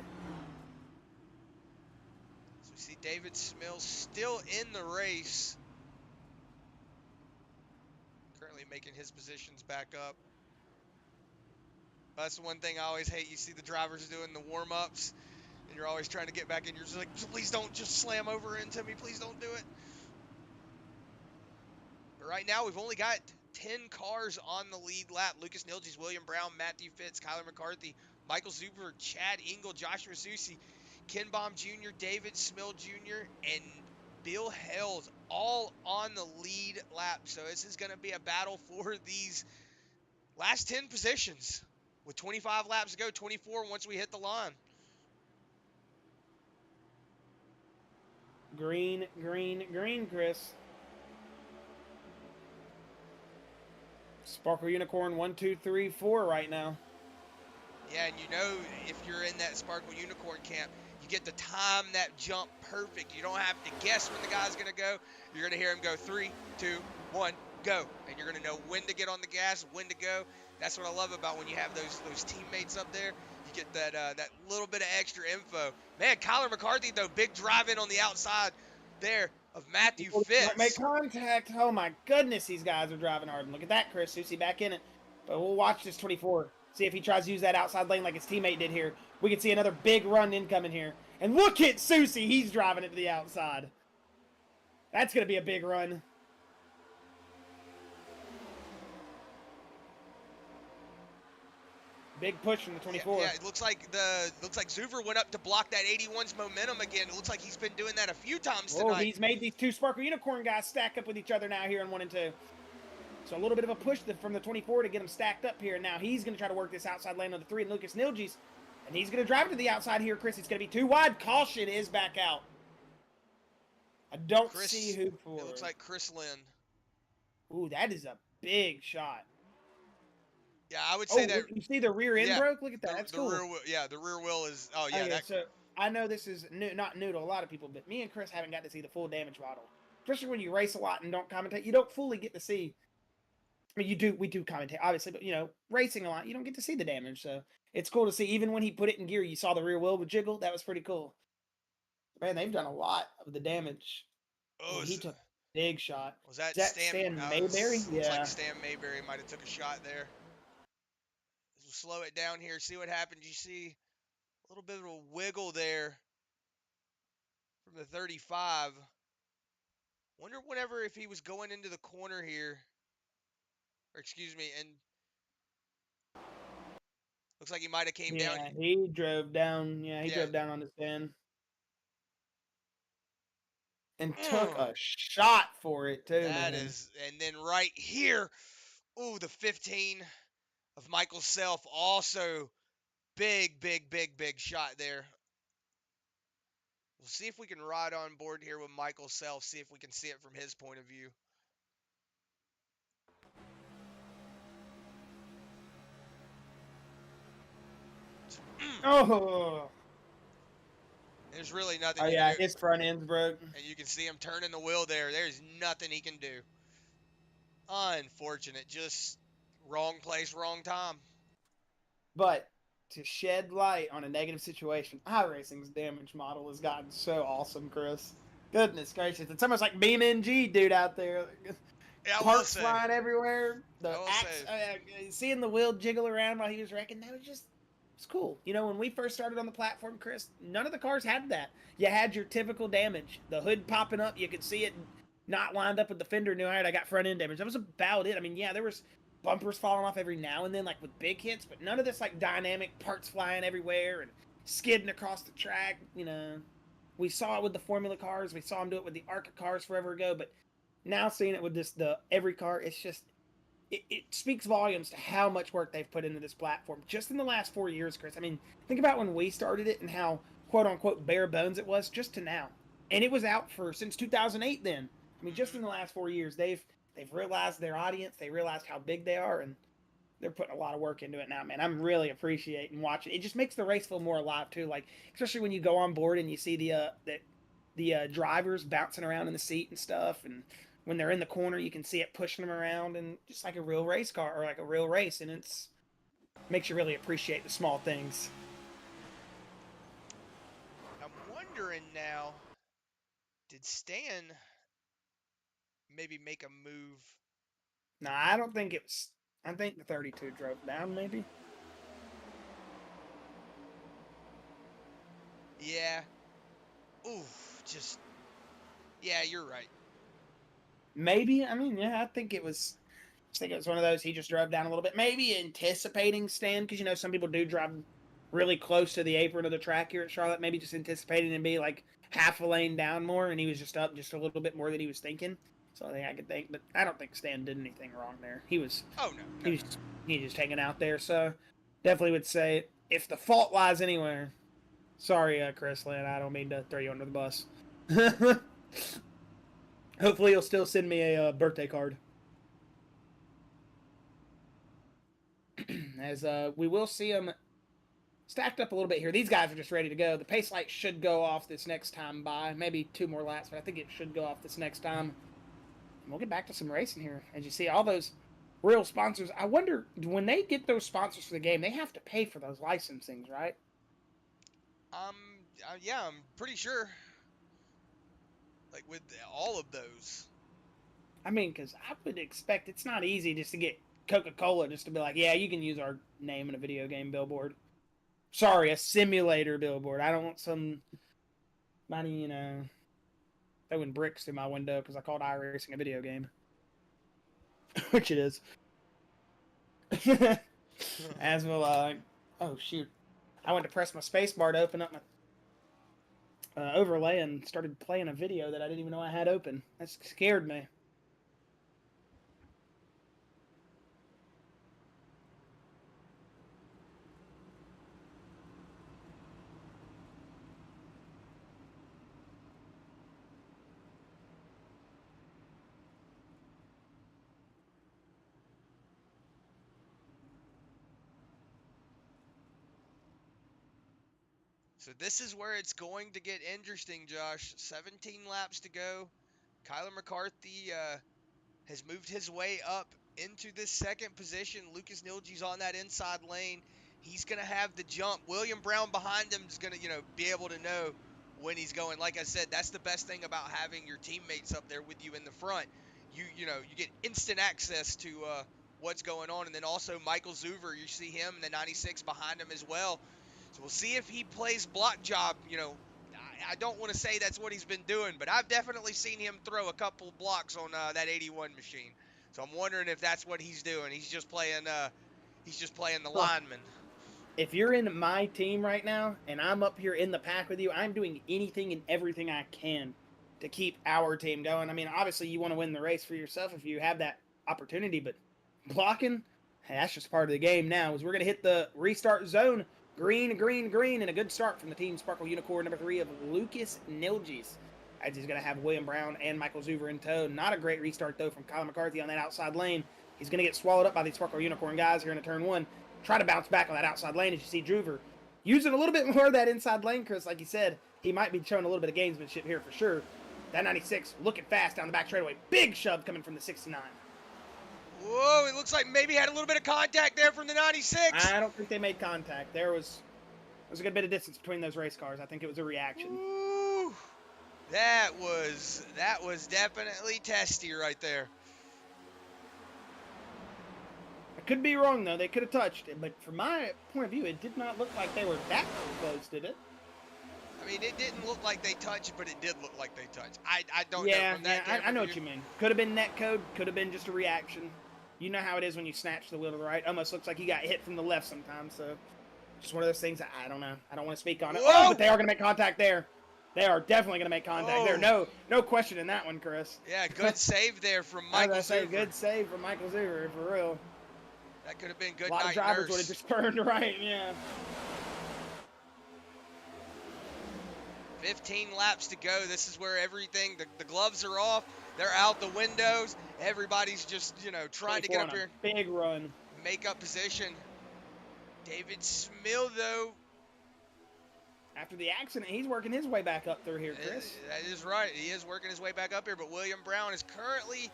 So we see David Smills still in the race. Currently making his positions back up. That's the one thing I always hate. You see the drivers doing the warm-ups, and you're always trying to get back in. You're just like, please don't just slam over into me. Please don't do it. But right now, we've only got 10 cars on the lead lap. Lucas Nilges, William Brown, Matthew Fitz, Kyler McCarthy, Michael Zuber, Chad Engel, Joshua Susi, Ken Baum Jr., David Smill Jr., and Bill Hells all on the lead lap. So this is going to be a battle for these last 10 positions. With 25 laps to go, 24 once we hit the line. Green, Chris. Sparkle Unicorn 1, 2, 3, 4 right now. Yeah, and you know if you're in that Sparkle Unicorn camp, you get to time that jump perfect. You don't have to guess when the guy's going to go. You're going to hear him go 3, 2, 1, go. And you're going to know when to get on the gas, when to go. That's what I love about when you have those teammates up there. You get that little bit of extra info. Man, Kyler McCarthy, though, big drive in on the outside there of Matthew Fitz. Make contact. Oh, my goodness, these guys are driving hard. And look at that, Chris. Susie back in it. But we'll watch this 24. See if he tries to use that outside lane like his teammate did here. We can see another big run incoming here. And look at Susie. He's driving it to the outside. That's going to be a big run. Big push from the 24. Yeah, it looks like Zuver went up to block that 81's momentum again. It looks like he's been doing that a few times tonight. Oh, he's made these two Sparkle Unicorn guys stack up with each other now here in 1 and 2. So a little bit of a push from the 24 to get them stacked up here. Now he's going to try to work this outside lane on the 3 and Lucas Nilges. And he's going to drive to the outside here, Chris. It's going to be too wide. Caution is back out. I don't see who for. It looks like Chris Lynn. Ooh, that is a big shot. Yeah, I would say that. You see the rear end broke? Look at that. That's cool. The rear wheel is. Oh yeah. So I know this is not new to a lot of people, but me and Chris haven't got to see the full damage model. Especially when you race a lot and don't commentate, you don't fully get to see. I mean, we do commentate obviously, but racing a lot, you don't get to see the damage. So it's cool to see. Even when he put it in gear, you saw the rear wheel with jiggle. That was pretty cool. Man, they've done a lot of the damage. Oh, he took a big shot. Was that Stan Mayberry? Yeah. Looks like Stan Mayberry might have took a shot there. slow it down here, see what happens. You see a little bit of a wiggle there from the 35. Wonder whenever if he was going into the corner here, or excuse me, and looks like he might have came down. Yeah, he drove down. Yeah, he Yeah. drove down on his bend. And took a shot for it, too, That man. is, and then right here, ooh, the 15 of Michael Self, also big, big, big, big shot there. We'll see if we can ride on board here with Michael Self, see if we can see it from his point of view. Oh. There's really nothing Oh, you yeah, can do. his front end's broke. And you can see him turning the wheel there. There's nothing he can do. Unfortunate. Just wrong place, wrong time. But to shed light on a negative situation, iRacing's damage model has gotten so awesome, Chris. Goodness gracious. It's almost like BeamNG dude out there. Yeah, I will Parts say. flying everywhere. The I will axe, say. seeing the wheel jiggle around while he was wrecking, that was just, it's cool. You know, when we first started on the platform, Chris, none of the cars had that. You had your typical damage. The hood popping up, you could see it not lined up with the fender. Knew, all right, I got front end damage. That was about it. I mean, yeah, there was bumpers falling off every now and then, like with big hits, but none of this like dynamic parts flying everywhere and skidding across the track. You know, we saw it with the Formula cars. We saw them do it with the ARCA cars forever ago, but now seeing it with the every car, it's just it speaks volumes to how much work they've put into this platform just in the last 4 years, Chris. I mean, think about when we started it and how quote unquote bare bones it was just to now, and it was out for since 2008. Then I mean, just in the last 4 years, they've realized their audience, they realized how big they are, and they're putting a lot of work into it now, man. I'm really appreciating watching. It just makes the race feel more alive too. Like especially when you go on board and you see the drivers bouncing around in the seat and stuff, and when they're in the corner, you can see it pushing them around, and just like a real race car or like a real race, and it's makes you really appreciate the small things. I'm wondering now, did Stan maybe make a move? No, I don't think it was. I think the 32 drove down, maybe. Yeah. Ooh, just. Yeah, you're right. Maybe. I mean, yeah, I think it was. I think it was one of those he just drove down a little bit, maybe anticipating Stan, because you know some people do drive really close to the apron of the track here at Charlotte. Maybe just anticipating to be like half a lane down more, and he was just up just a little bit more than he was thinking. So I think I could think, but I don't think Stan did anything wrong there. He was. Oh no. He was just hanging out there. So definitely would say if the fault lies anywhere. Sorry, Chris Lynn. I don't mean to throw you under the bus. Hopefully, you'll still send me a birthday card. As we will see them stacked up a little bit here. These guys are just ready to go. The pace light should go off this next time by. Maybe 2 more laps, but I think it should go off this next time. And we'll get back to some racing here. As you see, all those real sponsors. I wonder, when they get those sponsors for the game, they have to pay for those licensings, right? Yeah, I'm pretty sure. Like with all of those. I mean, because I would expect it's not easy just to get Coca-Cola just to be like, yeah, you can use our name in a video game billboard. Sorry, a simulator billboard. I don't want some money, you know, throwing bricks through my window because I called iRacing a video game. Which it is. As will, oh, shoot. I went to press my space bar to open up my overlay and started playing a video that I didn't even know I had open. That scared me. So this is where it's going to get interesting, Josh. 17 laps to go. Kyler McCarthy has moved his way up into this second position. Lucas Nilge's on that inside lane. He's going to have the jump. William Brown behind him is going to, be able to know when he's going. Like I said, that's the best thing about having your teammates up there with you in the front. You get instant access to what's going on. And then also Michael Zuver, you see him in the 96 behind him as well. So we'll see if he plays block job. You know, I don't want to say that's what he's been doing, but I've definitely seen him throw a couple blocks on that 81 machine. So I'm wondering if that's what he's doing. He's just playing the lineman. If you're in my team right now and I'm up here in the pack with you, I'm doing anything and everything I can to keep our team going. I mean, obviously you want to win the race for yourself if you have that opportunity, but blocking, hey, that's just part of the game now. As we're going to hit the restart zone. Green, green, green, and a good start from the Team Sparkle Unicorn number 3 of Lucas Nilges. As he's going to have William Brown and Michael Zuver in tow. Not a great restart, though, from Kyle McCarthy on that outside lane. He's going to get swallowed up by these Sparkle Unicorn guys here in a turn 1. Try to bounce back on that outside lane as you see Zuver using a little bit more of that inside lane, Chris. Like you said, he might be showing a little bit of gamesmanship here for sure. That 96 looking fast down the back straightaway. Big shove coming from the 69. Whoa, it looks like maybe had a little bit of contact there from the 96. I don't think they made contact. There was a good bit of distance between those race cars. I think it was a reaction. Ooh, that was definitely testy right there. I could be wrong, though. They could have touched it, but from my point of view, it did not look like they were that close, did it? I mean, it didn't look like they touched, but it did look like they touched. I don't know from Yeah, that I know what you mean. Could have been net code, could have been just a reaction. You know how it is when you snatch the wheel to the right. Almost looks like you got hit from the left sometimes, so just one of those things that I don't know. I don't want to speak on it. Whoa! Oh, but they are going to make contact there. They are definitely going to make contact Oh. there. No question in that one, Chris. Yeah, good save there from Michael Zuver. Good save from Michael Zuver, for real. That could have been good A lot of night drivers nurse. would have just turned right, yeah. 15 laps to go. This is where everything, the gloves are off. They're out the windows. Everybody's just, trying to get up here. Big run. Make up position. David Smill, though. After the accident, he's working his way back up through here, Chris. That is right. He is working his way back up here, but William Brown is currently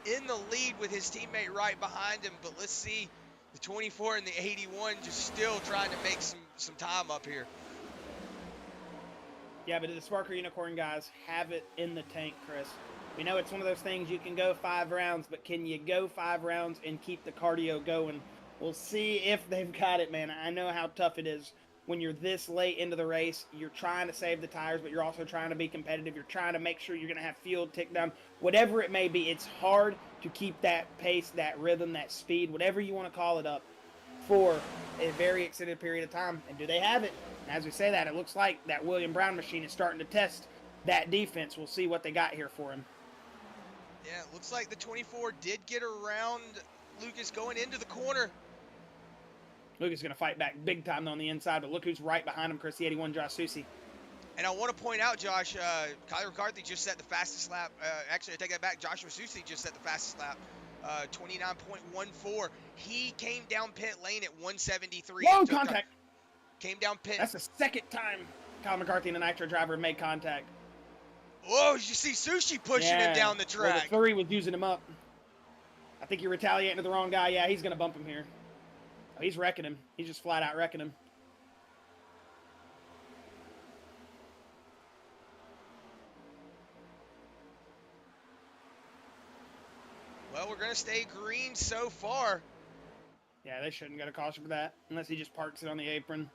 in the lead with his teammate right behind him. But let's see, the 24 and the 81 just still trying to make some time up here. Yeah, but the Sparkle Unicorn guys have it in the tank, Chris. We know it's one of those things you can go 5 rounds, but can you go 5 rounds and keep the cardio going? We'll see if they've got it, man. I know how tough it is when you're this late into the race. You're trying to save the tires, but you're also trying to be competitive. You're trying to make sure you're going to have fuel tick down. Whatever it may be, it's hard to keep that pace, that rhythm, that speed, whatever you want to call it up, for a very extended period of time. And do they have it? And as we say that, it looks like that William Brown machine is starting to test that defense. We'll see what they got here for him. Yeah, it looks like the 24 did get around Lucas going into the corner. Lucas is going to fight back big time on the inside, but look who's right behind him, Chris, the 81 Josh Susi. And I want to point out, Josh, Kyler McCarthy just set the fastest lap. Actually, I take that back. Joshua Susi just set the fastest lap, 29.14. He came down pit lane at 173. Whoa, contact. Came down pit. That's the second time Kyle McCarthy and the Nitro driver have made contact. Whoa, you see Sushi pushing him down the track. Well, the 3 was using him up. I think you're retaliating to the wrong guy. Yeah, he's going to bump him here. Oh, he's wrecking him. He's just flat out wrecking him. Well, we're going to stay green so far. Yeah, they shouldn't get a caution for that, unless he just parks it on the apron.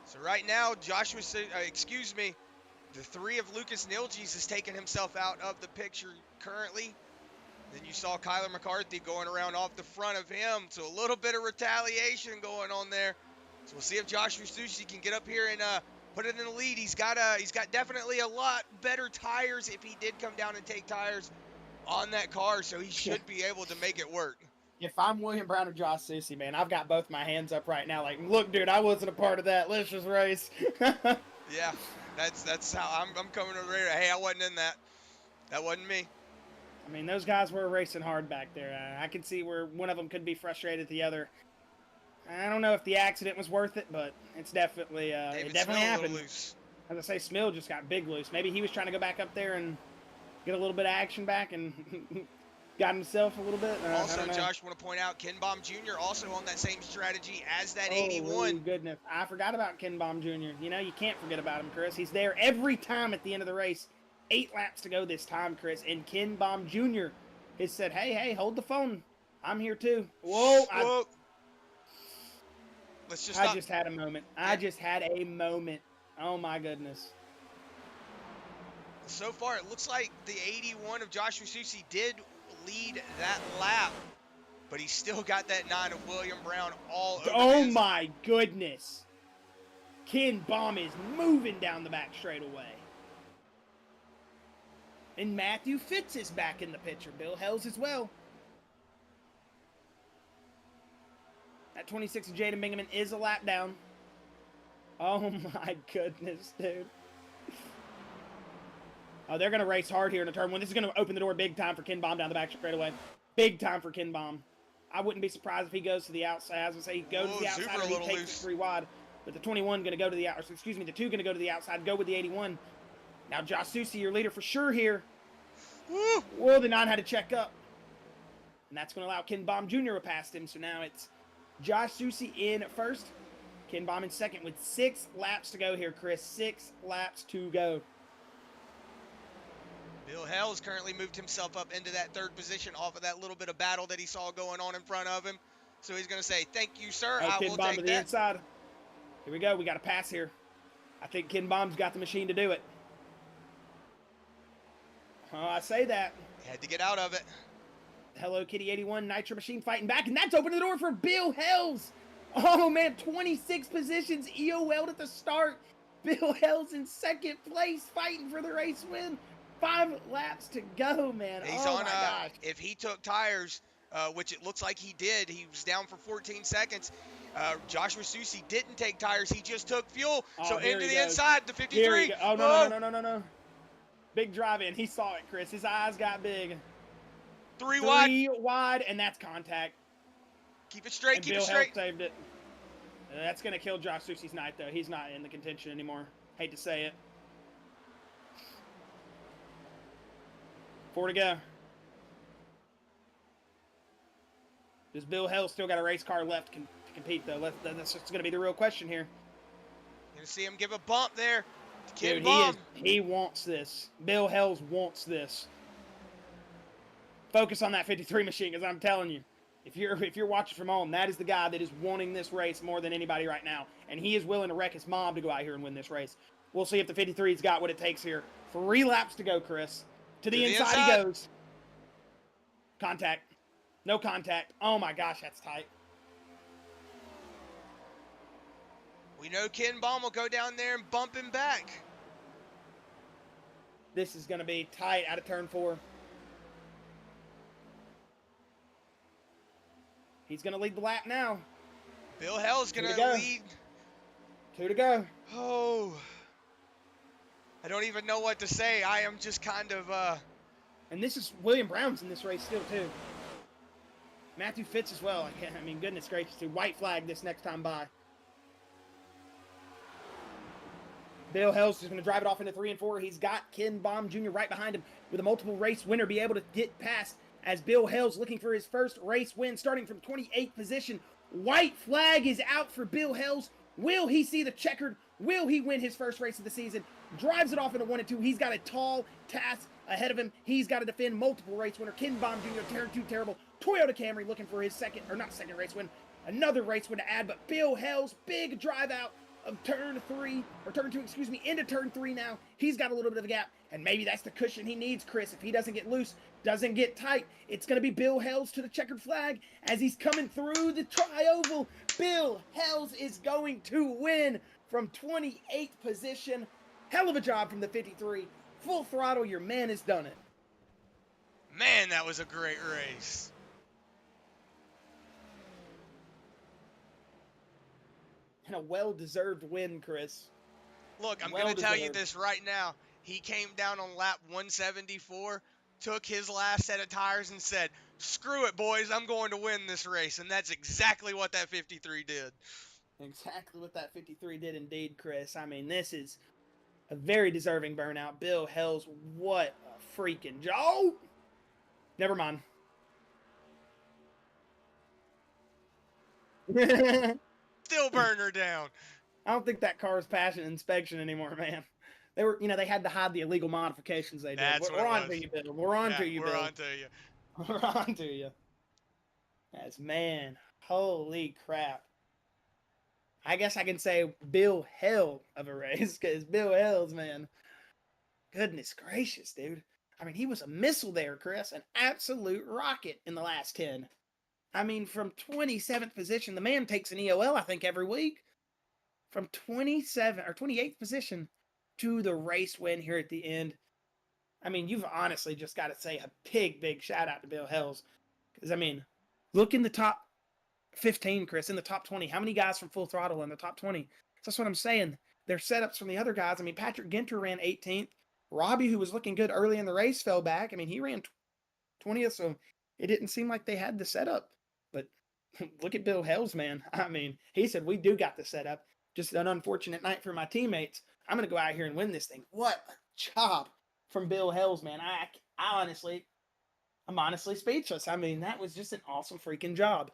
So right now, the 3 of Lucas Nilges has taken himself out of the picture currently. Then you saw Kyler McCarthy going around off the front of him. So a little bit of retaliation going on there. So we'll see if Joshua Sushi can get up here and put it in the lead. He's got definitely a lot better tires if he did come down and take tires on that car. So he should be able to make it work. If I'm William Brown or Josh Susi, man, I've got both my hands up right now. Like, look, dude, I wasn't a part of that. Let's just race. Yeah, that's how I'm coming over here. Hey, I wasn't in that. That wasn't me. I mean, those guys were racing hard back there. I can see where one of them could be frustrated at the other. I don't know if the accident was worth it, but it's definitely it definitely happened. Loose. As I say, Smill just got big loose. Maybe he was trying to go back up there and get a little bit of action back and got himself a little bit. Also, Josh, want to point out Ken Baum Jr. also on that same strategy as that 81. Oh, goodness. I forgot about Ken Baum Jr. You know, you can't forget about him, Chris. He's there every time at the end of the race. 8 laps to go this time, Chris. And Ken Baum Jr. He said, hey, hold the phone. I'm here too. Whoa. Whoa. Let's just I stop. just had a moment. I just had a moment. Oh, my goodness. So far, it looks like the 81 of Joshua Susi did lead that lap, but he's still got that 9 of William Brown all over Oh, his. my goodness. Ken Baum is moving down the back straightaway. And Matthew Fitz is back in the picture. Bill Hells as well. That 26 of Jaden Bingaman is a lap down. Oh my goodness, dude. Oh, they're going to race hard here in the turn one. This is going to open the door big time for Ken Baum down the back straightaway. Big time for Ken Baum. I wouldn't be surprised if he goes to the outside. I was going to say he goes to the outside or he takes it 3 wide. But the 21 going to go to the outside. Excuse me, the 2 going to go to the outside. Go with the 81. Now Josh Susi, your leader for sure here. Woo! Whoa, the 9 had to check up. And that's going to allow Ken Baum Jr. past him. So now it's Josh Susi in first. Ken Baum in second with 6 laps to go here, Chris. 6 laps to go. Bill Hells currently moved himself up into that 3rd position off of that little bit of battle that he saw going on in front of him. So he's going to say, thank you, sir. Hey, I Ken will Baum take to the that. inside. Here we go. We got a pass here. I think Ken Baum's got the machine to do it. Oh, I say that. He had to get out of it. Hello Kitty 81 Nitro Machine fighting back, and that's opening the door for Bill Hells. Oh man, 26 positions EOL'd at the start. Bill Hells in second place fighting for the race win. 5 laps to go, man. He's oh on. my gosh. If he took tires, which it looks like he did, he was down for 14 seconds. Joshua Susi didn't take tires. He just took fuel. Oh, So here into he the goes. inside, the 53. Here he go. Oh, Whoa. no. Big drive in. He saw it, Chris. His eyes got big. 3 wide. 3 wide, and that's contact. Keep it straight. And Keep Bill it straight. Hells saved it. That's going to kill Josh Susi's night, though. He's not in the contention anymore. Hate to say it. 4 to go. Does Bill Hells still got a race car left to compete, though? That's going to be the real question here. You're going to see him give a bump there. Ken Dude, Baum. he wants this. Bill Hells wants this. Focus on that 53 machine, because I'm telling you, if you're watching from home, that is the guy that is wanting this race more than anybody right now, and he is willing to wreck his mom to go out here and win this race. We'll see if the 53's got what it takes here. 3 laps to go, Chris. To the inside he goes. Contact. No contact. Oh my gosh, that's tight. We know Ken Baum will go down there and bump him back. This is going to be tight out of turn 4. He's going to lead the lap now. Bill Hell's going to lead. 2 to go. Oh. I don't even know what to say. I am just kind of, And this is William Brown's in this race still, too. Matthew Fitz as well. I mean, goodness gracious. To white flag this next time by. Bill Hells is going to drive it off into 3 and 4. He's got Ken Baum Jr. right behind him with a multiple race winner be able to get past as Bill Hells looking for his first race win starting from 28th position. White flag is out for Bill Hells. Will he see the checkered? Will he win his first race of the season? Drives it off into 1 and 2. He's got a tall task ahead of him. He's got to defend multiple race winner. Ken Baum Jr. Turn 2 terrible. Toyota Camry looking for his second race win. Another race win to add, but Bill Hells, big drive out of turn 2, into turn 3 now. He's got a little bit of a gap, and maybe that's the cushion he needs, Chris. If he doesn't get loose, doesn't get tight, it's going to be Bill Hells to the checkered flag as he's coming through the tri-oval. Bill Hells is going to win from 28th position. Hell of a job from the 53. Full throttle, your man has done it. man, that was a great race. And a well-deserved win, Chris. Look, I'm going to tell you this right now. He came down on lap 174, took his last set of tires and said, screw it, boys, I'm going to win this race. And that's exactly what that 53 did. Exactly what that 53 did indeed, Chris. I mean, this is a very deserving burnout. Bill Hells, what a freaking job. Oh! Never mind. Still burn her down. I don't think that car is passing inspection anymore, man. They were, they had to hide the illegal modifications they did. That's We're on to you, Bill. We're on to you, Bill. We're on to you. On to you. As man, holy crap. I guess I can say Bill Hell of a race because Bill Hell's, man, goodness gracious, dude. I mean, he was a missile there, Chris, an absolute rocket in the last 10. I mean, from 27th position, the man takes an EOL, I think, every week. From 27 or 28th position to the race win here at the end. I mean, you've honestly just got to say a big shout out to Bill Hells. Because, I mean, look in the top 15, Chris, in the top 20. How many guys from Full Throttle in the top 20? So that's what I'm saying. Their setups from the other guys. I mean, Patrick Ginter ran 18th. Robbie, who was looking good early in the race, fell back. I mean, he ran 20th, so it didn't seem like they had the setup. But look at Bill Hells, man. I mean, he said, we do got the setup. Just an unfortunate night for my teammates. I'm going to go out here and win this thing. What a job from Bill Hells, man. I'm honestly speechless. I mean, that was just an awesome freaking job.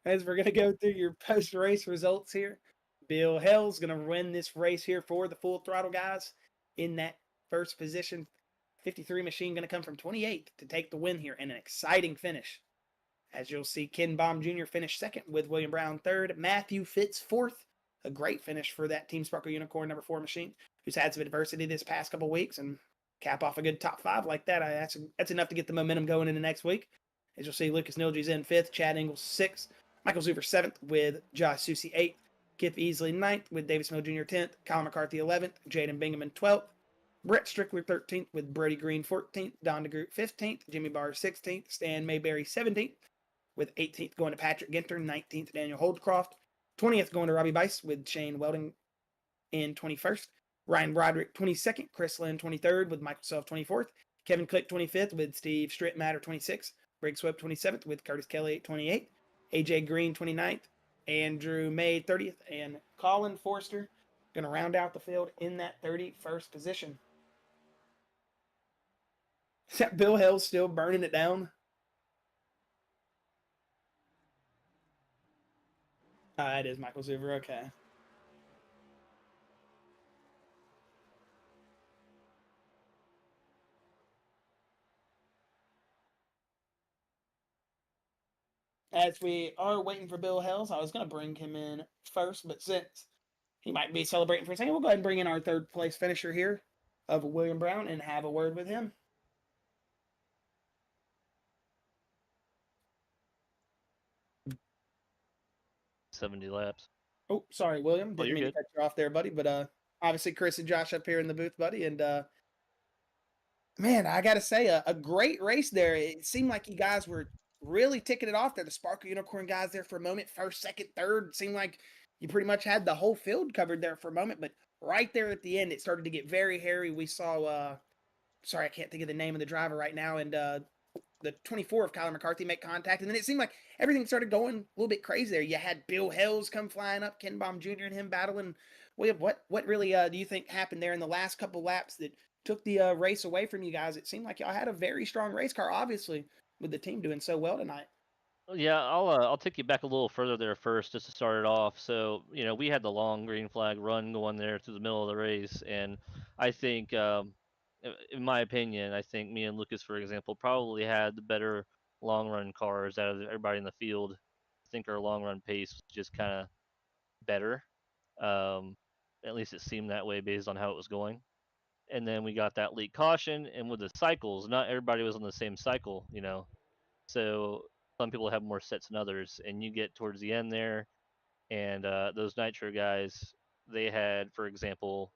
As we're going to go through your post-race results here, Bill Hell's going to win this race here for the Full Throttle guys in that first position. 53 machine going to come from 28th to take the win here in an exciting finish. As you'll see, Ken Baum Jr. finished second with William Brown third. Matthew Fitz fourth. A great finish for that Team Sparkle Unicorn number 4 machine, who's had some adversity this past couple weeks, and cap off a good top 5 like that. That's enough to get the momentum going into next week. As you'll see, Lucas Nilge's in 5th, Chad Ingles 6th, Michael Zuber 7th with Josh Susie 8th, Kip Easley 9th with Davis Mill Jr. 10th, Kyle McCarthy 11th, Jaden Bingaman 12th, Brett Strickler 13th with Brody Green 14th, Don DeGroot 15th, Jimmy Barr 16th, Stan Mayberry 17th, with 18th going to Patrick Ginter, 19th Daniel Holdcroft, 20th going to Robbie Bice with Shane Welding in 21st, Ryan Broderick 22nd, Chris Lynn 23rd with Michael Self 24th, Kevin Click 25th with Steve Strittmatter 26th, Briggs Swift 27th with Curtis Kelly 28th, AJ Green 29th, Andrew May 30th, and Colin Forster going to round out the field in that 31st position. Is that Bill Hill still burning it down? It is Michael Zuber, okay. As we are waiting for Bill Hells, I was going to bring him in first, but since he might be celebrating for a second, we'll go ahead and bring in our third place finisher here of William Brown and have a word with him. $70 laps. Oh, sorry, William. Didn't mean to cut you off there, buddy. But obviously, Chris and Josh up here in the booth, buddy. And man, I got to say, a great race there. It seemed like you guys were really ticking it off there. The Sparkle Unicorn guys there for a moment, first, second, third. It seemed like you pretty much had the whole field covered there for a moment. But right there at the end, it started to get very hairy. We saw, sorry, I can't think of the name of the driver right now. And the 24 of Kyler McCarthy make contact. And then it seemed like everything started going a little bit crazy there. You had Bill Hells come flying up, Ken Baum Jr. and him battling. What really do you think happened there in the last couple laps that took the race away from you guys? It seemed like y'all had a very strong race car, obviously, with the team doing so well tonight. Yeah, I'll take you back a little further there first, just to start it off. So, we had the long green flag run going there through the middle of the race, and I think, in my opinion, I think me and Lucas, for example, probably had the better long run cars out of everybody in the field. I think our long run pace was just kind of better. At least it seemed that way based on how it was going. And then we got that late caution, and with the cycles, not everybody was on the same cycle, So some people have more sets than others, and you get towards the end there, and those Nitro guys, they had, for example,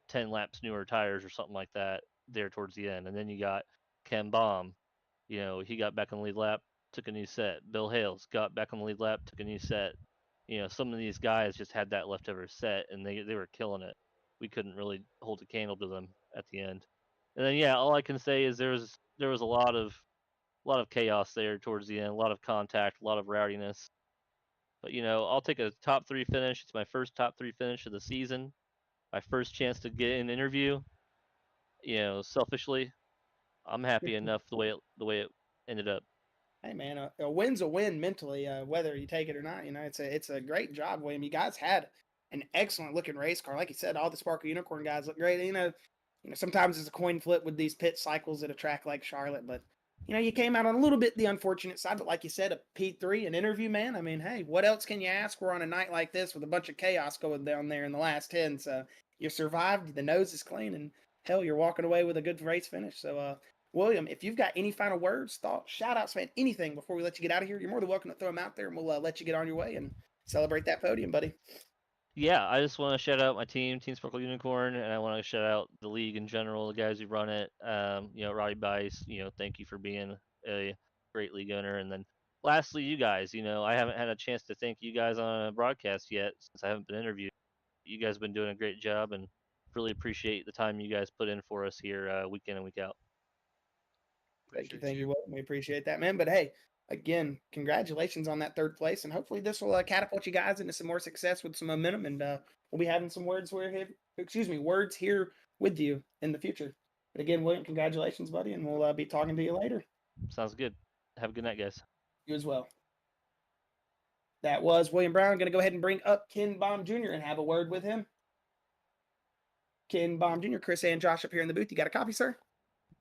10 laps newer tires or something like that there towards the end. And then you got Ken Baum, he got back on the lead lap, took a new set. Bill Hales got back on the lead lap, took a new set. Some of these guys just had that leftover set, and they were killing it. We couldn't really hold a candle to them at the end. And then all I can say is there was a lot of chaos there towards the end, a lot of contact, a lot of rowdiness. But I'll take a top 3 finish. It's my first top 3 finish of the season. My first chance to get an interview. Selfishly, I'm happy enough the way it ended up. Hey man, a win's a win mentally, whether you take it or not. It's a great job, William. You guys had an excellent looking race car, like you said. All the Sparkle Unicorn guys look great. Sometimes it's a coin flip with these pit cycles at a track like Charlotte, but you came out on a little bit the unfortunate side. But like you said, a P3, an interview man. I mean, hey, what else can you ask for on a night like this with a bunch of chaos going down there in the last 10? So you survived. The nose is clean, and hell, you're walking away with a good race finish. So, William, if you've got any final words, thoughts, shout outs, man, anything before we let you get out of here, you're more than welcome to throw them out there and we'll let you get on your way and celebrate that podium, buddy. Yeah, I just want to shout out my team, Team Sparkle Unicorn, and I want to shout out the league in general, the guys who run it. Roddy Bice, thank you for being a great league owner. And then lastly, you guys, I haven't had a chance to thank you guys on a broadcast yet since I haven't been interviewed. You guys have been doing a great job and really appreciate the time you guys put in for us here week in and week out. Thank you. We appreciate that, man. But hey, again, congratulations on that third place, and hopefully this will catapult you guys into some more success with some momentum. And we'll be having some words here with you in the future. But again, William, congratulations, buddy, and we'll be talking to you later. Sounds good. Have a good night, guys. You as well. That was William Brown. I'm going to go ahead and bring up Ken Baum Jr. and have a word with him. Ken Baum Jr., Chris and Josh up here in the booth. You got a copy, sir?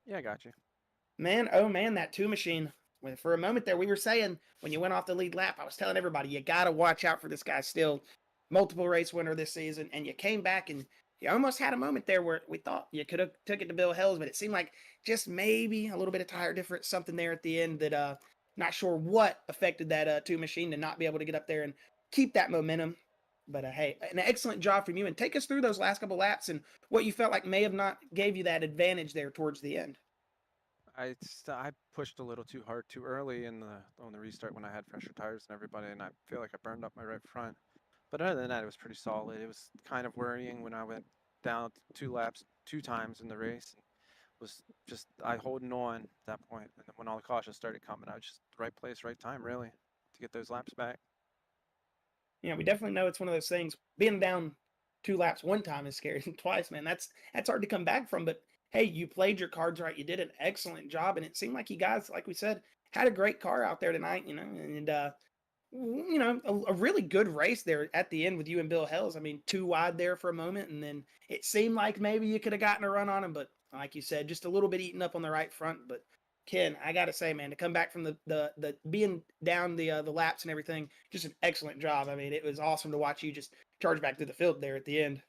Yeah, I got you. Man, oh man, that two machine. For a moment there, we were saying when you went off the lead lap, I was telling everybody, you got to watch out for this guy still. Multiple race winner this season. And you came back and you almost had a moment there where we thought you could have took it to Bill Hells, but it seemed like just maybe a little bit of tire difference, something there at the end that not sure what affected that two machine to not be able to get up there and keep that momentum. But hey, an excellent job from you. And take us through those last couple laps and what you felt like may have not gave you that advantage there towards the end. I pushed a little too hard too early on the restart when I had fresher tires and everybody, and I feel like I burned up my right front. But other than that, it was pretty solid. It was kind of worrying when I went down 2 laps 2 times in the race. It was just I holding on at that point, and then when all the cautions started coming, I was just right place, right time, really, to get those laps back. Yeah, we definitely know it's one of those things. Being down 2 laps one time is scary. Twice, man, that's hard to come back from. But hey, you played your cards right. You did an excellent job, and it seemed like you guys, like we said, had a great car out there tonight. And a really good race there at the end with you and Bill Hells. I mean, 2 wide there for a moment, and then it seemed like maybe you could have gotten a run on him, but like you said, just a little bit eaten up on the right front. But Ken, I gotta say, man, to come back from the being down the laps and everything, just an excellent job. I mean, it was awesome to watch you just charge back through the field there at the end.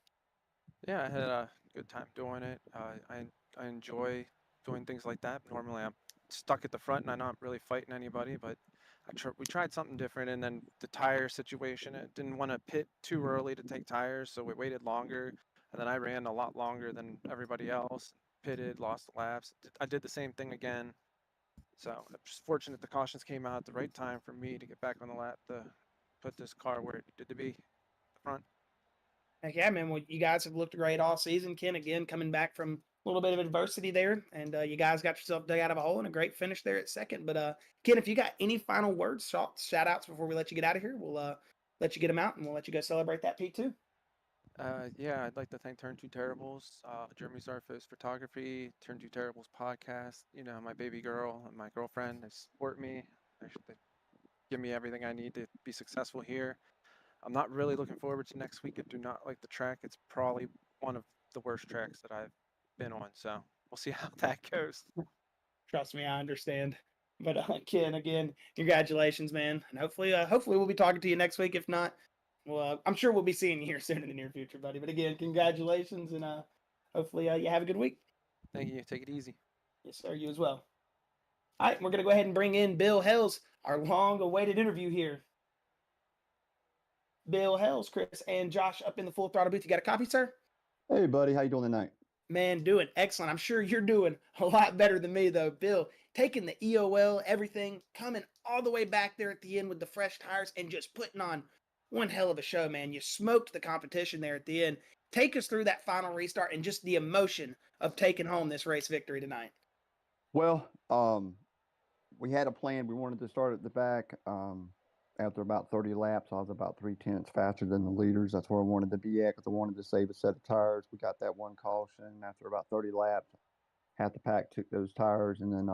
Yeah, I had a good time doing it. I enjoy doing things like that. Normally, I'm stuck at the front and I'm not really fighting anybody, but we tried something different. And then the tire situation, I didn't want to pit too early to take tires, so we waited longer. And then I ran a lot longer than everybody else, pitted, lost the laps. I did the same thing again. So I'm just fortunate the cautions came out at the right time for me to get back on the lap to put this car where it needed to be, the front. Heck yeah, man. Well, you guys have looked great all season. Ken, again, coming back from a little bit of adversity there, and you guys got yourself dug out of a hole and a great finish there at second. But Ken, if you got any final words, shout outs before we let you get out of here, we'll let you get them out and we'll let you go celebrate that P2. Yeah, I'd like to thank Turn 2 Terribles, Jeremy Zarfos Photography, Turn 2 Terribles podcast, my baby girl and my girlfriend. They support me. They give me everything I need to be successful here. I'm not really looking forward to next week. I do not like the track. It's probably one of the worst tracks that I've been on. So we'll see how that goes. Trust me, I understand. But Ken, again, congratulations, man, and hopefully we'll be talking to you next week. If not, well, I'm sure we'll be seeing you here soon in the near future, buddy. But again, congratulations, and hopefully you have a good week. Thank you. Take it easy. Yes, sir. You as well. All right, we're gonna go ahead and bring in Bill Hells, our long-awaited interview here. Bill Hells, Chris, and Josh up in the Full Throttle booth. You got a copy, sir? Hey, buddy. How you doing tonight? Man, doing excellent. I'm sure you're doing a lot better than me, though. Bill, taking the EOL, everything, coming all the way back there at the end with the fresh tires and just putting on one hell of a show, man. You smoked the competition there at the end. Take us through that final restart and just the emotion of taking home this race victory tonight. Well, we had a plan. We wanted to start at the back. After about 30 laps, I was about 3/10 faster than the leaders. That's where I wanted to be at because I wanted to save a set of tires. We got that one caution. After about 30 laps, half the pack took those tires, and then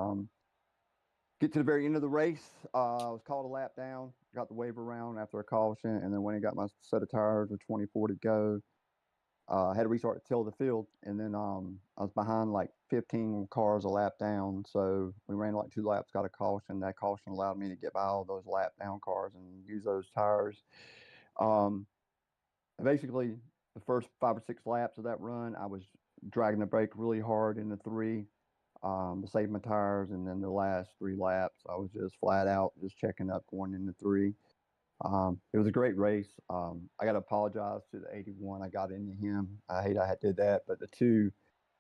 Get to the very end of the race. I was called a lap down. Got the waiver round after a caution, and then when I got my set of tires with 24 to go, had to restart to tail the field, and then I was behind like 15 cars a lap down. So we ran like 2 laps, got a caution. That caution allowed me to get by all those lap down cars and use those tires. Um, Basically, the first 5 or 6 laps of that run, I was dragging the brake really hard in the three to save my tires, and then the last 3 laps, I was just flat out just checking up going into three. It was a great race. I got to apologize to the 81. I got into him. I hate I had did that, but the two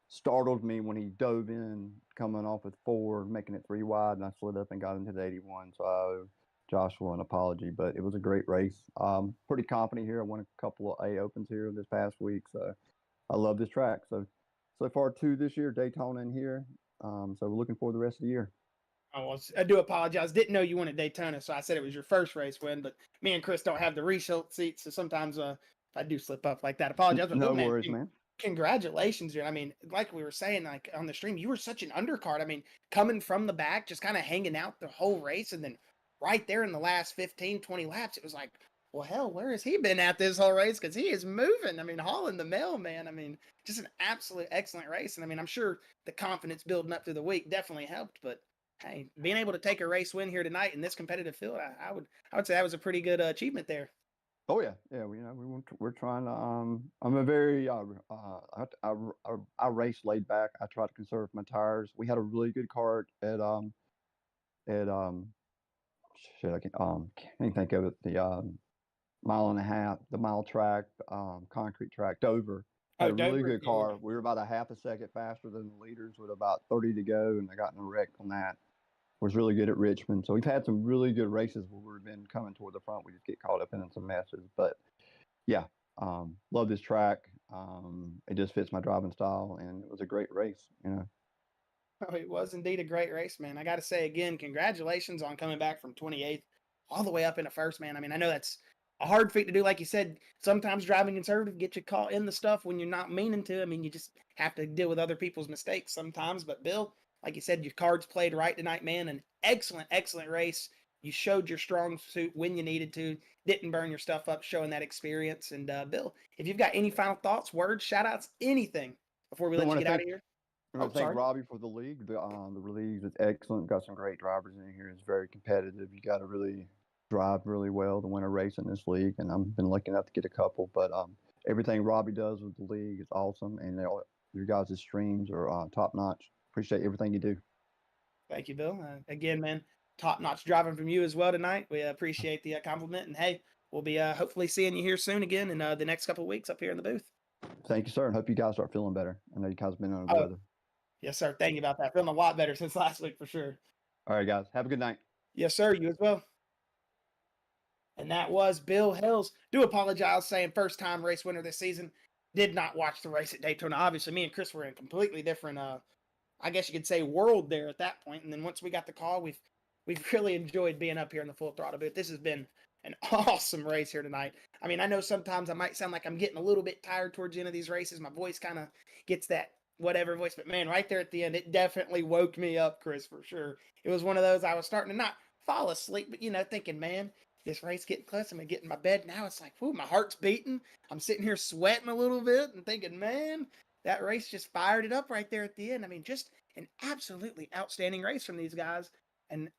startled me when he dove in, coming off with four, making it 3 wide, and I slid up and got into the 81. So I owe Joshua an apology, but it was a great race. Pretty confident here. I won a couple of A Opens here this past week, so I love this track. So far 2 this year, Daytona and here. So we're looking forward to the rest of the year. Oh, well, I do apologize. Didn't know you won at Daytona, so I said it was your first race win. But me and Chris don't have the result seats, so sometimes if I do slip up like that, apologize. But No look, worries, man. Congratulations, dude. I mean, like we were saying, like on the stream, you were such an undercard. I mean, coming from the back, just kind of hanging out the whole race, and then right there in the last 15, 20 laps, it was like, well, hell, where has he been at this whole race? Because he is moving. I mean, hauling the mail, man. I mean, just an absolute excellent race. And I mean, I'm sure the confidence building up through the week definitely helped, but hey, being able to take a race win here tonight in this competitive field, I would say that was a pretty good achievement there. Oh yeah. We're trying to. I'm a very I race laid back. I try to conserve my tires. We had a really good cart at shit. Can't even think of it. The mile and a half, the mile track, concrete track, Dover. Had a really good car. We were about a half a second faster than the leaders with about 30 to go, and I got in a wreck on that. Was really good at Richmond. So we've had some really good races where we've been coming toward the front. We just get caught up in some messes. But yeah, love this track. It just fits my driving style, and it was a great race. Oh, it was indeed a great race, man. I got to say again, congratulations on coming back from 28th all the way up into first, man. I mean, I know that's a hard feat to do. Like you said, sometimes driving conservative gets you caught in the stuff when you're not meaning to. I mean, you just have to deal with other people's mistakes sometimes. But Bill, like you said, your cards played right tonight, man. An excellent, excellent race. You showed your strong suit when you needed to. Didn't burn your stuff up, showing that experience. And Bill, if you've got any final thoughts, words, shout outs, anything before we let you get out of here. I want to thank Robbie for the league. The league is excellent. Got some great drivers in here. It's very competitive. You got to really drive really well to win a race in this league, and I've been lucky enough to get a couple. But everything Robbie does with the league is awesome, and your guys' streams are top notch. Appreciate everything you do. Thank you, Bill. Again, man, top notch driving from you as well tonight. We appreciate the compliment, and hey, we'll be hopefully seeing you here soon again in the next couple of weeks up here in the booth. Thank you, sir, and hope you guys start feeling better. I know you guys have been under the weather. Yes, sir. Thank you about that. Feeling a lot better since last week for sure. All right, guys. Have a good night. Yes, sir. You as well. And that was Bill Hills. Do apologize saying first time race winner this season. Did not watch the race at Daytona. Obviously, me and Chris were in completely different, I guess you could say, world there at that point. And then once we got the call, we've really enjoyed being up here in the Full Throttle booth. This has been an awesome race here tonight. I mean, I know sometimes I might sound like I'm getting a little bit tired towards the end of these races. My voice kind of gets that whatever voice, but man, right there at the end, it definitely woke me up, Chris, for sure. It was one of those I was starting to not fall asleep, but thinking, man, this race getting close. I'm gonna get in my bed now. It's like, whoo, my heart's beating. I'm sitting here sweating a little bit and thinking, man, that race just fired it up right there at the end. I mean, just an absolutely outstanding race from these guys. And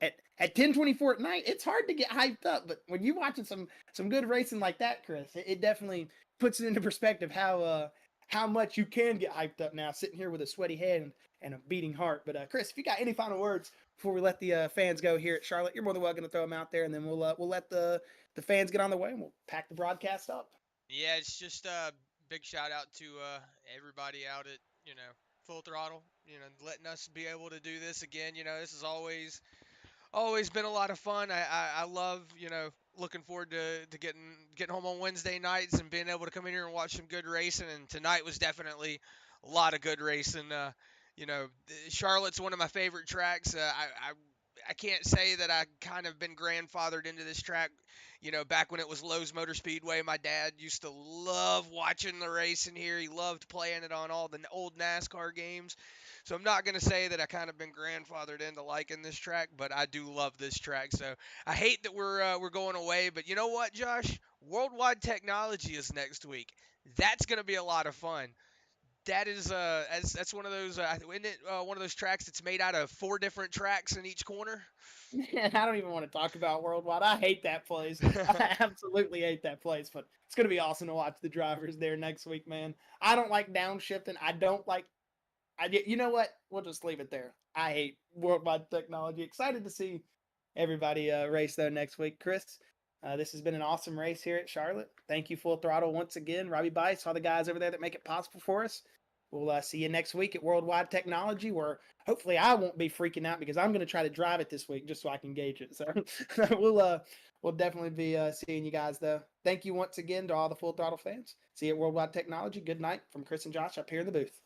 at 10:24 at night, it's hard to get hyped up. But when you're watching some good racing like that, Chris, it definitely puts it into perspective how much you can get hyped up now, sitting here with a sweaty head and a beating heart. But Chris, if you got any final words before we let the fans go here at Charlotte, you're more than welcome to throw them out there, and then we'll let the fans get on their way, and we'll pack the broadcast up. Yeah, it's just a big shout out to everybody out at Full Throttle, letting us be able to do this again. This has always been a lot of fun. I love, looking forward to getting home on Wednesday nights and being able to come in here and watch some good racing. And tonight was definitely a lot of good racing. Charlotte's one of my favorite tracks. I can't say that I kind of been grandfathered into this track. You know, back when it was Lowe's Motor Speedway, my dad used to love watching the racing here. He loved playing it on all the old NASCAR games. So I'm not going to say that I kind of been grandfathered into liking this track, but I do love this track. So I hate that we're going away, but you know what, Josh? Worldwide Technology is next week. That's going to be a lot of fun. That is that's one of those isn't it one of those tracks that's made out of 4 different tracks in each corner? Man, I don't even want to talk about Worldwide. I hate that place. I absolutely hate that place, but it's going to be awesome to watch the drivers there next week, man. I don't like downshifting. I don't like. You know what? We'll just leave it there. I hate Worldwide Technology. Excited to see everybody race though next week. Chris, this has been an awesome race here at Charlotte. Thank you, Full Throttle, once again. Robbie Bice, all the guys over there that make it possible for us. We'll see you next week at Worldwide Technology, where hopefully I won't be freaking out because I'm going to try to drive it this week just so I can gauge it. So we'll definitely be seeing you guys though. Thank you once again to all the Full Throttle fans. See you at Worldwide Technology. Good night from Chris and Josh up here in the booth.